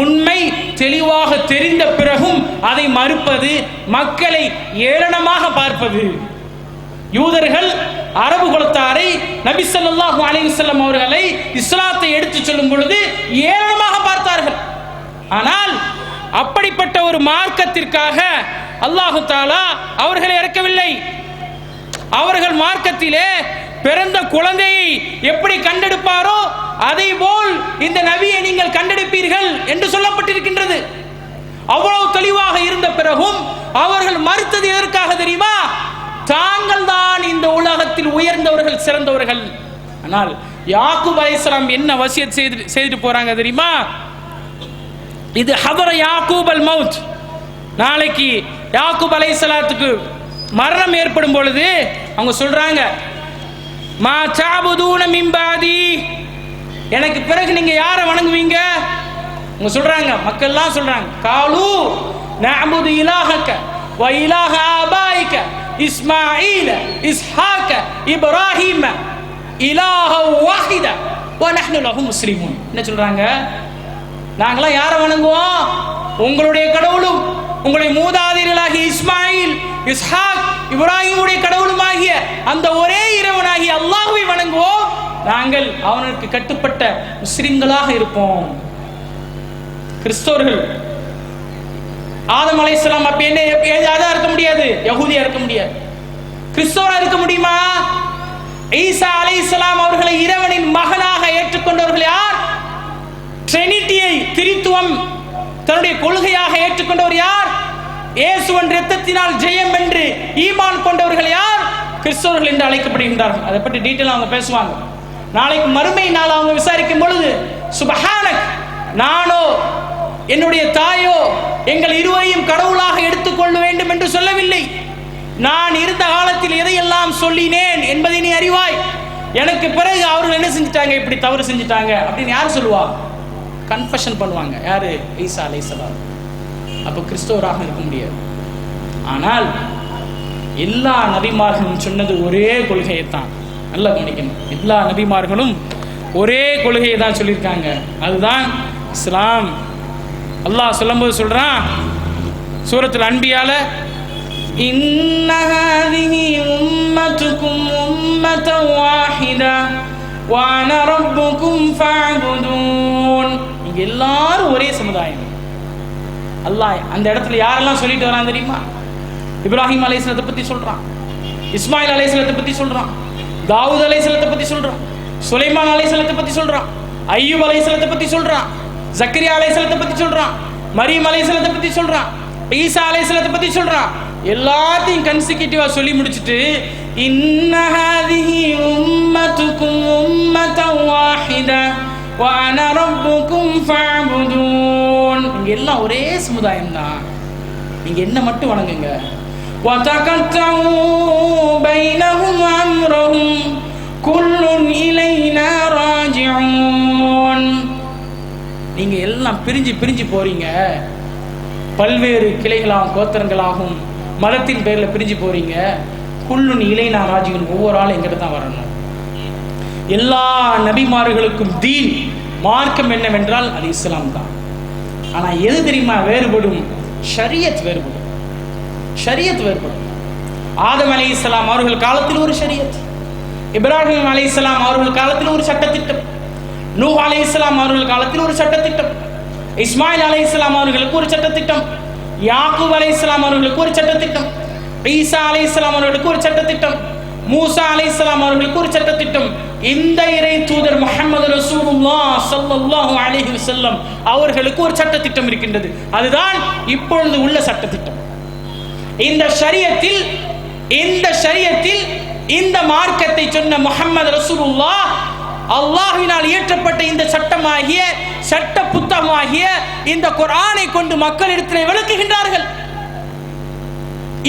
Speaker 3: உண்மை தெளிவாக தெரிந்த பிறகும் அதை மறுப்பது, மக்களை ஏளனமாக பார்ப்பது. யூதர்கள் அரபு குலத்தாரை நபி ஸல்லல்லாஹு அலைஹி வஸல்லம் அவர்களை இஸ்லாத்தை எடுத்து சொல்லும் பொழுது ஏளனமாக பார்த்தார்கள். ஆனால் அப்படிப்பட்ட ஒரு மார்க்கத்திற்காக அல்லாஹு தஆலா அவர்களை இறக்கவில்லை. அவர்கள் மார்க்கத்திலே பிறந்த குழந்தையை எப்படி கண்டெடுப்பாரோ அதை போல் இந்த நபியை நீங்கள் கண்டெடுப்பீர்கள் என்று சொல்லப்பட்டிருக்கின்றது. அவ்வளவு தெளிவாக இருந்த பிறகும் அவர்கள் மறுத்தது எதற்காக தெரியுமா? தாங்கள் தான் இந்த உலகத்தில் உயர்ந்தவர்கள், சிறந்தவர்கள். ஆனால் யாக்கூப் அலைஹிஸ்ஸலாம் என்ன வசியத் செய்துட்டு போறாங்க தெரியுமா? இது ஹதர யாக்கூப் அல் மவுத், நாளைக்கு யாக்கூப் அலைஹிஸ்ஸலாத்துக்கு மரணம் ஏற்படும் பொழுது அவங்க சொல்றாங்க, மா தஅபுதூன மின் பாதி, எனக்கு பிறகு நீங்க யாரை வணங்குவீங்க? அவங்க சொல்றாங்க, மக்கள்லாம் சொல்றாங்க, காலு நஅபுது இலாஹக வ இலாஹ ஆபாயிக இஸ்மாஈல இஸ்ஹாக இப்ராஹீம இலாஹ வாஹித வ நஹ்னு லஹு முஸ்லிமூன். என்ன சொல்றாங்க? நாங்களாம் யாரை வணங்குவோம்? உங்களுடைய கடவுளும் உங்களுடைய மூதாதையர்களாகிய இஸ்மாயில், இஸ்ஹாக், இப்ராஹிமுடைய கடவுளுமாகிய அந்த ஒரே இறைவனாகிய அல்லாஹ்வை வணங்குவோம். நாங்கள் அவனுக்கு கட்டுப்பட்ட முஸ்லிம்களாக இருப்போம். கிறிஸ்தவர்கள் ஆதம் அலைஹிஸ்ஸலாம் அப்ப என்ன யஹூதியா இருக்க முடியாது, யஹூதியா இருக்க முடியாது. கிறிஸ்தவரா இருக்க முடியுமா? ஈசா அலைஹிஸ்ஸலாம் அவர்களை இறைவனின் மகனாக ஏற்றுக்கொண்டவர்கள் யார்? ட்ரினிட்டியை, திரித்துவம் தன்னுடைய கொள்கையாக ஏற்றுக்கொண்டவர் யார்? இயேசுவின் இரத்தத்தினால் ஜெயம் என்று ஈமான் கொண்டவர்கள் யார்? கிறிஸ்தவர்கள் என்று அழைக்கப்படுகின்றார்கள். அதை பற்றி டீட்டெயிலாக அவங்க பேசுவாங்க.
Speaker 4: நாளைக்கு மறுமை நாள் அவங்க விசாரிக்கும் பொழுது சுப்ஹானக், நானோ என்னுடைய தாயோ எங்கள் இருவரையும் கடவுளாக எடுத்துக்கொள்ள வேண்டும் என்று சொல்லவில்லை. நான் இருந்த காலத்தில் எதையெல்லாம் சொல்லினேன் என்பதை நீ அறிவாய். எனக்கு பிறகு அவர்கள் என்ன செஞ்சிட்டாங்க, இப்படி தவறு செஞ்சிட்டாங்க அப்படின்னு யார் சொல்லுவா? கன்ஃபெஷன் பண்ணுவாங்க. யாரு? ஈசா அலைஹிஸ்ஸலாம். அப்போ கிறிஸ்தவராக இருக்க முடியாது. ஆனால் எல்லா நபிமார்களும் சொன்னது ஒரே கொள்கையை தான். நல்லா கவனிக்கணும். எல்லா நபிமார்களும் ஒரே கொள்கையை தான் சொல்லியிருக்காங்க. அதுதான் இஸ்லாம். அல்லாஹ் சொல்லும்போது சொல்றான் சூரத்துல் அன்பியால, இன்ன ஹாதிஹி உம்மத்துக்கும் உம்மத்தன் வாஹிதா வ அன ரப்புக்கும் ஃபஅபுதூன். இங்க எல்லாரும் ஒரே சமுதாயம். அல்லாஹ் அந்த இடத்துல யாரெல்லாம் சொல்லிட்டு வரான் தெரியுமா? இப்ராஹிம் அலைஹிஸ்ஸலாத்தை பத்தி சொல்றான், இஸ்மாயில் அலைஹிஸ்ஸலாத்தை பத்தி சொல்றான், தாவூத் அலைஹிஸ்ஸலாத்தை பத்தி சொல்றான், சுலைமான் அலைஹிஸ்ஸலாத்தை பத்தி சொல்றான், அய்யூப் அலைஹிஸ்ஸலாத்தை பத்தி சொல்றான், ஜக்கரியா அலைஹிஸ்ஸலாத்தை பத்தி சொல்றான், மரியம் அலைஹிஸ்ஸலாத்தை பத்தி சொல்றான், ஈசா அலைஹிஸ்ஸலாத்தை பத்தி சொல்றான். எல்லாத்தையும் கன்சிக்யூட்டிவா சொல்லி முடிச்சிட்டு இன்ன ஹாதிஹி உம்மத்துக்கும் உம்மத்தன் வாஹிதா வ அன ரப்புக்கும் ஃபஅபுதூன். இங்க எல்லாம் ஒரே சமுதாயம் தான். நீங்க என்ன மட்டும் வணங்குங்க. வ தகத்தவு பைனஹும் அம்ரஹும் குல்லுன் இலைனா ராஜிஊன். நீங்க எல்லாம் பிரிஞ்சு பிரிஞ்சு போறீங்க, பல்வேறு கிளைகளாகவும் கோத்திரங்களாகவும் மதத்தின் பேர்ல பிரிஞ்சு போறீங்க. குல்லுன் இலைனா ராஜிஊன். ஒவ்வொரு ஆளும் எங்கிட்ட தான் வரணும். எல்லா நபிமார்களுக்கும் தீன் மார்க்கம் என்னவென்றால் அது இஸ்லாம் தான். ஆனா எது தெரியுமா வேறுபடும்? ஷரியத் வேறுபடும். ஷரியத் வேறுபடும். ஆதம் அலைஹிஸ்ஸலாம் அவர்கள் காலத்தில் ஒரு ஷரியத், இப்ராஹிம் அலைஹிஸ்ஸலாம் அவர்கள் காலத்தில் ஒரு சட்டத்திட்டம், நூஹ் அலைஹிஸ்ஸலாம் அவர்கள் காலத்தில் ஒரு சட்டத்திட்டம், இஸ்மாயில் அலைஹிஸ்ஸலாம் அவர்களுக்கு ஒரு சட்டத்திட்டம், யாக்கூப் அலைஹிஸ்ஸலாம் அவர்களுக்கு ஒரு சட்டத்திட்டம், ஈசா அலைஹிஸ்ஸலாம் அவர்களுக்கு ஒரு சட்டத்திட்டம், மூசா அலைஹிஸ்ஸலாம் அவர்களுக்கு ஒரு சட்டத்திட்டம். இந்த இறை தூதர் முஹம்மது ரசூலுல்லாஹ் ஸல்லல்லாஹு அலைஹி வஸல்லம் அவர்களுக்கு ஒரு சட்டத்திட்டம் இருக்கின்றது. அதுதான் இப்பொழுது உள்ள சட்டத்திட்டம். இந்த ஷரியத்தில் இந்த மார்க்கத்தை சொன்ன முஹம்மது ரசூலுல்லாஹ் அல்லாஹ்வினால் இயற்றப்பட்ட இந்த சட்டமாகிய சட்ட புத்தகமாகிய இந்த குர்ஆனை கொண்டு மக்களிடத்தில் விளக்குகின்றார்கள்.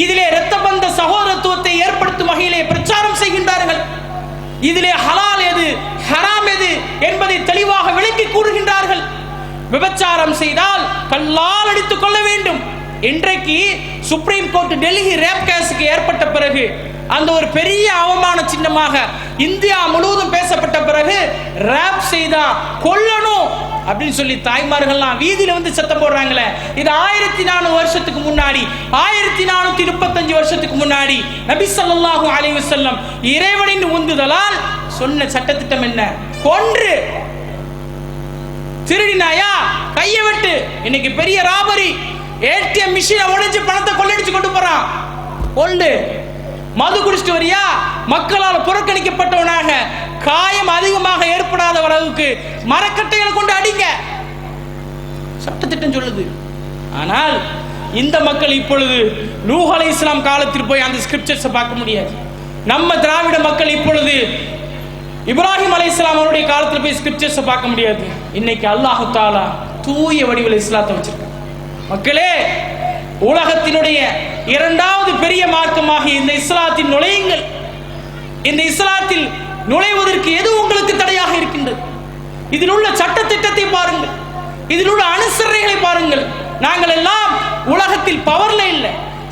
Speaker 4: இதிலே இரத்தபந்த சகோதரத்துவத்தை ஏற்படுத்தும் வகையிலே பிரச்சாரம் செய்கின்றார்கள். இதிலே ஹலால் எது ஹராம் எது என்பதை தெளிவாக விளக்கி கூறுகின்றார்கள். விபச்சாரம் செய்தால் கல்லால் அடித்துக் கொள்ள வேண்டும். இன்றைக்கு சுப்ரீம் கோர்ட் டெல்லி ரேப் கேஸுக்கு ஏற்பட்ட பிறகு அந்த ஒரு பெரிய அவமான சின்னமாக இந்தியா முழுவதும் பேசப்பட்ட பிறகு ரேப் செய்தா கொல்லணும் அப்படின்னு சொல்லி தாய்மார்கள்லாம் வீதியில வந்து சத்தம் போடுறாங்களே. இது 1400 வருஷத்துக்கு முன்னாடி, 1435 வருஷத்துக்கு முன்னாடி நபி ஸல்லல்லாஹு அலைஹி வஸல்லம் இறைவனின் உந்துதலால் சொன்ன சட்டத்திட்டம் என்ன? கொன்று. திருடினாயா கையை வெட்டு. இன்னைக்கு பெரிய ராபரி, ஏடிஎம் மிஷினை உடைச்சு பணத்தை கொள்ளடிச்சு கொண்டு போறான், கொண்டு. மது குடிச்சிட்டு வரியா, மக்களால் புறக்கணிக்கப்பட்டவனாக காயம் அதிகமாக ஏற்படாத அளவுக்கு மரக்கட்டைகளை கொண்டு அடிங்க, சட்டத்திட்டம் சொல்லுது. ஆனால் இந்த மக்கள் இப்பொழுது நூஹ் அலைஹிஸ்ஸலாம் காலத்தில் போய் அந்த ஸ்கிரிப்சர்ஸை பார்க்க முடியாது. நம்ம திராவிட மக்கள் இப்பொழுது இப்ராஹிம் அலைஹிஸ்ஸலாம் அவருடைய காலத்தில் போய் ஸ்கிரிப்சர்ஸை பார்க்க முடியாது. இன்னைக்கு அல்லாஹ் தஆலா தூய வடிவில் இஸ்லாத்தை வச்சிருக்கான். மக்களே, உலகத்தினுடைய இரண்டாவது பெரிய மார்க்கமாக இந்த இஸ்லாத்தில் நுழையுங்கள். இந்த இஸ்லாத்தில் நுழைவதற்கு எது உங்களுக்கு தடையாக இருக்கின்றது? இதில் உள்ள சட்டத்திட்டத்தை பாருங்கள், இதில் உள்ள அனுசரணைகளை பாருங்கள். நாங்கள் எல்லாம் உலகத்தில் பவர்ல இல்லை,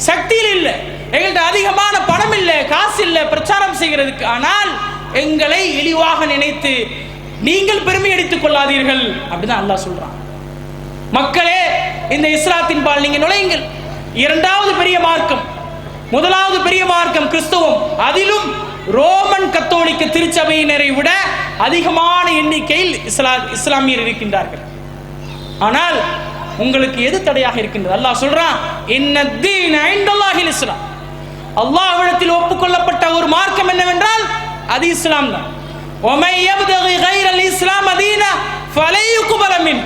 Speaker 4: சக்தியில் இல்லை, எங்கள்கிட்ட அதிகமான பணம் இல்லை, காசு இல்லை பிரச்சாரம் செய்கிறதுக்கு. ஆனால் எங்களை இழிவாக நினைத்து நீங்கள் பெருமை அடித்துக் கொள்ளாதீர்கள் அப்படிதான் அல்லாஹ் சொல்றான். மக்களே, இந்த இஸ்லாத்தின் பால் நீங்க நுழையுங்கள். இரண்டாவது பெரிய மார்க்கம், முதலாவது பெரிய மார்க்கம் கிறிஸ்தவம். அதிலும் ரோமன் கத்தோலிக்க திருச்சபையினரை விட அதிகமான எண்ணிக்கையில் இஸ்லாமியர் இருக்கின்றார்கள். ஆனால் உங்களுக்கு எது தடையாக இருக்கின்றது? அல்லாஹ் சொல்றான், இன்னத்தீன இன்தல்லாஹில் இஸ்லாம். அல்லாஹ்விடத்தில் ஒப்புக்கொள்ளப்பட்ட ஒரு மார்க்கம் என்னவென்றால் அது இஸ்லாம் தான். வமை யப்தகி கைரல் இஸ்லாம் தீனா ஃபலை யுக்பல மின்.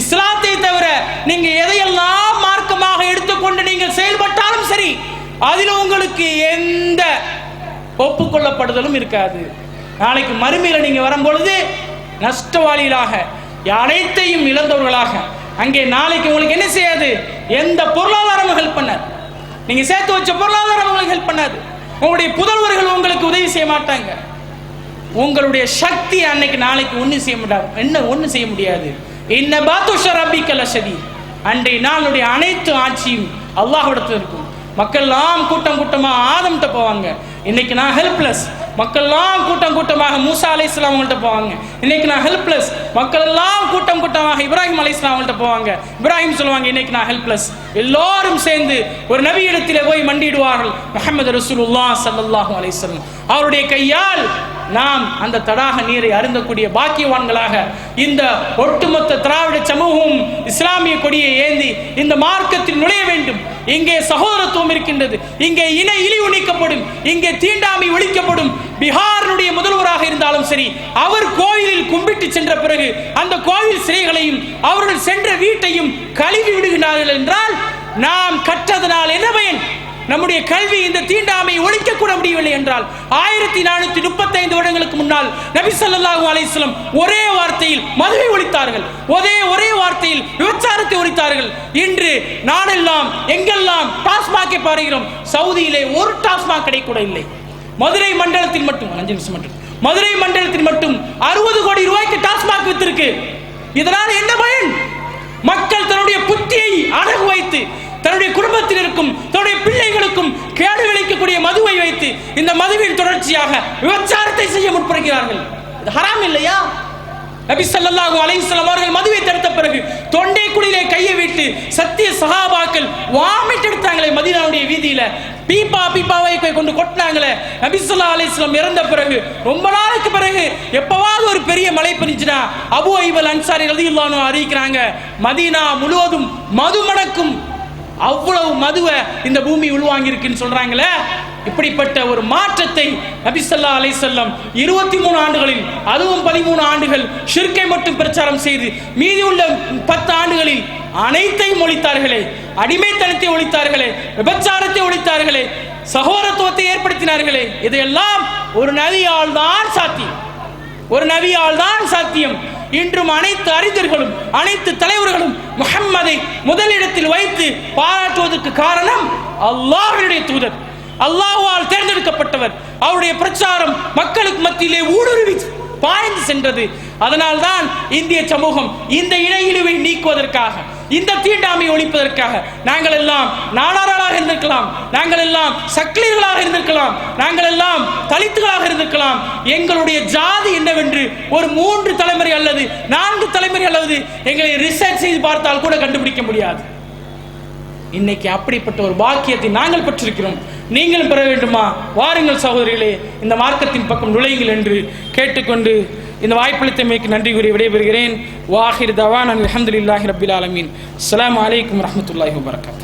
Speaker 4: இஸ்லாத்தை தவிர நீங்க எதையெல்லாம் மார்க்கமாக எடுத்துக்கொண்டு நீங்கள் செயல்பட்டாலும் சரி, அதில் உங்களுக்கு எந்த ஒப்புக்கொள்ளப்படுதலும் இருக்காது. நாளைக்கு மறுமையில் நீங்கள் வரும்பொழுது நஷ்டவாளிகளாக, அனைத்தையும் இழந்தவர்களாக அங்கே நாளைக்கு உங்களுக்கு என்ன செய்யாது? எந்த பொருளாதாரமும் ஹெல்ப் பண்ணாது. நீங்கள் சேர்த்து வச்ச பொருளாதாரம் உங்களுக்கு ஹெல்ப் பண்ணாது. உங்களுடைய புதல்வர்கள் உங்களுக்கு உதவி செய்ய மாட்டாங்க. உங்களுடைய சக்தி அன்னைக்கு நாளைக்கு ஒன்றும் செய்ய மாட்டாங்க. ஒன்றும் செய்ய முடியாது. இன்ன பாத்துஷ ரப்பிக்க லஷதீத். அன்றைய நாளுடைய அனைத்து ஆட்சியும் அல்லாஹ்விடத்தில் இருக்கும். மக்கள்லாம் கூட்டம் கூட்டமாக ஆதம்கிட்ட போவாங்க. இன்னைக்கு நான் ஹெல்ப்லெஸ். மக்கள்லாம் கூட்டம் கூட்டமாக மூசா அலைஹிஸ்ஸலாம் அவங்கள்ட்ட போவாங்க. இன்னைக்கு நான் ஹெல்ப்லெஸ். மக்கள் எல்லாம் கூட்டம் கூட்டமாக இப்ராஹிம் அலைஹிஸ்ஸலாம் அவங்கள்ட்ட போவாங்க. இப்ராஹிம் சொல்லுவாங்க, இன்னைக்கு நான் ஹெல்ப்லெஸ். எல்லோரும் சேர்ந்து ஒரு நபி இடத்திலே போய் மண்டிடுவார்கள். முஹம்மது ரசூலுல்லாஹ் ஸல்லல்லாஹு அலைஹி வஸல்லம் அவருடைய கையால் நாம் அந்த தடாக நீரை அருந்தக்கூடிய பாக்கியவான்களாக இந்த ஒட்டுமொத்த திராவிட சமூகம் இஸ்லாமிய கொடியை ஏந்தி இந்த மார்க்கத்தில் நுழைய வேண்டும். இங்கே சகோதரத்துவம் இருக்கின்றது. இங்கே இணை இழிவு நீக்கப்படும். இங்கே தீண்டாமை ஒழிக்கப்படும். பீகாருடைய முதல்வராக இருந்தாலும் சரி, அவர் கோயிலில் கும்பிட்டு சென்ற பிறகு அந்த கோவில் சிலைகளையும் அவர்கள் சென்ற வீட்டையும் கழுவி விடுகிறார்கள் என்றால் நாம் கற்றதனால் என்ன பயன்? நம்முடைய கல்வி இந்த தீண்டாமை ஒழிக்க கூட முடியவில்லை என்றால் 1435 வருடங்களுக்கு முன்னால் நபி ஸல்லல்லாஹு அலைஹி வஸல்லம் ஒரே வார்த்தையில் மதுவை ஒழித்தார்கள். ஒரே வார்த்தையில் விபச்சாரத்தை ஒழித்தார்கள். இன்று நாடெல்லாம் எங்கெல்லாம் டாஸ்மாகை பாருகிறோம். சவுதியிலே ஒரு டாஸ்மாக் கடை கூட இல்லை. மதுரை மண்டலத்தில் மட்டும் 5 நிமிஷம் மட்டும் மதுரை மண்டலத்தில் மட்டும் 60 கோடி ரூபாய்க்கு டாஸ்மாக் வித்திருக்கு. இதனால் என்ன பயன்? மக்கள் தன்னுடைய புத்தியை அடகு வைத்து தன்னுடைய குடும்பத்தினருக்கும் தன்னுடைய பிள்ளைகளுக்கும் கேடு விளைக்கக்கூடிய மதுவை வைத்து இந்த மதுவின் தொடர்ச்சியாக விபச்சாரத்தை செய்ய முற்படுகிறார்கள். இது ஹராம் இல்லையா? நபி ஸல்லல்லாஹு அலைஹி வஸல்லம் அவர்கள் மதுவை தடுத்த பிறகு தொண்டை குழியிலே கையை விட்டு சத்திய சஹாபாக்கள் வாமிட் எடுத்தாங்களே மதீனாவுடைய வீதியில. பீப்பாவை கொண்டு கொட்டினாங்களே. நபி ஸல்லல்லாஹு அலைஹி வஸல்லம் இறந்த பிறகு ரொம்ப நாளைக்கு பிறகு எப்பவாவது ஒரு பெரிய மழை பெஞ்சுனா அபூ அய்யூப் அல் அன்சாரி ரலியல்லாஹு அன்ஹு அறிவிக்கிறாங்க, மதீனா முழுவதும் மது மணக்கும். அவ்வளவு மதுவை இந்த பூமி உள்வாங்கி இருக்குன்னு சொல்றாங்களே. இப்படிப்பட்ட ஒரு மாற்றத்தை நபி ஸல்லல்லாஹு அலைஹி வஸல்லம் 23 ஆண்டுகளில், அதுவும் 13 ஆண்டுகள் ஷிர்கை மட்டும் பிரச்சாரம் செய்து மீதி உள்ள 10 ஆண்டுகளில் அனைத்தையும் ஒழித்தார்களே. அடிமைத்தனத்தை ஒழித்தார்களே, விபச்சாரத்தை ஒழித்தார்களே, சகோதரத்துவத்தை ஏற்படுத்தினார்களே. இதையெல்லாம் ஒரு நபியால் தான் சாத்தியம். ஒரு நபியால் தான் சாத்தியம். இன்றும் அனைத்து அறிஞர்களும் அனைத்து தலைவர்களும் முஹம்மதை முதலிடத்தில் வைத்து பாராட்டுவதற்கு காரணம் அல்லாஹ்வுடைய தூதர், அல்லாஹ்வால் தேர்ந்தெடுக்கப்பட்டவர். அவருடைய பிரச்சாரம் மக்களுக்கு மத்தியிலே ஊடுருவி பாய்ந்து சென்றது. அதனால்தான் இந்திய சமூகம் இந்த இணையிலுவை நீக்குவதற்காக, இந்த தீண்டாமை ஒழிப்பதற்காக நாங்கள் எல்லாம் நாடார்களாக இருந்திருக்கலாம், நாங்கள் எல்லாம் சக்லீர்களாக இருந்திருக்கலாம், நாங்கள் எல்லாம் தலித்துகளாக இருந்திருக்கலாம். எங்களுடைய ஜாதி என்னவென்று ஒரு 3 தலைமுறை அல்லது 4 தலைமுறை அல்லது எங்களை ரிசர்ச் செய்து பார்த்தால் கூட கண்டுபிடிக்க முடியாது. இன்னைக்கு அப்படிப்பட்ட ஒரு பாக்கியத்தை நாங்கள் பெற்றிருக்கிறோம். நீங்களும் பெற வேண்டுமா? வாருங்கள் சகோதரிகளே, இந்த மார்க்கத்தின் பக்கம் நுழையுங்கள் என்று கேட்டுக்கொண்டு இந்த வாய்ப்பளித்தமைக்கு நன்றி கூறி விடைபெறுகிறேன். வாஹிர் தவான் அல்ஹம்துலில்லாஹி ரப்பில் ஆலமீன். அஸ்ஸலாமு அலைக்கும் வரஹ்மத்துல்லாஹி வபரகாத்துஹு.